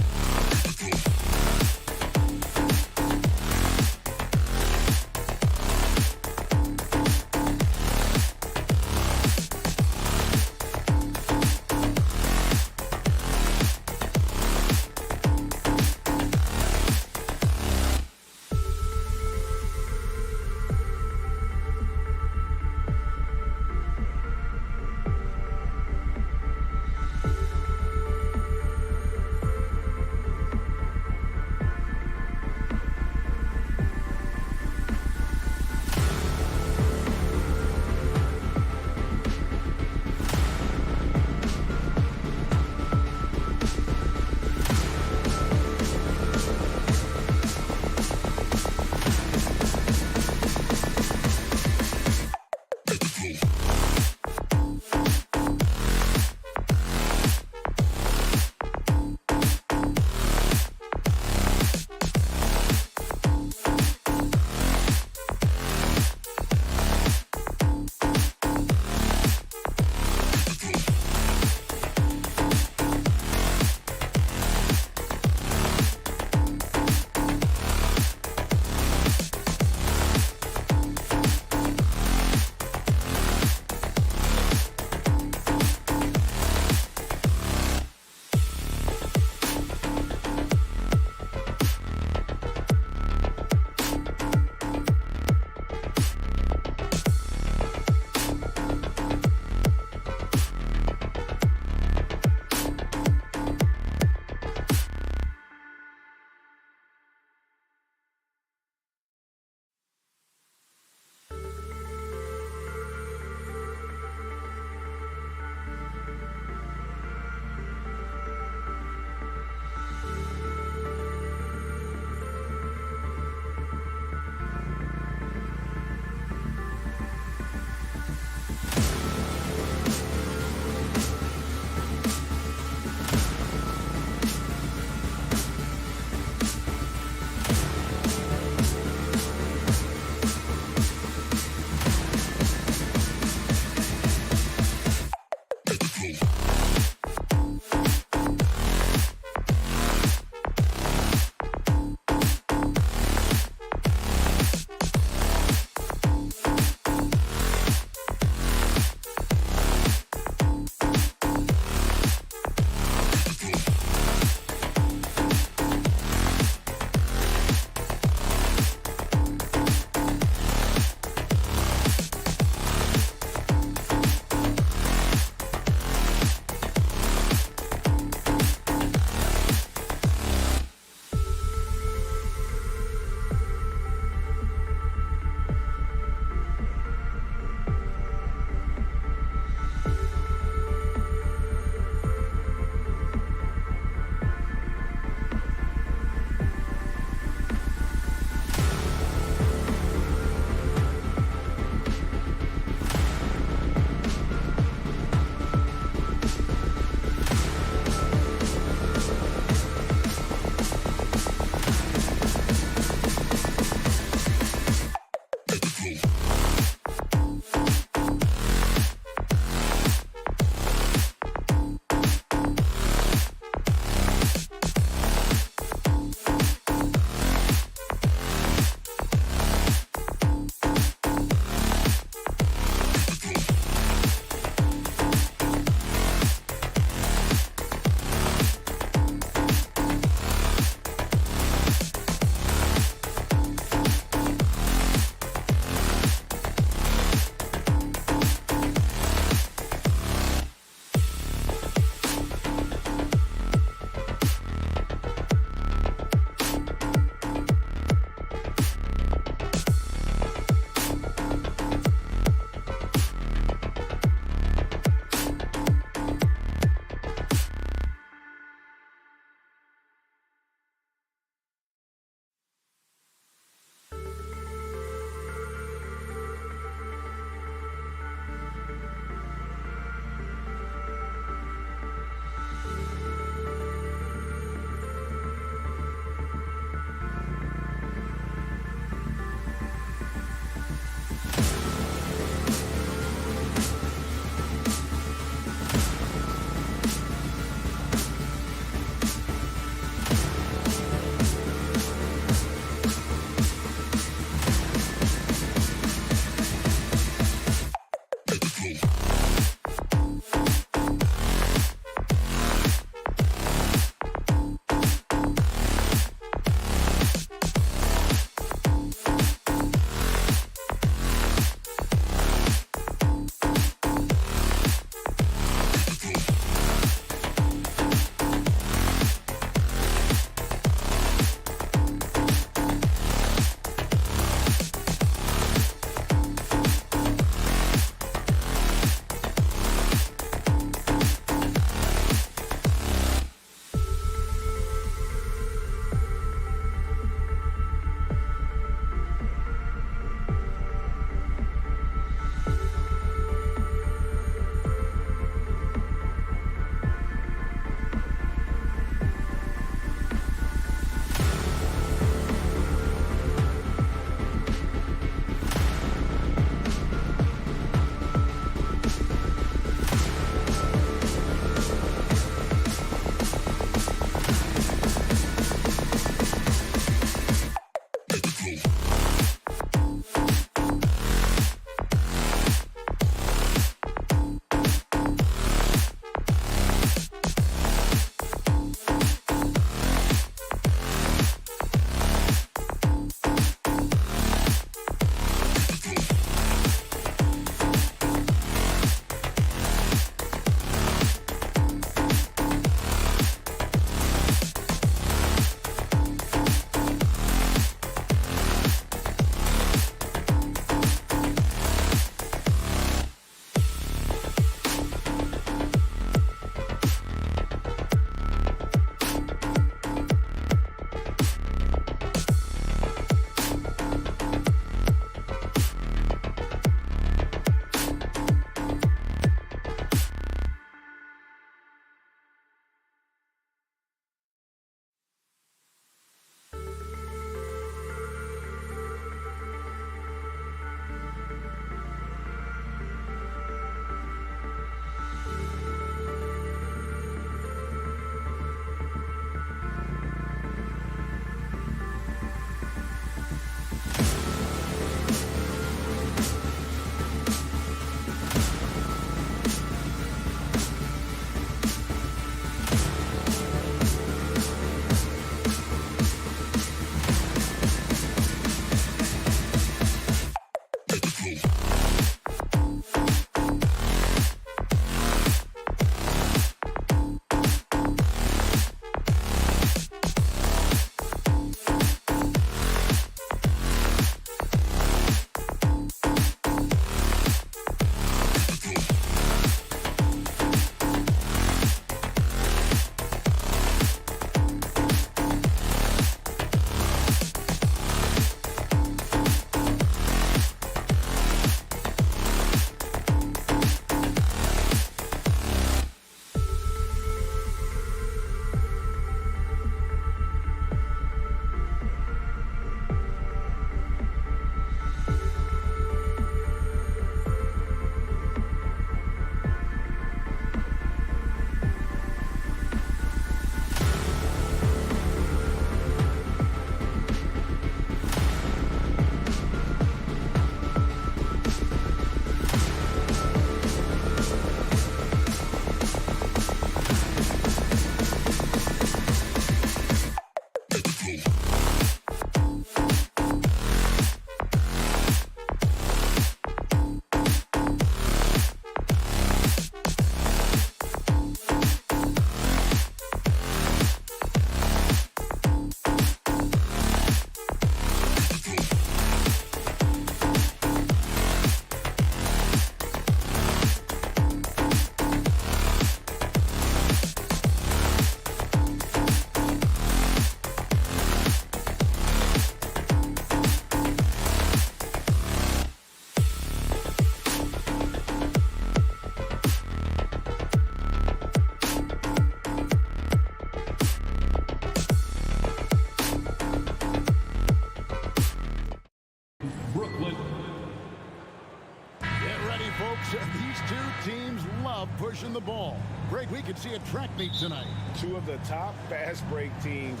[SPEAKER 2] said these two teams love pushing the ball. Greg, we could see a track meet tonight.
[SPEAKER 1] Two of the top fast break teams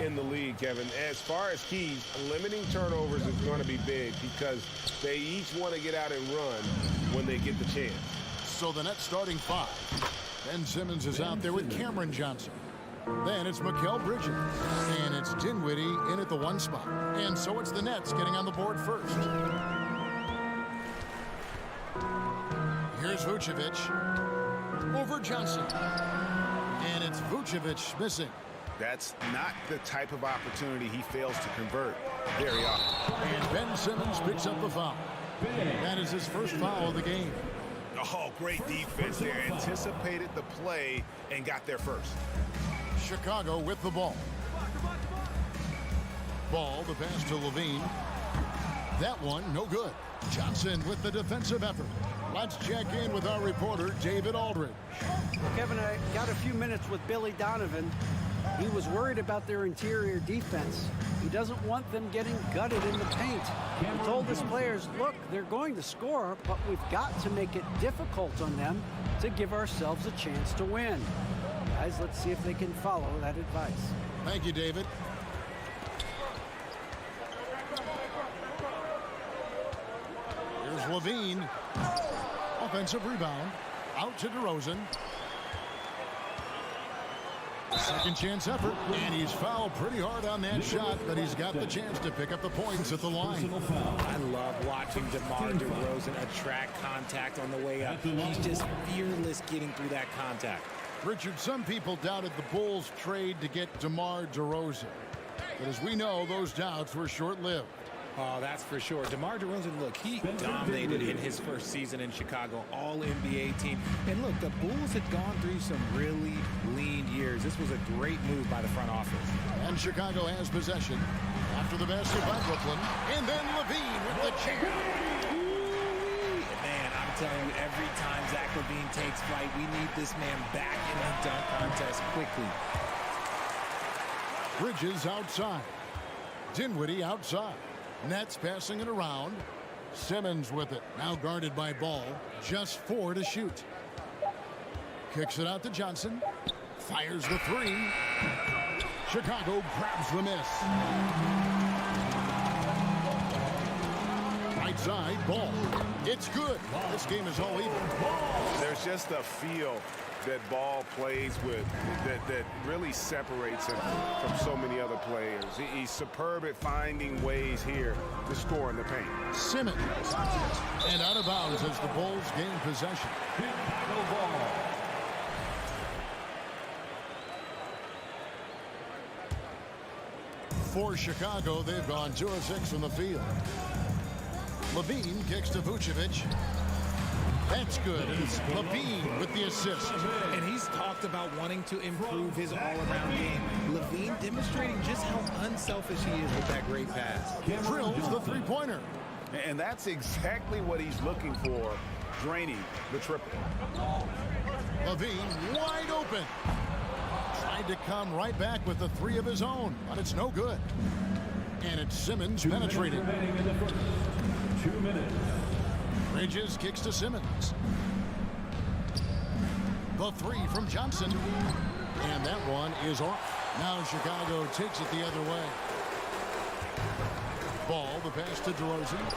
[SPEAKER 1] in the league, Kevin. As far as keys, limiting turnovers is going to be big because they each want to get out and run when they get the chance.
[SPEAKER 2] So the Nets starting five. Ben Simmons is out there with Cameron Johnson. Then it's Mikal Bridges. And it's Dinwiddie in at the one spot. And so it's the Nets getting on the board first. Here's Vucevic. Over Johnson. And it's Vucevic missing.
[SPEAKER 1] That's not the type of opportunity he fails to convert very often.
[SPEAKER 2] And Ben Simmons picks up the foul. That is his first foul of the game.
[SPEAKER 1] Oh, great defense there. Anticipated the play and got there first.
[SPEAKER 2] Chicago with the ball. Ball, the pass to Levine. That one, no good. Johnson with the defensive effort. Let's check in with our reporter, David Aldridge.
[SPEAKER 3] Well, Kevin, I got a few minutes with Billy Donovan. He was worried about their interior defense. He doesn't want them getting gutted in the paint. He told his players, look, they're going to score, but we've got to make it difficult on them to give ourselves a chance to win. Guys, let's see if they can follow that advice.
[SPEAKER 2] Thank you, David. Here's Levine. Offensive rebound. Out to DeRozan. Second chance effort, and he's fouled pretty hard on that shot, but he's got the chance to pick up the points at the line.
[SPEAKER 4] I love watching DeMar DeRozan attract contact on the way up. He's just fearless getting through that contact.
[SPEAKER 2] Richard, some people doubted the Bulls' trade to get DeMar DeRozan, but as we know, those doubts were short-lived.
[SPEAKER 4] Oh, that's for sure. DeMar DeRozan, look, he dominated in his first season in Chicago, all-NBA team. And look, the Bulls had gone through some really lean years. This was a great move by the front office.
[SPEAKER 2] And Chicago has possession after the basket by Brooklyn. And then Levine with the jam.
[SPEAKER 4] Man, I'm telling you, every time Zach Levine takes flight, we need this man back in the dunk contest quickly.
[SPEAKER 2] Bridges outside. Dinwiddie outside. Nets passing it around. Simmons with it. Now guarded by Ball. Just 4 to shoot. Kicks it out to Johnson. Fires the three. Chicago grabs the miss. Right side, Ball. It's good. This game is all even.
[SPEAKER 1] There's just a feel that Ball plays with that really separates him from so many other players. He's superb at finding ways here to score in the paint.
[SPEAKER 2] Simmons. And out of bounds as the Bulls gain possession. For Chicago, they've gone 2 of 6 from the field. Levine kicks to Vucevic. That's good, and it's Levine with the assist.
[SPEAKER 4] And he's talked about wanting to improve his all-around game. Levine demonstrating just how unselfish he is with that great pass.
[SPEAKER 2] Drills the three-pointer.
[SPEAKER 1] And that's exactly what he's looking for, draining the triple.
[SPEAKER 2] Levine wide open. Tried to come right back with the 3 of his own, but it's no good. And it's Simmons penetrating.
[SPEAKER 5] 2 minutes.
[SPEAKER 2] Bridges kicks to Simmons. The 3 from Johnson. And that one is off. Now Chicago takes it the other way. Ball, the pass to DeRozan.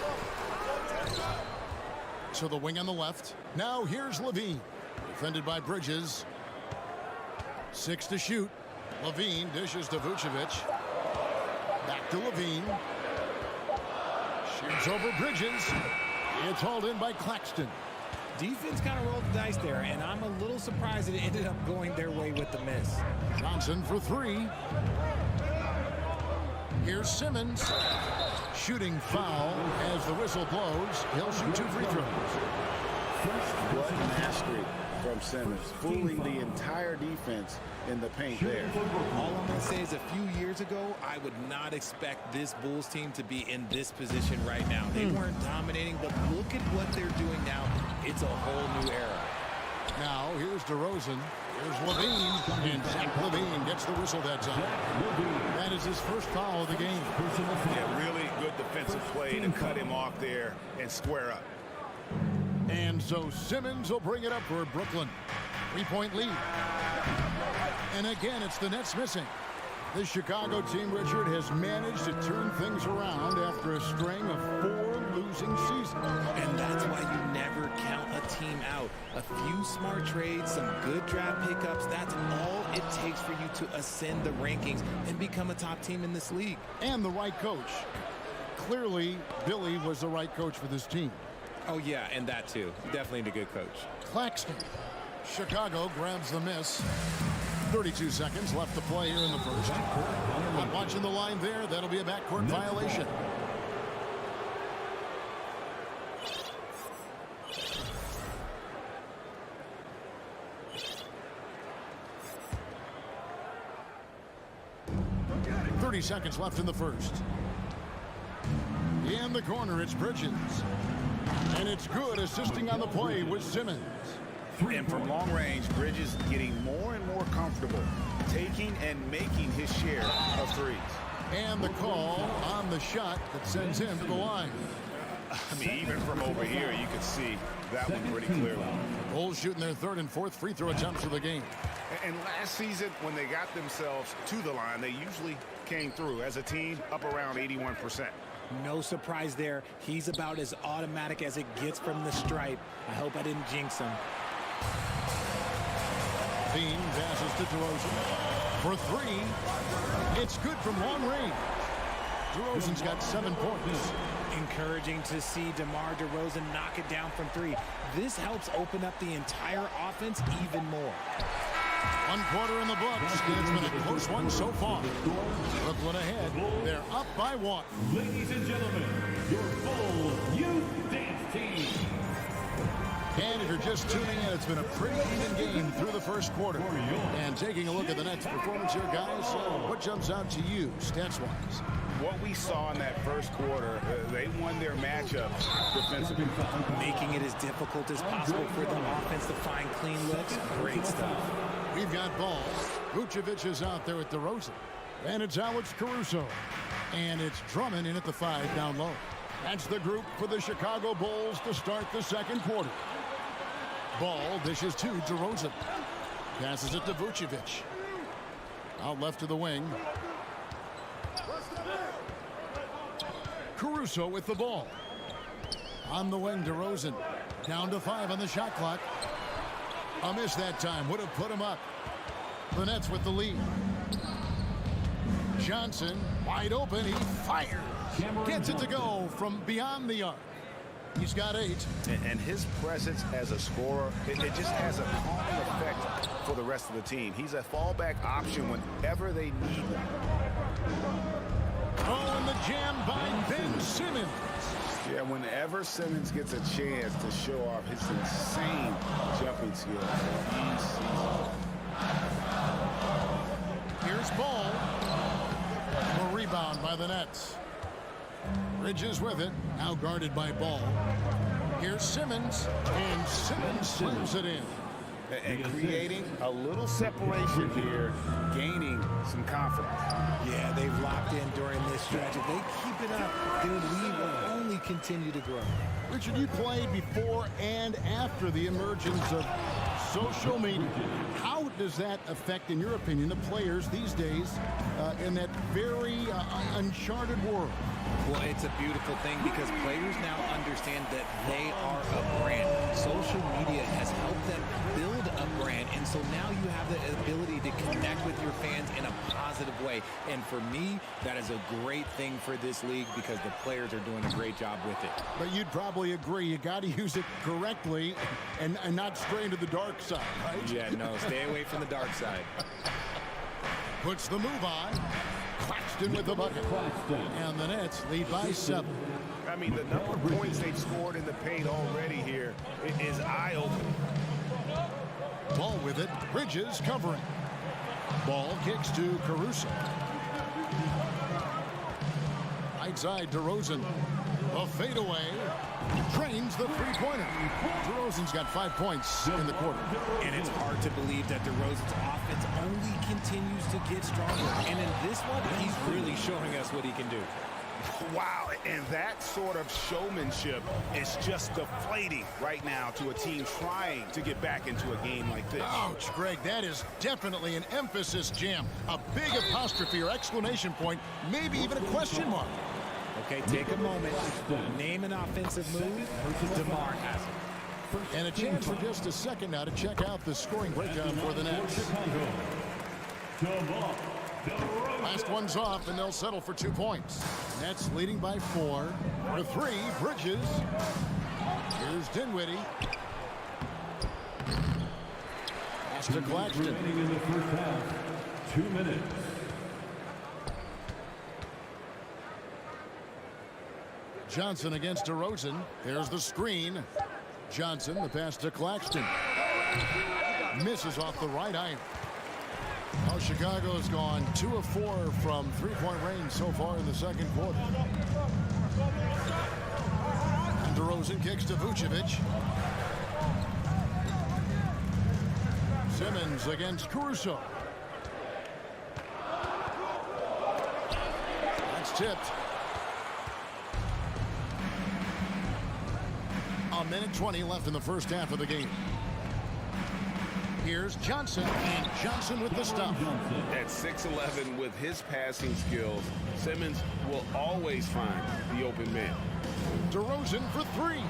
[SPEAKER 2] To the wing on the left. Now here's Levine. Defended by Bridges. 6 to shoot. Levine dishes to Vucevic. Back to Levine. Shoots over Bridges. It's hauled in by Claxton.
[SPEAKER 4] Defense kind of rolled the dice there, and I'm a little surprised that it ended up going their way with the miss.
[SPEAKER 2] Johnson for 3. Here's Simmons. Shooting foul as the whistle blows. He'll shoot 2 free throws.
[SPEAKER 1] What mastery from Simmons, fooling the entire defense in the paint there.
[SPEAKER 4] All I'm going to say is a few years ago, I would not expect this Bulls team to be in this position right now. They weren't dominating, but look at what they're doing now. It's a whole new era.
[SPEAKER 2] Now, here's DeRozan. Here's Levine. And Zach Levine gets the whistle that time. That is his first foul of the game.
[SPEAKER 1] Yeah, really good defensive play to cut him off there and square up.
[SPEAKER 2] And so Simmons will bring it up for Brooklyn. 3-point lead. And again, it's the Nets missing. The Chicago team, Richard, has managed to turn things around after a string of 4 losing seasons.
[SPEAKER 4] And that's why you never count a team out. A few smart trades, some good draft pickups, that's all it takes for you to ascend the rankings and become a top team in this league.
[SPEAKER 2] And the right coach. Clearly, Billy was the right coach for this team.
[SPEAKER 4] Oh, yeah, and that too. Definitely a good coach.
[SPEAKER 2] Claxton. Chicago grabs the miss. 32 seconds left to play here in the first. But watching the line there, that'll be a backcourt violation. Seconds left in the first. In the corner, it's Bridges. And it's good, assisting on the play with Simmons.
[SPEAKER 1] And from long range, Bridges getting more and more comfortable taking and making his share of threes.
[SPEAKER 2] And the call on the shot that sends him to the line.
[SPEAKER 1] I mean, even from over here, you could see that one pretty clearly.
[SPEAKER 2] Bulls shooting their 3rd and 4th free throw attempts of the game.
[SPEAKER 1] And last season, when they got themselves to the line, they usually came through as a team up around 81%.
[SPEAKER 4] No surprise there. He's about as automatic as it gets from the stripe. I hope I didn't jinx him.
[SPEAKER 2] Bean passes to DeRozan for 3. It's good from long range. DeRozan's got 7 points.
[SPEAKER 4] Encouraging to see DeMar DeRozan knock it down from 3. This helps open up the entire offense even more.
[SPEAKER 2] 1 quarter in the books. It's been a close one so far. Brooklyn ahead. They're up by 1.
[SPEAKER 5] Ladies and gentlemen, your Bulls Youth Dance Team.
[SPEAKER 2] And if you're just tuning in, it's been a pretty even game through the first quarter. And taking a look at the Nets' performance here, guys, what jumps out to you, stats-wise?
[SPEAKER 1] What we saw in that first quarter, they won their matchup defensively.
[SPEAKER 4] Making it as difficult as possible for the offense to find clean looks. Great stuff.
[SPEAKER 2] We've got ball. Vucevic is out there with DeRozan. And it's Alex Caruso. And it's Drummond in at the 5 down low. That's the group for the Chicago Bulls to start the second quarter. Ball dishes to DeRozan. Passes it to Vucevic. Out left to the wing. Caruso with the ball. On the wing, DeRozan. Down to 5 on the shot clock. A miss that time. Would have put him up. The Nets with the lead. Johnson wide open. He fires. Gets it to go from beyond the arc. He's got 8.
[SPEAKER 1] And his presence as a scorer, it just has a calming effect for the rest of the team. He's a fallback option whenever they need him.
[SPEAKER 2] Oh, and the jam by Ben Simmons.
[SPEAKER 1] Yeah, whenever Simmons gets a chance to show off his insane jumping skills.
[SPEAKER 2] Here's Ball. A rebound by the Nets. Bridges with it. Now guarded by Ball. Here's Simmons. And Simmons slams it in.
[SPEAKER 1] And creating a little separation here, gaining some confidence.
[SPEAKER 4] Yeah, they've locked in during this stretch. If they keep it up, their lead will only continue to grow.
[SPEAKER 2] Richard, you played before and after the emergence of social media. How does that affect, in your opinion, the players these days in that very uncharted world?
[SPEAKER 4] Well, it's a beautiful thing because players now understand that they are a brand. Social media has helped them build a brand, and so now you have the ability to connect with your fans in a positive way. And for me, that is a great thing for this league because the players are doing a great job with it.
[SPEAKER 2] But you'd probably agree, you got to use it correctly and not stray into the dark side, right?
[SPEAKER 4] Yeah, no, stay away from the dark side.
[SPEAKER 2] Puts the move on. Claxton with the bucket. And the Nets lead by 7.
[SPEAKER 1] I mean, the number of points they've scored in the paint already here is eye-opening.
[SPEAKER 2] Ball with it. Bridges covering. Ball kicks to Caruso. Right side, DeRozan. A fadeaway. Drains the three-pointer. DeRozan's got 5 points in the quarter.
[SPEAKER 4] And it's hard to believe that DeRozan's offense only continues to get stronger. And in this one, he's really showing us what he can do.
[SPEAKER 1] Wow, and that sort of showmanship is just deflating right now to a team trying to get back into a game like this.
[SPEAKER 2] Ouch, Greg, that is definitely an emphasis jam. A big apostrophe or exclamation point, maybe even a question mark.
[SPEAKER 4] Okay, take a moment. Name an offensive move. DeMar has it.
[SPEAKER 2] And a chance for just a second now to check out the scoring breakdown for the Nets. Last one's off, and they'll settle for 2 points. Nets leading by 4. For 3, Bridges. Here's Dinwiddie. Pass to Claxton.
[SPEAKER 5] In the first half, 2 minutes.
[SPEAKER 2] Johnson against DeRozan. There's the screen. Johnson, the pass to Claxton. Misses off the right iron. Oh, Chicago's gone 2 of 4 from three-point range so far in the second quarter. And DeRozan kicks to Vucevic. Simmons against Caruso. That's tipped. A minute 20 left in the first half of the game. Here's Johnson, and Johnson with the stop.
[SPEAKER 1] At 6'11", with his passing skills, Simmons will always find the open man.
[SPEAKER 2] DeRozan for 3.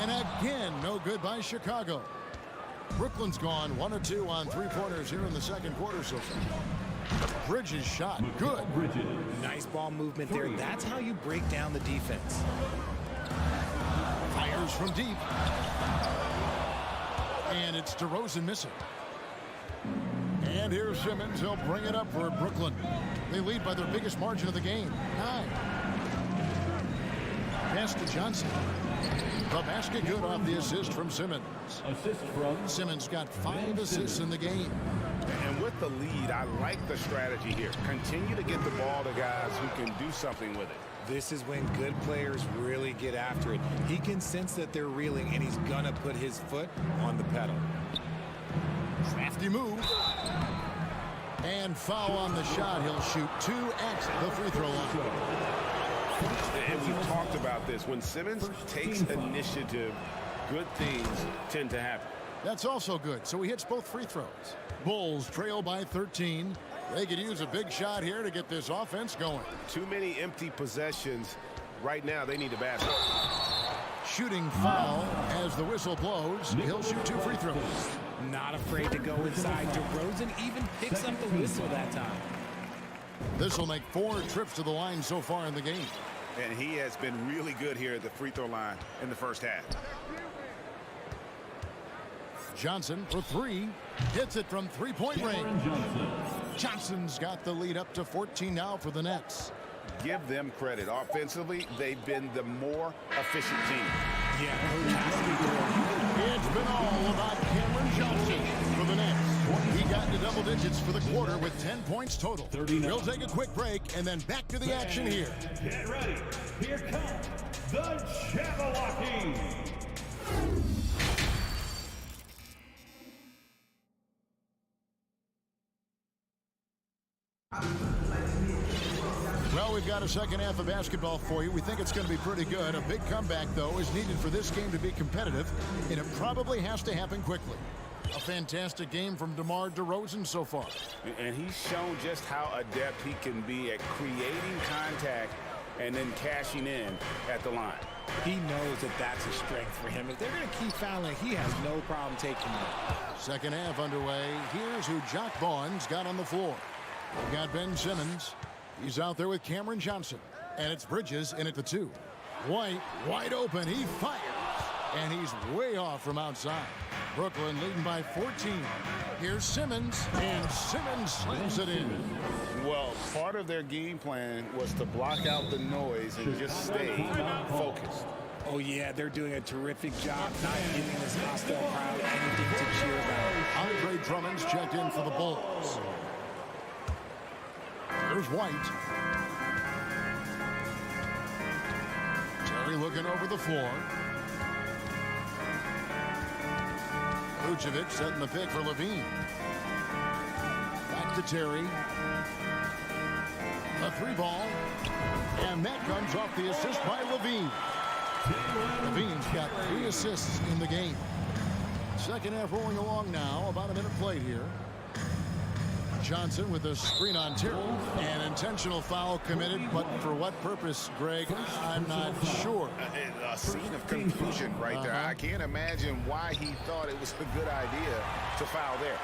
[SPEAKER 2] And again, no good by Chicago. Brooklyn's gone 1 of 2 on three-pointers here in the second quarter so far. Bridges shot, good.
[SPEAKER 4] Nice ball movement there. That's how you break down the defense.
[SPEAKER 2] Fires from deep. And it's DeRozan missing. And here's Simmons. He'll bring it up for Brooklyn. They lead by their biggest margin of the game, 9. Pass to Johnson. The basket good off the assist from Simmons.
[SPEAKER 5] Assist from
[SPEAKER 2] Simmons got 5 assists in the game.
[SPEAKER 1] And with the lead, I like the strategy here. Continue to get the ball to guys who can do something with it.
[SPEAKER 4] This is when good players really get after it. He can sense that they're reeling, and he's going to put his foot on the pedal.
[SPEAKER 2] Crafty move. And foul on the shot. He'll shoot 2 at the free throw line.
[SPEAKER 1] And we've talked about this. When Simmons takes initiative, good things tend to happen.
[SPEAKER 2] That's also good. So he hits both free throws. Bulls trail by 13. They could use a big shot here to get this offense going.
[SPEAKER 1] Too many empty possessions. Right now, they need a basket.
[SPEAKER 2] Shooting foul as the whistle blows. He'll shoot 2 free throws.
[SPEAKER 4] Not afraid to go inside. DeRozan even picks up the whistle that time.
[SPEAKER 2] This will make 4 trips to the line so far in the game.
[SPEAKER 1] And he has been really good here at the free throw line in the first half.
[SPEAKER 2] Johnson for 3. Hits it from three-point range. Johnson's got the lead up to 14 now for the Nets.
[SPEAKER 1] Give them credit. Offensively, they've been the more efficient team.
[SPEAKER 2] It's been all about Cameron Johnson for the Nets. He got into double digits for the quarter with 10 points total. We'll take a quick break and then back to the action here.
[SPEAKER 5] Get ready. Here comes the Jabberwocky.
[SPEAKER 2] Well, we've got a second half of basketball for you. We think it's going to be pretty good. A big comeback, though, is needed for this game to be competitive, and it probably has to happen quickly. A fantastic game from DeMar DeRozan so far.
[SPEAKER 1] And he's shown just how adept he can be at creating contact and then cashing in at the line.
[SPEAKER 4] He knows that that's a strength for him. If they're going to keep fouling, he has no problem taking it.
[SPEAKER 2] Second half underway. Here's who Jock Vaughn's got on the floor. We've got Ben Simmons. He's out there with Cameron Johnson. And it's Bridges in at the 2. White, wide open. He fires. And he's way off from outside. Brooklyn leading by 14. Here's Simmons. And Simmons slams it in.
[SPEAKER 1] Well, part of their game plan was to block out the noise and just stay focused.
[SPEAKER 4] Oh, yeah, they're doing a terrific job not giving this hostile crowd anything to cheer about.
[SPEAKER 2] Andre Drummond's checked in for the Bulls. Here's White. Terry looking over the floor. Vucevic setting the pick for Levine. Back to Terry. A 3 ball. And off the assist by Levine. Levine's got 3 assists in the game. Second half rolling along now. About a minute played here. Johnson with a screen on Terry. An intentional foul committed, but for what purpose, Greg? I'm not sure.
[SPEAKER 1] A scene of confusion right there. I can't imagine why he thought it was a good idea to foul there.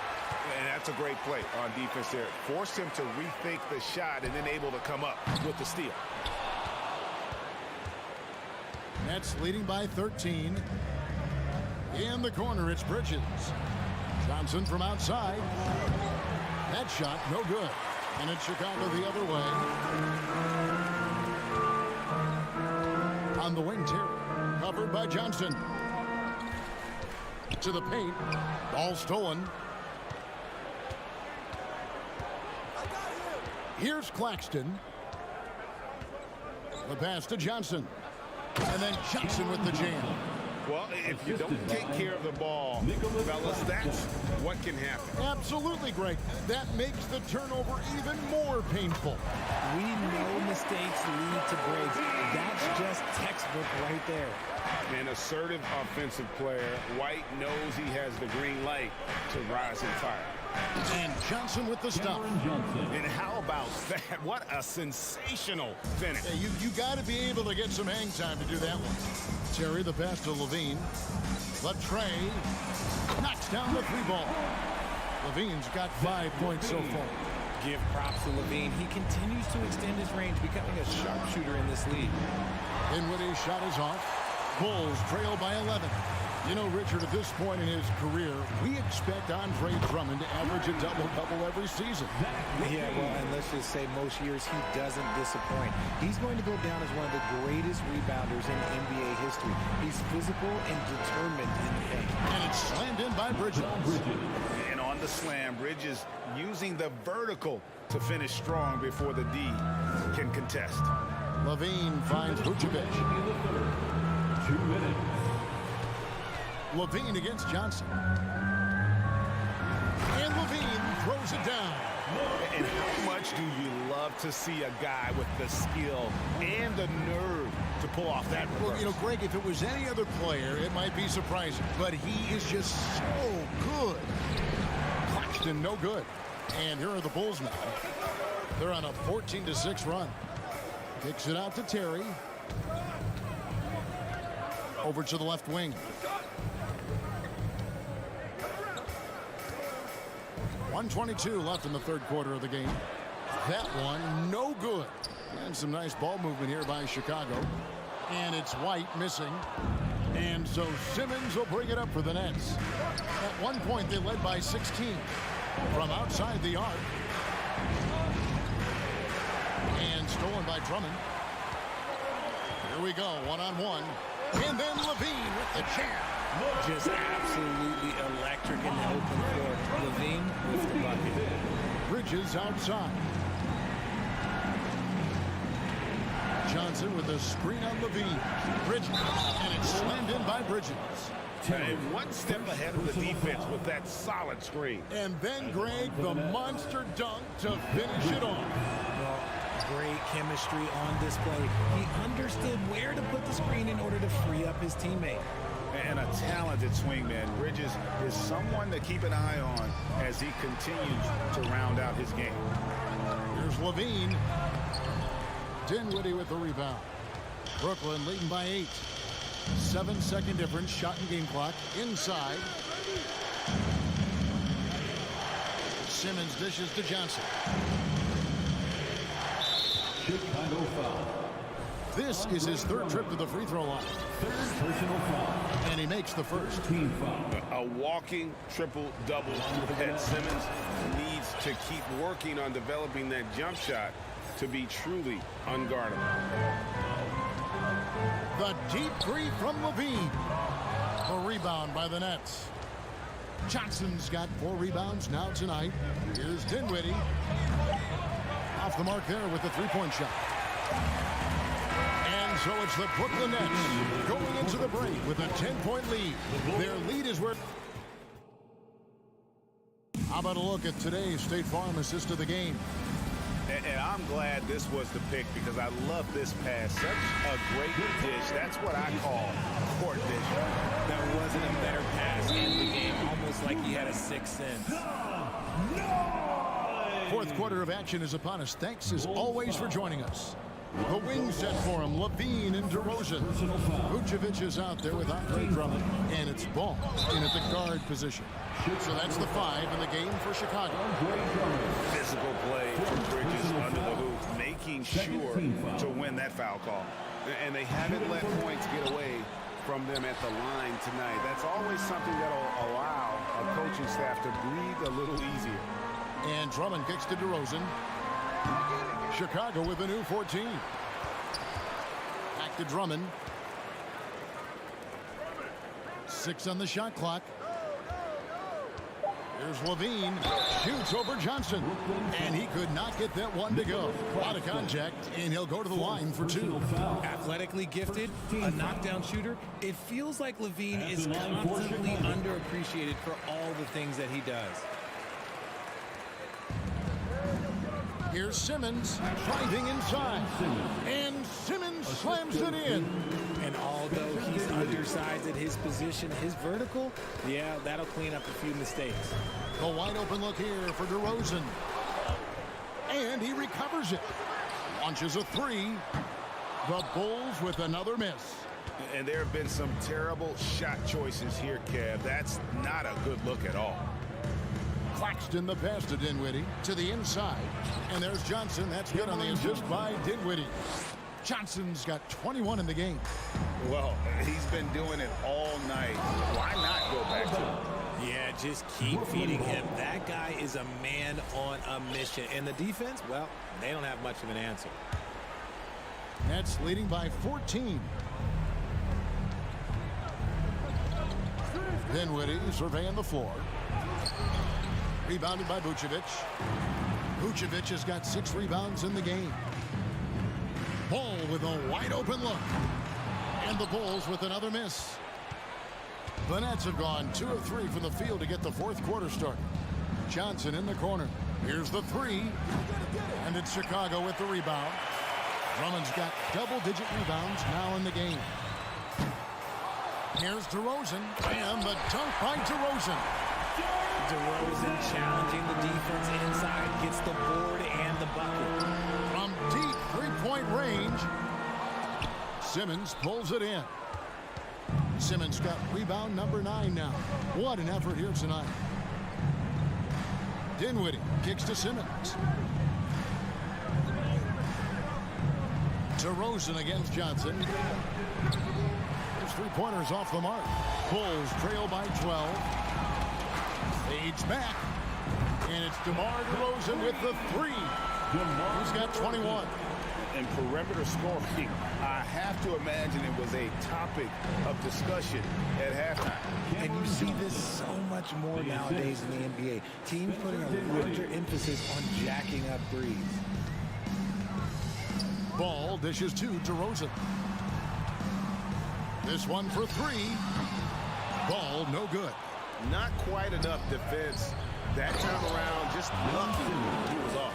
[SPEAKER 1] And that's a great play on defense there. Forced him to rethink the shot and then able to come up with the steal.
[SPEAKER 2] Nets leading by 13. In the corner, it's Bridges. Johnson from outside. That shot, no good. And it's Chicago the other way. On the wing, Terry. Covered by Johnson. To the paint. Ball stolen. Here's Claxton. The pass to Johnson. And then Johnson with the jam.
[SPEAKER 1] Well, if you don't take care of the ball, fellas, that's what can happen.
[SPEAKER 2] Absolutely, Greg. That makes the turnover even more painful.
[SPEAKER 4] We know mistakes lead to breaks. That's just textbook right there.
[SPEAKER 1] An assertive offensive player. White knows he has the green light to rise and fire.
[SPEAKER 2] And Johnson with the stop.
[SPEAKER 1] And how about that? What a sensational finish.
[SPEAKER 2] Yeah, you got to be able to get some hang time to do that one. Terry, the pass to Levine. Latrey knocks down the 3-ball. Levine's got 5 points so far.
[SPEAKER 4] Give props to Levine. He continues to extend his range, becoming a sharpshooter in this league.
[SPEAKER 2] Dinwiddie's shot is off. Bulls trail by 11. You know, Richard, at this point in his career, we expect Andre Drummond to average a double-double every season.
[SPEAKER 4] Yeah, well, and let's just say most years he doesn't disappoint. He's going to go down as one of the greatest rebounders in NBA history. He's physical and determined in the paint.
[SPEAKER 2] And it's slammed in by Bridges.
[SPEAKER 1] And on the slam, Bridges using the vertical to finish strong before the D can contest.
[SPEAKER 2] Levine finds Vucevic.
[SPEAKER 5] 2 minutes.
[SPEAKER 2] Levine against Johnson. And Levine throws it down.
[SPEAKER 1] And how much do you love to see a guy with the skill and the nerve to pull off that reverse?
[SPEAKER 2] Well, you know, Greg, if it was any other player, it might be surprising. But he is just so good. Claxton, no good. And here are the Bulls now. They're on a 14-6 run. Kicks it out to Terry. Over to the left wing. 1:22 left in the third quarter of the game. That one, no good. And some nice ball movement here by Chicago. And it's White missing. And so Simmons will bring it up for the Nets. At one point, they led by 16 from outside the arc. And stolen by Drummond. Here we go, one-on-one. And then Levine with the jam.
[SPEAKER 4] Just absolutely electric in the open floor. Levine with the bucket.
[SPEAKER 2] Bridges outside. Johnson with a screen on Levine. Bridges. And it's slammed in by Bridges.
[SPEAKER 1] And one step ahead of the defense with that solid screen.
[SPEAKER 2] And then, Greg, the monster dunk to finish it off.
[SPEAKER 4] Great chemistry on display. He understood where to put the screen in order to free up his teammate.
[SPEAKER 1] And a talented swingman. Bridges is someone to keep an eye on as he continues to round out his game.
[SPEAKER 2] Here's Levine. Dinwiddie with the rebound. Brooklyn leading by 8. 7-second difference. Shot and game clock. Inside. Simmons dishes to Johnson.
[SPEAKER 5] Chicago foul.
[SPEAKER 2] This is his third trip to the free throw line.
[SPEAKER 5] Third personal foul.
[SPEAKER 2] And he makes the first.
[SPEAKER 5] Team foul.
[SPEAKER 1] A walking triple-double. That Simmons needs to keep working on developing that jump shot to be truly unguardable.
[SPEAKER 2] The deep three from Levine. A rebound by the Nets. Johnson's got 4 rebounds now tonight. Here's Dinwiddie. Off the mark there with the three-point shot. And so it's the Brooklyn Nets going into the break with a 10-point lead. Their lead is where... How about a look at today's State Farm assist of the game?
[SPEAKER 1] And I'm glad this was the pick because I love this pass. Such a great dish. That's what I call court vision.
[SPEAKER 4] There wasn't a better pass in the game, almost like he had a sixth sense.
[SPEAKER 2] Fourth quarter of action is upon us. Thanks as always for joining us. The wing set for him, Levine and DeRozan. Vucevic is out there with Andre Drummond, and it's Ball in at the guard position. So that's the 5 in the game for Chicago.
[SPEAKER 1] Physical play from Bridges under the hoop, making sure to win that foul call. And they haven't let points get away from them at the line tonight. That's always something that'll allow a coaching staff to breathe a little easier.
[SPEAKER 2] And Drummond kicks to DeRozan. Chicago with a new 14. Back to Drummond. 6 on the shot clock. Here's Levine. Shoots over Johnson. And he could not get that one to go. Out of contact, and he'll go to the line for 2.
[SPEAKER 4] Athletically gifted, a knockdown shooter. It feels like Levine is constantly underappreciated for all the things that he does.
[SPEAKER 2] Here's Simmons driving inside. And Simmons slams it in.
[SPEAKER 4] And although he's undersized at his position, his vertical, yeah, that'll clean up a few mistakes.
[SPEAKER 2] A wide open look here for DeRozan. And he recovers it. Launches a 3. The Bulls with another miss.
[SPEAKER 1] And there have been some terrible shot choices here, Kev. That's not a good look at all.
[SPEAKER 2] Claxton the pass to Dinwiddie to the inside. And there's Johnson. That's good on the assist by Dinwiddie. Johnson's got 21 in the game.
[SPEAKER 1] Well, he's been doing it all night. Why not go back to him?
[SPEAKER 4] Yeah, just keep feeding him. That guy is a man on a mission. And the defense, well, they don't have much of an answer.
[SPEAKER 2] Nets leading by 14. Dinwiddie surveying the floor. Rebounded by Vucevic. Vucevic has got 6 rebounds in the game. Ball with a wide open look. And the Bulls with another miss. The Nets have gone 2 of 3 from the field to get the fourth quarter started. Johnson in the corner. Here's the 3. And it's Chicago with the rebound. Drummond's got double-digit rebounds now in the game. Here's DeRozan. And the dunk by DeRozan.
[SPEAKER 4] DeRozan challenging the defense inside, gets the board and the bucket.
[SPEAKER 2] From deep three-point range, Simmons pulls it in. Simmons got rebound number 9 now. What an effort here tonight. Dinwiddie kicks to Simmons. DeRozan against Johnson. His three-pointers off the mark. Bulls trail by 12. Fades back. And it's DeMar DeRozan with the 3. He's got 21.
[SPEAKER 1] And perimeter scoring, I have to imagine it was a topic of discussion at halftime.
[SPEAKER 4] And you see this so much more nowadays in the NBA. Teams putting a greater emphasis on jacking up threes.
[SPEAKER 2] Ball dishes to DeRozan. This one for 3. Ball no good.
[SPEAKER 1] Not quite enough defense. That time around, just lucky he was off.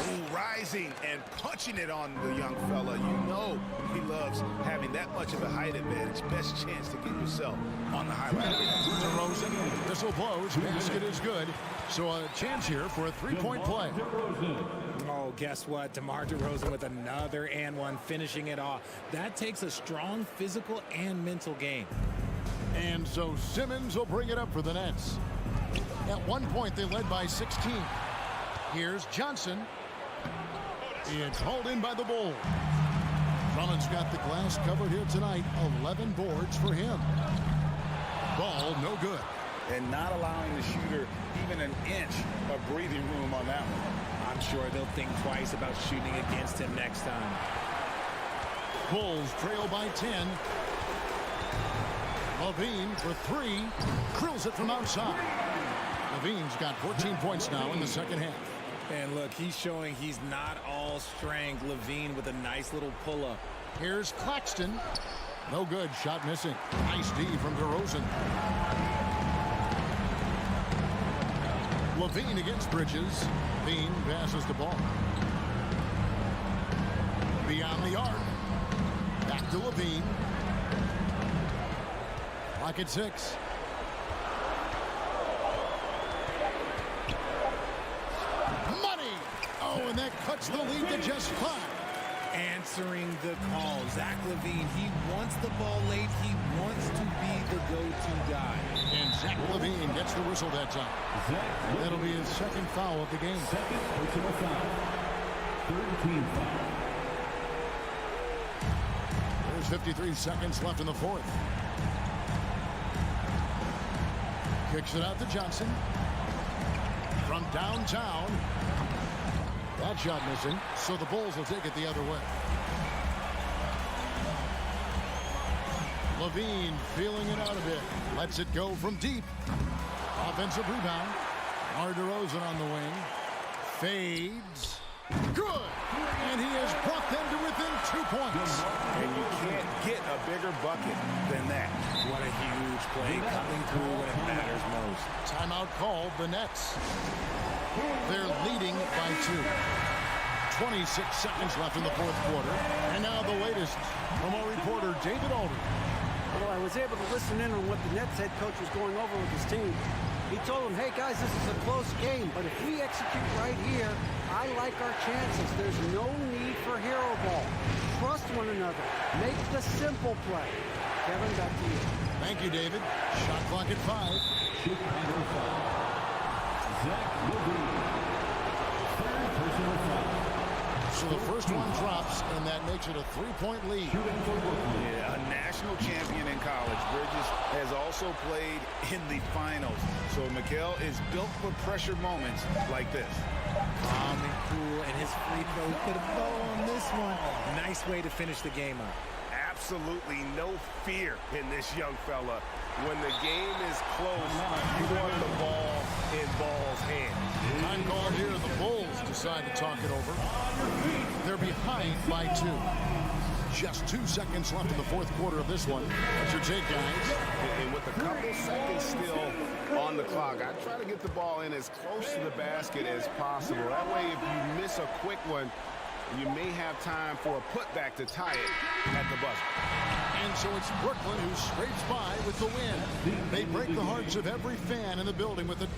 [SPEAKER 1] Ooh, rising and punching it on the young fella. You know he loves having that much of a height advantage. Best chance to get yourself on the highlight reel.
[SPEAKER 2] DeRozan, whistle blows, basket is good. So a chance here for a three-point play.
[SPEAKER 4] Oh, guess what? DeMar DeRozan with another and one, finishing it off. That takes a strong physical and mental game.
[SPEAKER 2] And so Simmons will bring it up for the Nets. At one point, they led by 16. Here's Johnson. It's hauled in by the Bulls. Drummond's got the glass covered here tonight. 11 boards for him. Ball no good.
[SPEAKER 1] And not allowing the shooter even an inch of breathing room on that one.
[SPEAKER 4] I'm sure they'll think twice about shooting against him next time.
[SPEAKER 2] Bulls trail by 10. Levine for 3. Drills it from outside. Levine's got 14 points now in the second half.
[SPEAKER 4] And look, he's showing he's not all strength. Levine with a nice little pull-up.
[SPEAKER 2] Here's Claxton. No good. Shot missing. Nice D from DeRozan. Levine against Bridges. Levine passes the ball. beyond the arc. Back to Levine. Clock at 6. Money! Oh, and that cuts the lead to just 5.
[SPEAKER 4] Answering the call. Zach LaVine, he wants the ball late. He wants to be the go-to guy.
[SPEAKER 2] And Zach LaVine gets the whistle that time. That'll be his second foul of the game.
[SPEAKER 9] Second personal foul. Third team foul.
[SPEAKER 2] There's 53 seconds left in the fourth. Kicks it out to Johnson. From downtown. That shot missing, so the Bulls will take it the other way. Levine feeling it out a bit. Lets it go from deep. Offensive rebound. DeMar DeRozan on the wing. Fades. Good! And he has brought them to within 2 points.
[SPEAKER 1] And you can't get a bigger bucket than that.
[SPEAKER 4] What a huge play, coming through when it matters most.
[SPEAKER 2] Timeout called the Nets. They're leading by 2. 26 seconds left in the fourth quarter. And now the latest from our reporter, David Aldridge.
[SPEAKER 3] Well, I was able to listen in on what the Nets head coach was going over with his team. He told them, hey, guys, this is a close game, but if we execute right here, I like our chances. There's no need for hero ball. Trust one another. Make the simple play. Kevin, back to you.
[SPEAKER 2] Thank you, David. Shot clock at 5.
[SPEAKER 9] Chicago foul. Zach LaVine. Third personal foul.
[SPEAKER 2] So the first one drops, and that makes it a 3-point lead.
[SPEAKER 1] Yeah, a national champion in college. Bridges has also played in the finals. So Mikal is built for pressure moments like this.
[SPEAKER 4] Calm and cool, and his free throw put a bow on this one. Nice way to finish the game up.
[SPEAKER 13] Absolutely no fear in this young fella. When the game is close, you want the ball in Ball's hand.
[SPEAKER 2] Time called here. The Bulls decide to talk it over. They're behind by 2. Just 2 seconds left in the fourth quarter of this one. What's your take, guys?
[SPEAKER 1] And with a couple seconds still on the clock, I try to get the ball in as close to the basket as possible. That way, if you miss a quick one, you may have time for a putback to tie it at the buzzer.
[SPEAKER 2] And so it's Brooklyn who scrapes by with the win. They break the hearts of every fan in the building with it.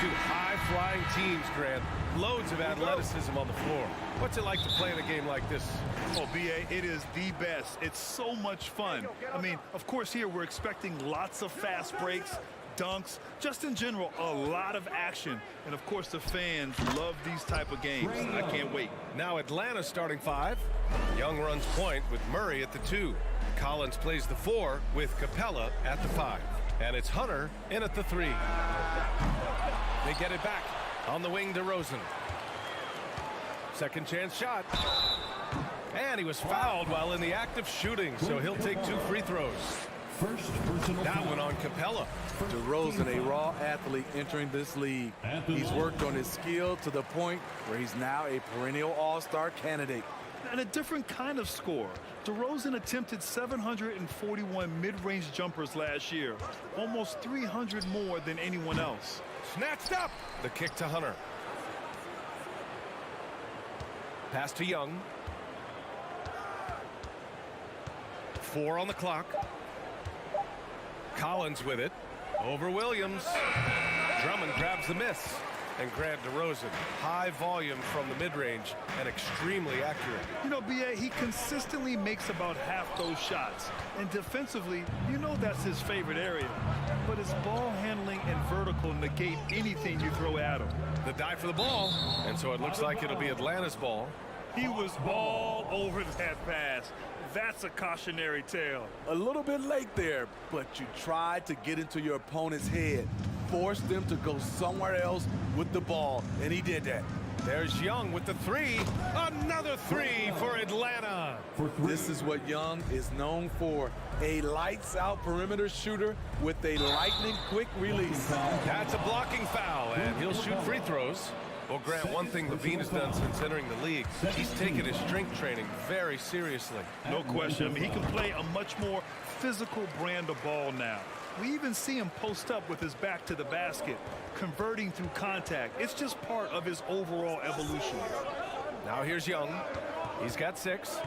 [SPEAKER 7] two high-flying teams, Grant. Loads of athleticism on the floor. What's it like to play in a game like this?
[SPEAKER 8] Oh, B.A., it is the best. It's so much fun. I mean, of course, here we're expecting lots of fast breaks, dunks, just in general, a lot of action. And, of course, the fans love these type of games. I can't wait.
[SPEAKER 7] Now Atlanta starting 5. Young runs point with Murray at the 2. Collins plays the 4 with Capella at the 5. And it's Hunter in at the 3. They get it back on the wing to DeRozan. Second chance shot. And he was fouled while in the act of shooting, so he'll take 2 free throws. That one on Capella.
[SPEAKER 6] DeRozan, a raw athlete entering this league. He's worked on his skill to the point where he's now a perennial all-star candidate.
[SPEAKER 8] And a different kind of score. DeRozan attempted 741 mid-range jumpers last year, almost 300 more than anyone else.
[SPEAKER 7] Snatched up. The kick to Hunter. Pass to Young. 4 on the clock. Collins with it. Over Williams. Drummond grabs the miss. And Grant DeRozan, high volume from the mid-range and extremely accurate.
[SPEAKER 8] You know, B.A., he consistently makes about half those shots. And defensively, you know that's his favorite area. But his ball handling and vertical negate anything you throw at him.
[SPEAKER 7] The dive for the ball. And so it looks like it'll be Atlanta's ball.
[SPEAKER 8] He was all over that pass. That's a cautionary tale.
[SPEAKER 6] A little bit late there, but you tried to get into your opponent's head. Forced them to go somewhere else with the ball, and he did that.
[SPEAKER 7] There's Young with the 3. Another 3 for Atlanta.
[SPEAKER 6] This is what Young is known for. A lights-out perimeter shooter with a lightning-quick release.
[SPEAKER 7] That's a blocking foul, and he'll shoot free throws. Well, Grant, one thing Levine has done since entering the league, he's taken his strength training very seriously.
[SPEAKER 8] No question. I mean, he can play a much more physical brand of ball now. We even see him post up with his back to the basket, converting through contact. It's just part of his overall evolution.
[SPEAKER 7] Now here's Young. He's got 6.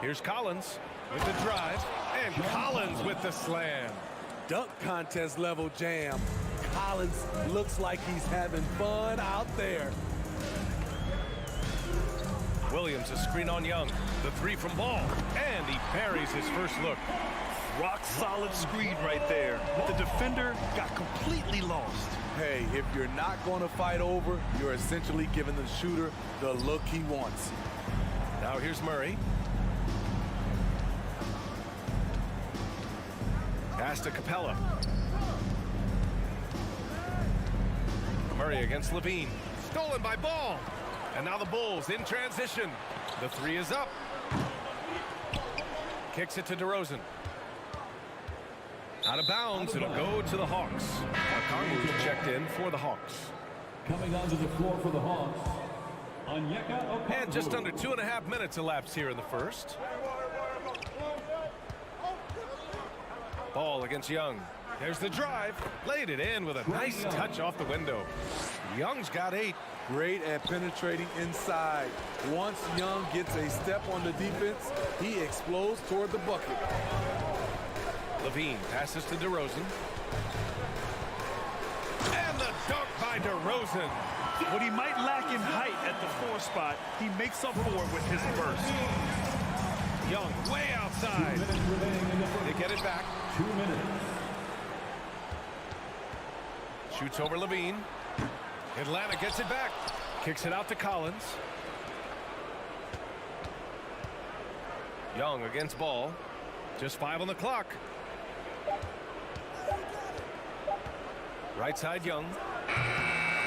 [SPEAKER 7] Here's Collins with the drive, and Collins with the slam.
[SPEAKER 6] Dunk contest level jam. Collins looks like he's having fun out there.
[SPEAKER 7] Williams a screen on Young. The 3 from Ball, and he parries his first look.
[SPEAKER 8] Rock solid screen right there. The defender got completely lost.
[SPEAKER 6] Hey, if you're not going to fight over, you're essentially giving the shooter the look he wants.
[SPEAKER 7] Now here's Murray. Pass to Capella. Murray against Levine. Stolen by Ball. And now the Bulls in transition. The 3 is up. Kicks it to DeRozan. Out of bounds. It'll go to the Hawks. Okongwu checked in for the Hawks.
[SPEAKER 5] Coming onto the floor for the Hawks, Onyeka Okongwu.
[SPEAKER 7] And just under 2.5 minutes elapsed here in the first. Ball against Young. There's the drive. Laid it in with a nice touch off the window. Young's got 8.
[SPEAKER 6] Great at penetrating inside. Once Young gets a step on the defense, he explodes toward the bucket.
[SPEAKER 7] Levine passes to DeRozan. And the dunk by DeRozan.
[SPEAKER 8] What he might lack in height at the 4 spot, he makes up for it with his burst.
[SPEAKER 7] Young way outside. They get it back.
[SPEAKER 5] 2 minutes.
[SPEAKER 7] Shoots over Levine. Atlanta gets it back. Kicks it out to Collins. Young against Ball. Just 5 on the clock. Right side Young.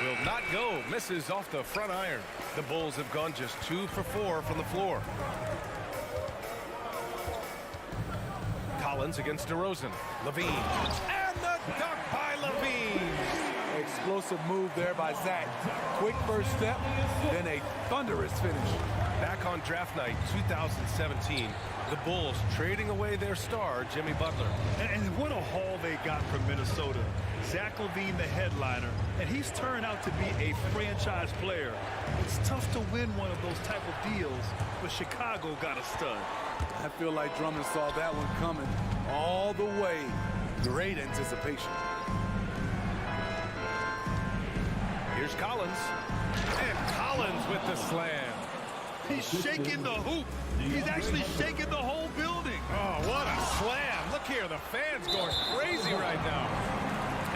[SPEAKER 7] Will not go. Misses off the front iron. The Bulls have gone just 2 for 4 from the floor. Collins against DeRozan. Levine. And the dunk by Levine.
[SPEAKER 6] Explosive move there by Zach. Quick first step, then a thunderous finish.
[SPEAKER 7] Back on draft night 2017, the Bulls trading away their star, Jimmy Butler.
[SPEAKER 8] And what a haul they got from Minnesota. Zach LaVine, the headliner, and he's turned out to be a franchise player. It's tough to win one of those type of deals, but Chicago got a stud.
[SPEAKER 6] I feel like Drummond saw that one coming all the way. Great anticipation.
[SPEAKER 7] Here's Collins. And Collins with the slam.
[SPEAKER 8] He's shaking the hoop. He's actually shaking the whole building.
[SPEAKER 7] Oh, what a slam. Look here, the fans going crazy right now.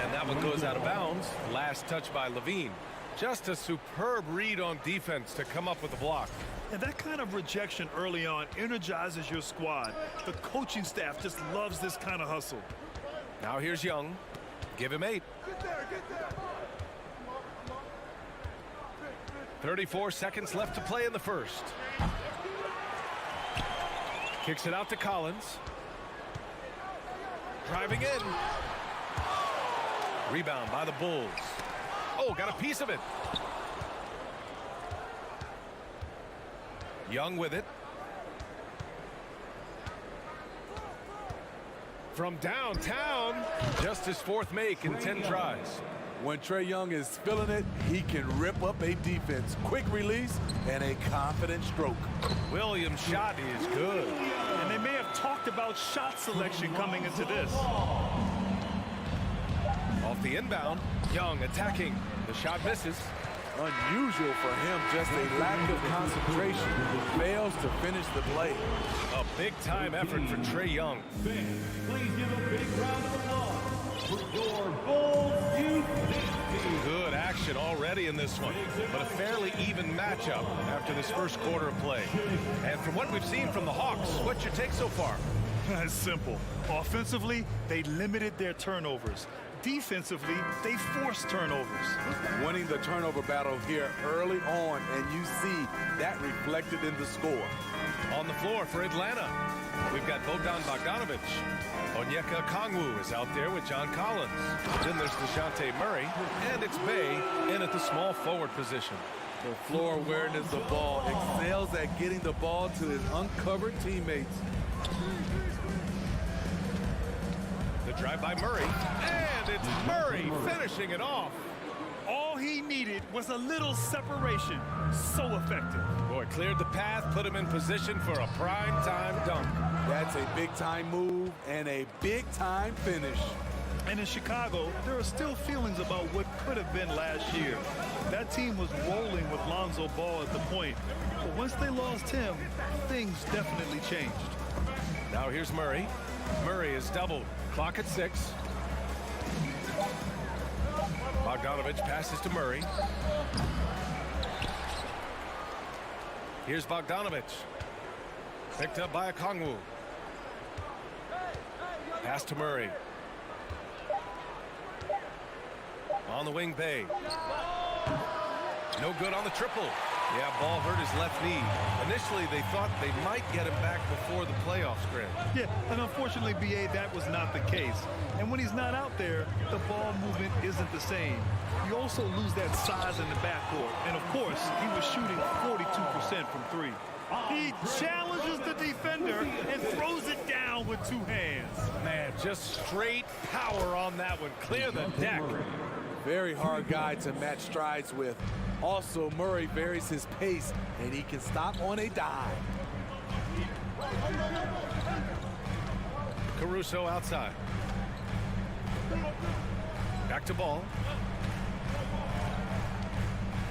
[SPEAKER 7] And that one goes out of bounds. Last touch by Levine. Just a superb read on defense to come up with the block.
[SPEAKER 8] And that kind of rejection early on energizes your squad. The coaching staff just loves this kind of hustle.
[SPEAKER 7] Now here's Young. Give him 8. 34 seconds left to play in the first. Kicks it out to Collins. Driving in. Rebound by the Bulls. Oh, got a piece of it. Young with it. From downtown, just his 4th make in 10 tries.
[SPEAKER 6] When Trae Young is feeling it, he can rip up a defense. Quick release and a confident stroke.
[SPEAKER 7] Williams' shot is good.
[SPEAKER 8] And they may have talked about shot selection coming into this.
[SPEAKER 7] Off the inbound, Young attacking. The shot misses.
[SPEAKER 6] Unusual for him, just a lack of concentration. Fails to finish the play.
[SPEAKER 7] A big-time effort for Trae Young.
[SPEAKER 5] Please give a big round of applause for your Bulls youth team.
[SPEAKER 7] Good action already in this one, but a fairly even matchup after this first quarter of play. And from what we've seen from the Hawks, what's your take so far?
[SPEAKER 8] It's simple. Offensively, they limited their turnovers. Defensively, they forced turnovers.
[SPEAKER 6] Winning the turnover battle here early on, and you see that reflected in the score.
[SPEAKER 7] On the floor for Atlanta, we've got Bogdan Bogdanovic. Onyeka Okongwu is out there with John Collins. Then there's DeJounte Murray, and it's Bey in at the small forward position.
[SPEAKER 6] The floor awareness of ball excels at getting the ball to his uncovered teammates.
[SPEAKER 7] The drive by Murray, and it's Murray finishing it off.
[SPEAKER 8] All he needed was a little separation. So effective.
[SPEAKER 7] Boy, cleared the path, put him in position for a prime-time dunk.
[SPEAKER 6] That's a big-time move and a big-time finish.
[SPEAKER 8] And in Chicago, there are still feelings about what could have been last year. That team was rolling with Lonzo Ball at the point. But once they lost him, things definitely changed.
[SPEAKER 7] Now here's Murray. Murray is doubled. Clock at 6. Bogdanovic passes to Murray. Here's Bogdanovic. Picked up by Okongwu. Pass to Murray. On the wing, Bey. No good on the triple. Yeah, ball hurt his left knee. Initially, they thought they might get him back before the playoffs, Grant.
[SPEAKER 8] Yeah, and unfortunately, BA, that was not the case. And when he's not out there, the ball movement isn't the same. You also lose that size in the backcourt. And, of course, he was shooting 42% from 3. He challenges the defender and throws it down with 2 hands.
[SPEAKER 7] Man, just straight power on that one. Clear the deck.
[SPEAKER 6] Very hard guy to match strides with. Also, Murray varies his pace, and he can stop on a dime.
[SPEAKER 7] Caruso outside. Back to Ball.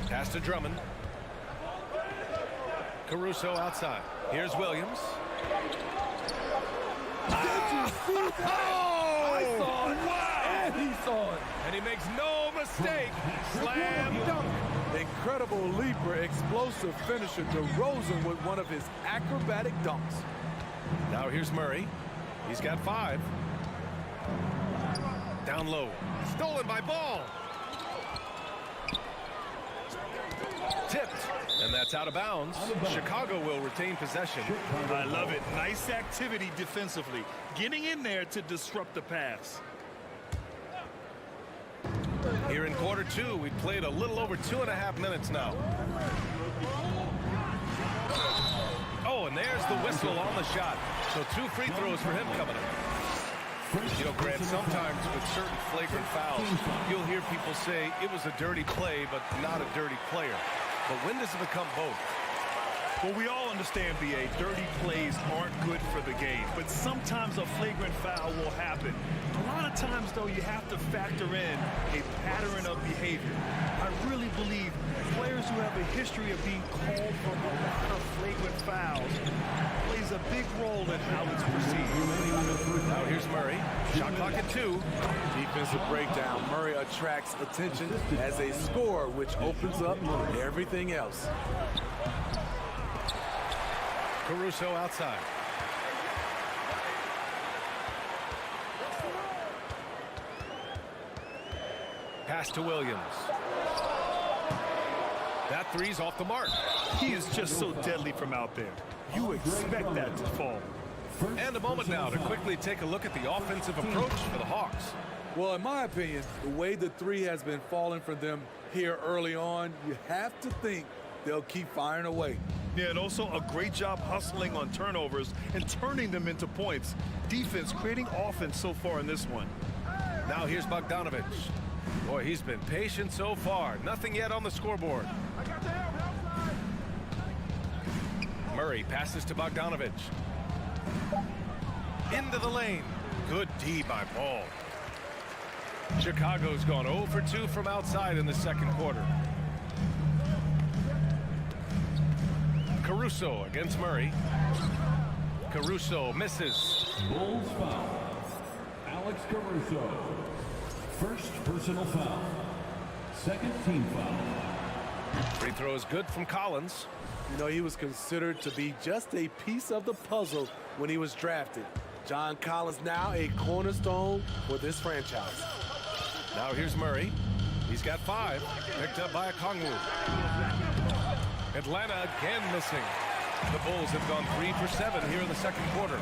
[SPEAKER 7] Pass to Drummond. Caruso outside. Here's Williams.
[SPEAKER 6] I saw it. Wow. And he saw it.
[SPEAKER 7] And he makes no mistake. Slam dunk.
[SPEAKER 6] Incredible leaper, explosive finisher. DeRozan with one of his acrobatic dunks.
[SPEAKER 7] Now here's Murray. He's got 5. Down low. Stolen by Ball. Tipped. And that's out of bounds. Chicago will retain possession.
[SPEAKER 8] I love it. Nice activity defensively. Getting in there to disrupt the pass.
[SPEAKER 7] Here in quarter 2, we played a little over 2.5 minutes now. Oh, and there's the whistle on the shot. So 2 free throws for him coming up. You know, Grant, sometimes with certain flagrant fouls, you'll hear people say it was a dirty play, but not a dirty player. But when does it become both?
[SPEAKER 8] Well, we all understand, B.A., dirty plays aren't good for the game, but sometimes a flagrant foul will happen. A lot of times, though, you have to factor in a pattern of behavior. I really believe players who have a history of being called for a lot of flagrant fouls plays a big role in how it's perceived.
[SPEAKER 7] Now here's Murray. Shot clock at 2.
[SPEAKER 6] Defensive breakdown. Murray attracts attention as a scorer, which opens up everything else.
[SPEAKER 7] Caruso outside. Pass to Williams. That three's off the mark.
[SPEAKER 8] He is just so deadly from out there. You expect that to fall.
[SPEAKER 7] And a moment now to quickly take a look at the offensive approach for the Hawks.
[SPEAKER 6] Well, in my opinion, the way the three has been falling for them here early on, you have to think they'll keep firing away.
[SPEAKER 8] Yeah, and also a great job hustling on turnovers and turning them into points. Defense creating offense so far in this one.
[SPEAKER 7] Now here's Bogdanovich. Boy, he's been patient so far. Nothing yet on the scoreboard. Murray passes to Bogdanovich. Into the lane. Good D by Ball. Chicago's gone 0 for 2 from outside in the second quarter. Caruso against Murray. Caruso misses.
[SPEAKER 5] Bulls foul. Alex Caruso. First personal foul. Second team foul.
[SPEAKER 7] Free throw is good from Collins.
[SPEAKER 6] You know, he was considered to be just a piece of the puzzle when he was drafted. John Collins now a cornerstone for this franchise.
[SPEAKER 7] Now here's Murray. He's got 5. Picked up by Okongwu. Atlanta again missing. The Bulls have gone 3 for 7 here in the second quarter.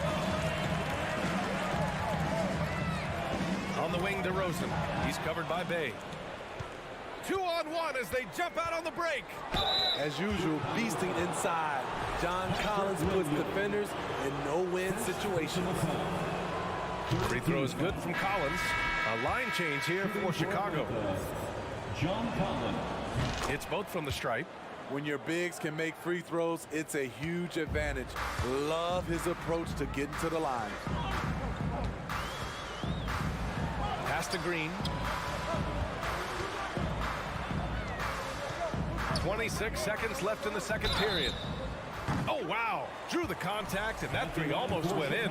[SPEAKER 7] On the wing to Rosen. He's covered by Bay. 2-on-1 as they jump out on the break.
[SPEAKER 6] As usual, beasting inside. John Collins puts defenders in no-win situations.
[SPEAKER 7] Free throw is good from Collins. A line change here for Chicago.
[SPEAKER 5] John Collins.
[SPEAKER 7] It's both from the stripe.
[SPEAKER 6] When your bigs can make free throws, it's a huge advantage. Love his approach to getting to the line.
[SPEAKER 7] Pass to Green. 26 seconds left in the second period. Oh, wow. Drew the contact, and that three almost went in.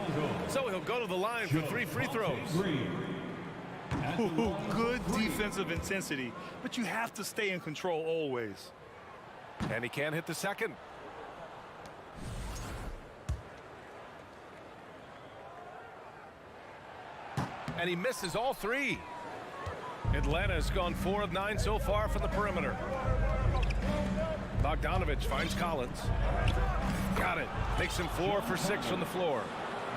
[SPEAKER 7] So he'll go to the line for 3 free throws.
[SPEAKER 8] Ooh, good defensive intensity, but you have to stay in control always.
[SPEAKER 7] And he can't hit the second. And he misses all 3. Atlanta's gone 4 of 9 so far from the perimeter. Bogdanovich finds Collins. Got it. Makes him 4 for 6 from the floor.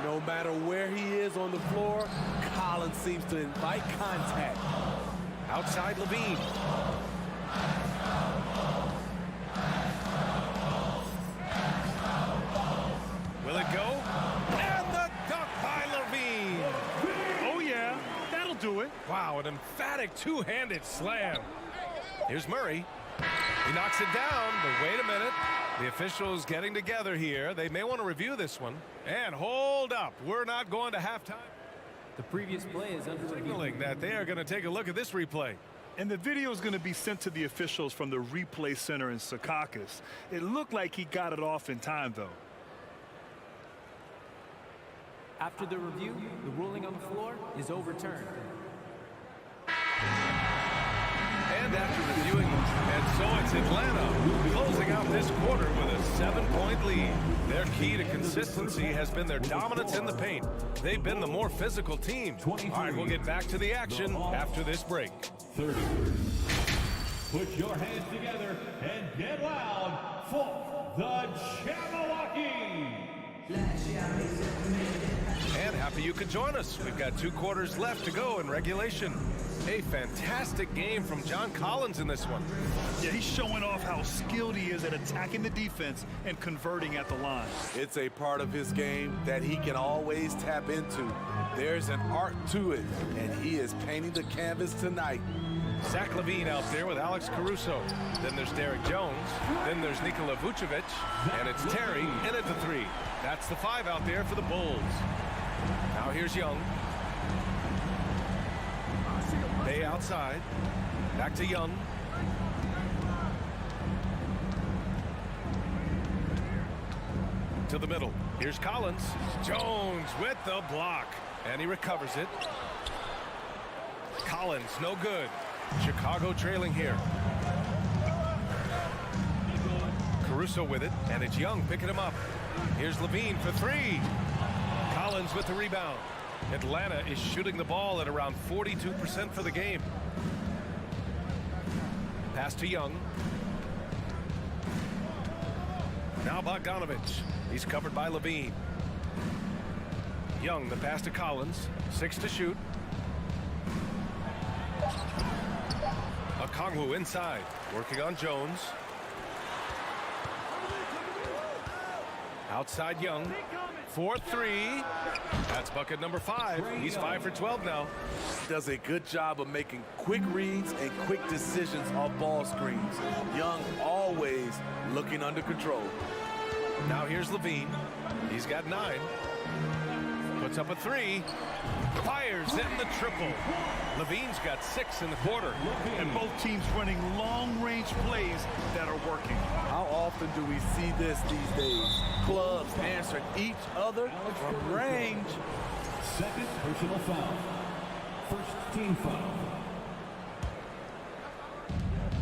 [SPEAKER 6] No matter where he is on the floor, Collins seems to invite contact.
[SPEAKER 7] Outside Levine. Will it go? And the dunk by Levine.
[SPEAKER 8] Oh, yeah. That'll do it.
[SPEAKER 7] Wow, an emphatic two-handed slam. Here's Murray. He knocks it down, but wait a minute. The officials getting together here. They may want to review this one. And hold up. We're not going to halftime.
[SPEAKER 14] The previous play is under
[SPEAKER 7] signaling that they are going to take a look at this replay.
[SPEAKER 8] And the video is going to be sent to the officials from the replay center in Secaucus. It looked like he got it off in time, though.
[SPEAKER 14] After the review, the ruling on the floor is overturned.
[SPEAKER 7] And after reviewing, and so it's Atlanta closing out this quarter with a 7-point lead. Their key to consistency has been their dominance in the paint. They've been the more physical team. All right, we'll get back to the action after this break.
[SPEAKER 5] 30. Put your hands together and get loud for the Jabberwocky.
[SPEAKER 7] And happy you could join us. We've got 2 quarters left to go in regulation. A fantastic game from John Collins in this one.
[SPEAKER 8] Yeah, he's showing off how skilled he is at attacking the defense and converting at the line.
[SPEAKER 6] It's a part of his game that he can always tap into. There's an art to it, and he is painting the canvas tonight.
[SPEAKER 7] Zach LaVine out there with Alex Caruso. Then there's Derek Jones. Then there's Nikola Vucevic. And it's Terry in at the 3. That's the 5 out there for the Bulls. Now here's Young. Bay outside. Back to Young. To the middle. Here's Collins. Jones with the block. And he recovers it. Collins, no good. Chicago trailing here. Caruso with it, and it's Young picking him up. Here's LaVine for 3. Collins with the rebound. Atlanta is shooting the ball at around 42% for the game. Pass to Young. Now Bogdanovich. He's covered by LaVine. Young, the pass to Collins. 6 to shoot. Okongwu inside, working on Jones. Outside Young. 4-3. That's bucket number 5. He's 5 for 12 now.
[SPEAKER 6] Does a good job of making quick reads and quick decisions off ball screens. Young always looking under control.
[SPEAKER 7] Now here's LaVine. He's got 9. Puts up a 3. Fires in the triple. LaVine's got 6 in the quarter.
[SPEAKER 8] And both teams running long-range plays that are working.
[SPEAKER 6] How often do we see this these days? Clubs answering each other from range.
[SPEAKER 5] Second personal foul. First team foul.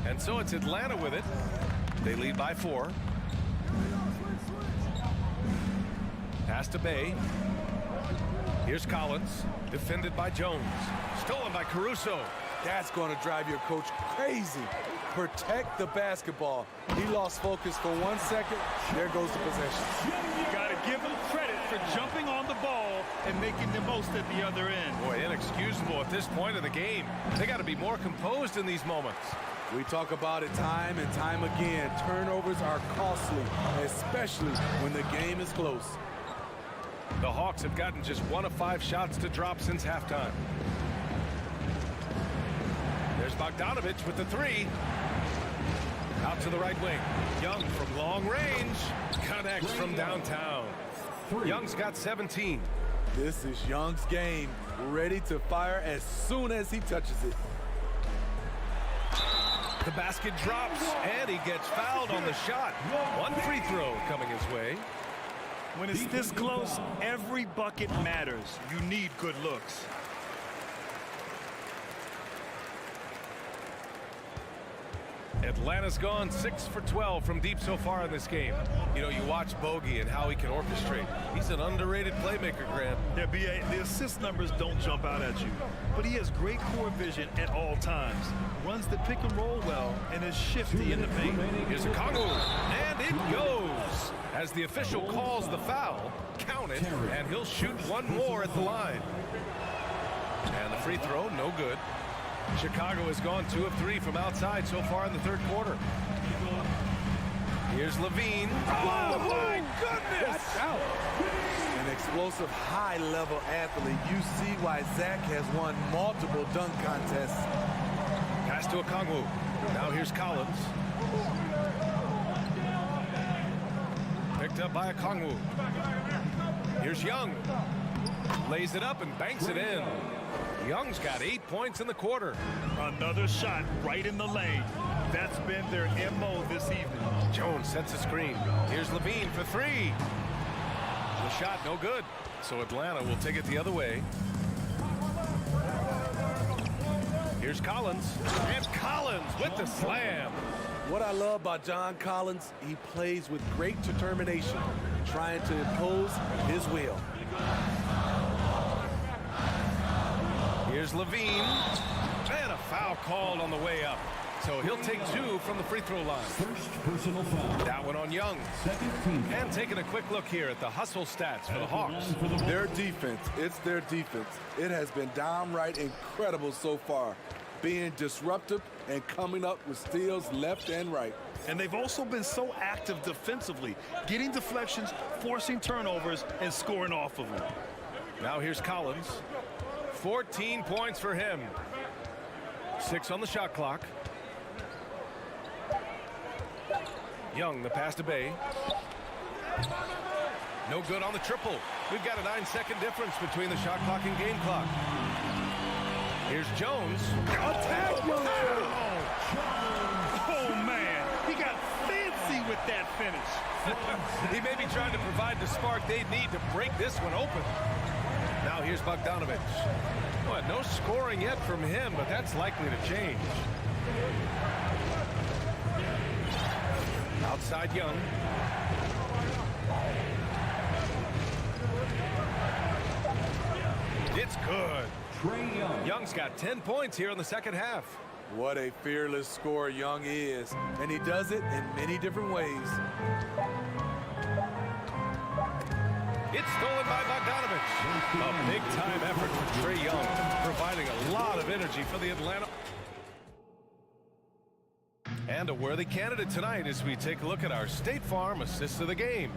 [SPEAKER 7] And so it's Atlanta with it. They lead by 4. Pass to Bay. Here's Collins, defended by Jones. Stolen by Caruso.
[SPEAKER 6] That's going to drive your coach crazy. Protect the basketball. He lost focus for 1 second. There goes the possession.
[SPEAKER 8] You got to give him credit for jumping on the ball and making the most at the other end.
[SPEAKER 7] Boy, inexcusable at this point of the game. They got to be more composed in these moments.
[SPEAKER 6] We talk about it time and time again. Turnovers are costly, especially when the game is close.
[SPEAKER 7] The Hawks have gotten just 1 of 5 shots to drop since halftime. There's Bogdanovich with the 3. Out to the right wing. Young from long range. Connects from downtown. Young's got 17.
[SPEAKER 6] This is Young's game. Ready to fire as soon as he touches it.
[SPEAKER 7] The basket drops, and he gets fouled on the shot. 1 free throw coming his way.
[SPEAKER 8] When it's this close, every bucket matters. You need good looks.
[SPEAKER 7] Atlanta's gone 6 for 12 from deep so far in this game. You know, you watch Bogey and how he can orchestrate. He's an underrated playmaker, Grant.
[SPEAKER 8] Yeah, B.A., the assist numbers don't jump out at you, but he has great core vision at all times. Runs the pick and roll well and is shifty in the paint.
[SPEAKER 7] Here's Okongwu, and it goes. As the official calls the foul, count it, and he'll shoot 1 more at the line. And the free throw, no good. Chicago has gone 2 of 3 from outside so far in the 3rd quarter. Here's LaVine. Oh, my goodness!
[SPEAKER 6] Out. An explosive, high-level athlete. You see why Zach has won multiple dunk contests.
[SPEAKER 7] Pass to Okongwu. Now here's Collins. Picked up by Okongwu. Here's Young. Lays it up and banks it in. Young's got 8 points in the quarter.
[SPEAKER 8] Another shot right in the lane. That's been their MO this evening.
[SPEAKER 7] Jones sets a screen. Here's LaVine for 3. The shot no good. So Atlanta will take it the other way. Here's Collins. And Collins with the slam.
[SPEAKER 6] What I love about John Collins, he plays with great determination, trying to impose his will.
[SPEAKER 7] Here's LaVine. And a foul called on the way up. So he'll take 2 from the free throw line.
[SPEAKER 5] First personal foul.
[SPEAKER 7] That one on Young.
[SPEAKER 5] Second team.
[SPEAKER 7] And taking a quick look here at the hustle stats for the Hawks.
[SPEAKER 6] Their defense, it's their defense. It has been downright incredible so far, being disruptive and coming up with steals left and right.
[SPEAKER 8] And they've also been so active defensively, getting deflections, forcing turnovers, and scoring off of them.
[SPEAKER 7] Now here's Collins. 14 points for him. 6 on the shot clock. Young, the pass to Bay. No good on the triple. We've got a 9-second difference between the shot clock and game clock. Here's Jones.
[SPEAKER 8] Attack! Oh, man. He got fancy with that finish.
[SPEAKER 7] He may be trying to provide the spark they need to break this one open. Now here's Bogdanovic. Well, no scoring yet from him, but that's likely to change. Outside Young. It's good. Young's got 10 points here in the second half.
[SPEAKER 6] What a fearless scorer Young is, and he does it in many different ways.
[SPEAKER 7] It's stolen by Bogdanovic. A big-time effort from Trae Young, providing a lot of energy for the Atlanta. And a worthy candidate tonight as we take a look at our State Farm assist of the game.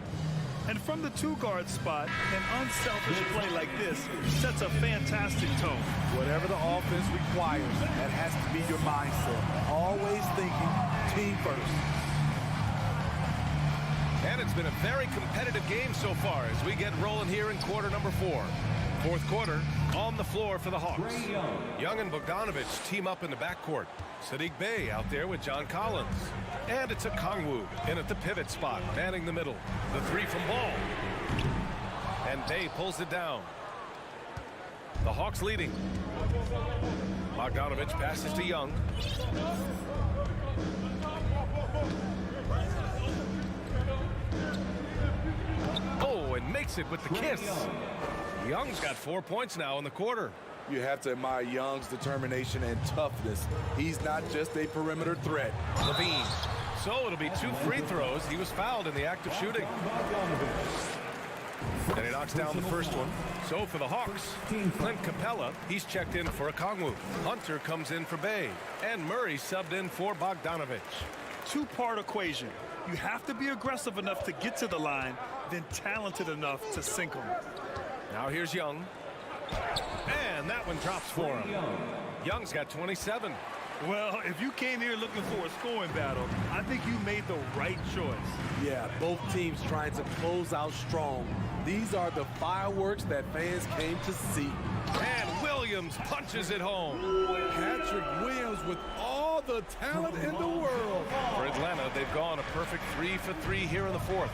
[SPEAKER 8] And from the 2-guard spot, an unselfish play like this sets a fantastic tone.
[SPEAKER 6] Whatever the offense requires, that has to be your mindset. Always thinking team first.
[SPEAKER 7] And it's been a very competitive game so far as we get rolling here in quarter number 4. Fourth quarter on the floor for the Hawks. Young and Bogdanovic team up in the backcourt. Saddiq Bey out there with John Collins. And it's a Kongwu in at the pivot spot, manning the middle. The 3 from Ball. And Bey pulls it down. The Hawks leading. Bogdanovic passes to Young. Oh, and makes it with the kiss. Young's got 4 points now in the quarter.
[SPEAKER 6] You have to admire Young's determination and toughness. He's not just a perimeter threat.
[SPEAKER 7] Levine. So it'll be 2 free throws. He was fouled in the act of shooting. And he knocks down the first one. So for the Hawks, Clint Capella, he's checked in for a Kongwu. Hunter comes in for Bey. And Murray subbed in for Bogdanovic.
[SPEAKER 8] 2-part equation. You have to be aggressive enough to get to the line, then talented enough to sink them.
[SPEAKER 7] Now here's Young. And that one drops for him. Young's got 27.
[SPEAKER 8] Well, if you came here looking for a scoring battle, I think you made the right choice.
[SPEAKER 6] Yeah, both teams trying to close out strong. These are the fireworks that fans came to see.
[SPEAKER 7] And Williams punches it home.
[SPEAKER 6] Patrick Williams with all the talent in the world.
[SPEAKER 7] For Atlanta, they've gone a perfect 3 for 3 here in the fourth.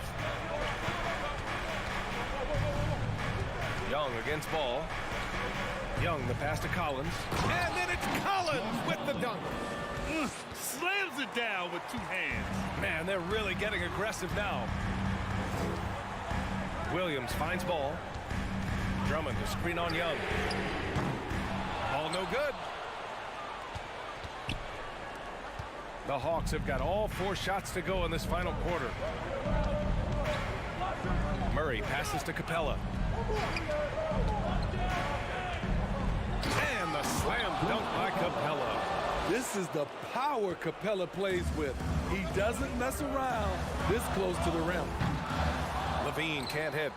[SPEAKER 7] Young against Ball. Young, the pass to Collins. And then it's Collins with the dunk.
[SPEAKER 8] Slams it down with 2 hands.
[SPEAKER 7] Man, they're really getting aggressive now. Williams finds Ball. Drummond to screen on Young. Ball no good. The Hawks have got all 4 shots to go in this final quarter. Murray passes to Capella. And the slam dunk by Capella.
[SPEAKER 6] This is the power Capella plays with. He doesn't mess around this close to the rim.
[SPEAKER 7] Levine can't hit.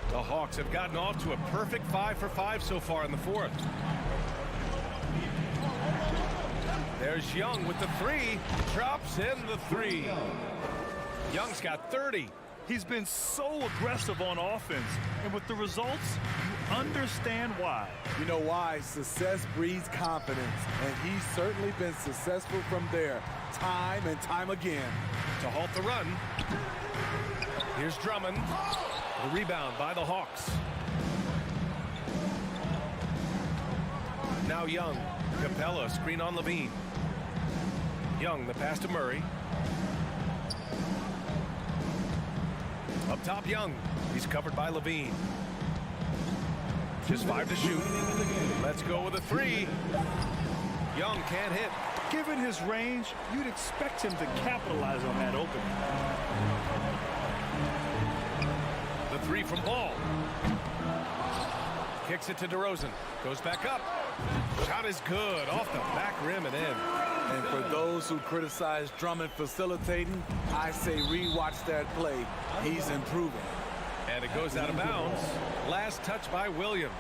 [SPEAKER 7] The Hawks have gotten off to a perfect 5 for 5 so far in the fourth. There's Young with the 3. Drops in the 3. Young's got 30.
[SPEAKER 8] He's been so aggressive on offense, and with the results, you understand why.
[SPEAKER 6] You know why? Success breeds confidence, and he's certainly been successful from there, time and time again.
[SPEAKER 7] To halt the run, here's Drummond. The rebound by the Hawks. Now Young. Capella, screen on Levine. Young, the pass to Murray. Up top, Young. He's covered by Levine. Just 5 to shoot. Let's go with a 3. Young can't hit.
[SPEAKER 8] Given his range, you'd expect him to capitalize on that opening.
[SPEAKER 7] The 3 from Ball. Kicks it to DeRozan. Goes back up. Shot is good. Off the back rim and in.
[SPEAKER 6] And for those who criticize Drummond facilitating, I say rewatch that play. He's improving.
[SPEAKER 7] And it goes out of bounds. Last touch by Williams.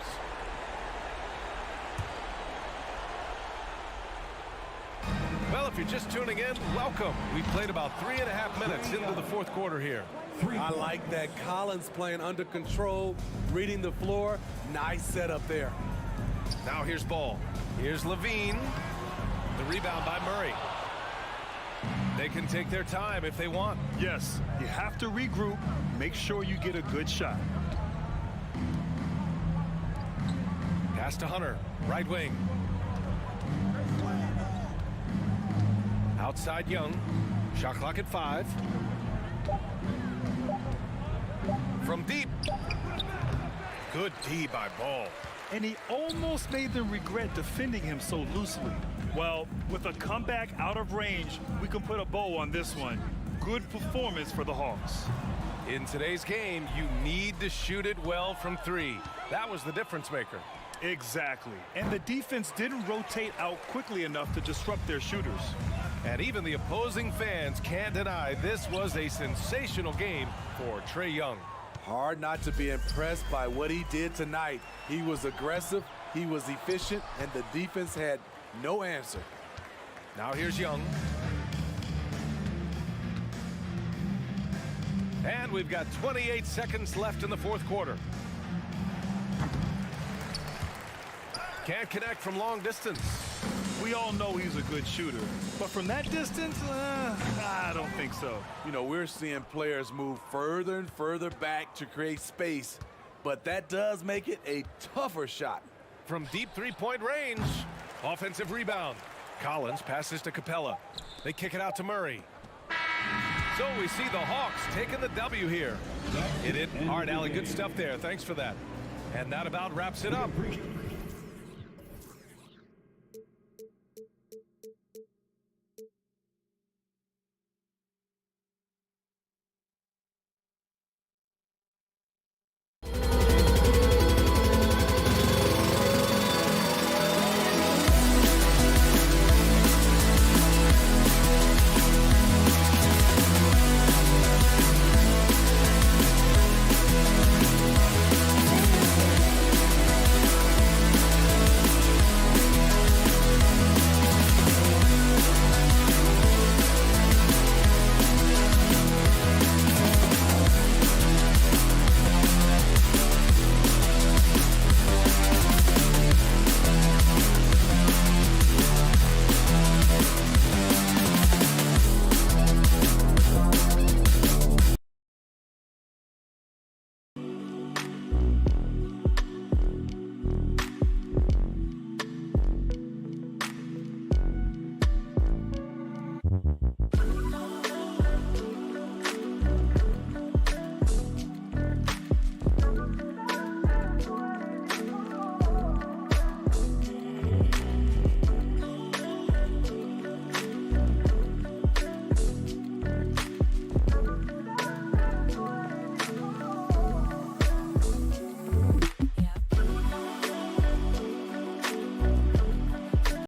[SPEAKER 7] Well, if you're just tuning in, welcome. We've played about 3.5 minutes into the fourth quarter here.
[SPEAKER 6] I like that. Collins playing under control, reading the floor. Nice setup there.
[SPEAKER 7] Now here's Ball. Here's Levine. The rebound by Murray. They can take their time if they want.
[SPEAKER 8] Yes, you have to regroup. Make sure you get a good shot.
[SPEAKER 7] Pass to Hunter, right wing. Outside Young. Shot clock at 5. From deep. Good D by Ball.
[SPEAKER 8] And he almost made them regret defending him so loosely. Well, with a comeback out of range, we can put a bow on this one. Good performance for the Hawks.
[SPEAKER 7] In today's game, you need to shoot it well from 3. That was the difference maker.
[SPEAKER 8] Exactly. And the defense didn't rotate out quickly enough to disrupt their shooters.
[SPEAKER 7] And even the opposing fans can't deny this was a sensational game for Trae Young.
[SPEAKER 6] Hard not to be impressed by what he did tonight. He was aggressive, he was efficient, and the defense had no answer.
[SPEAKER 7] Now here's Young. And we've got 28 seconds left in the fourth quarter. Can't connect from long distance.
[SPEAKER 8] We all know he's a good shooter, but from that distance, I don't think so.
[SPEAKER 6] You know, we're seeing players move further and further back to create space, but that does make it a tougher shot.
[SPEAKER 7] From deep three-point range, offensive rebound. Collins passes to Capella. They kick it out to Murray. So we see the Hawks taking the W here. Hit it hard, Allie. Good stuff there. Thanks for that. And that about wraps it up.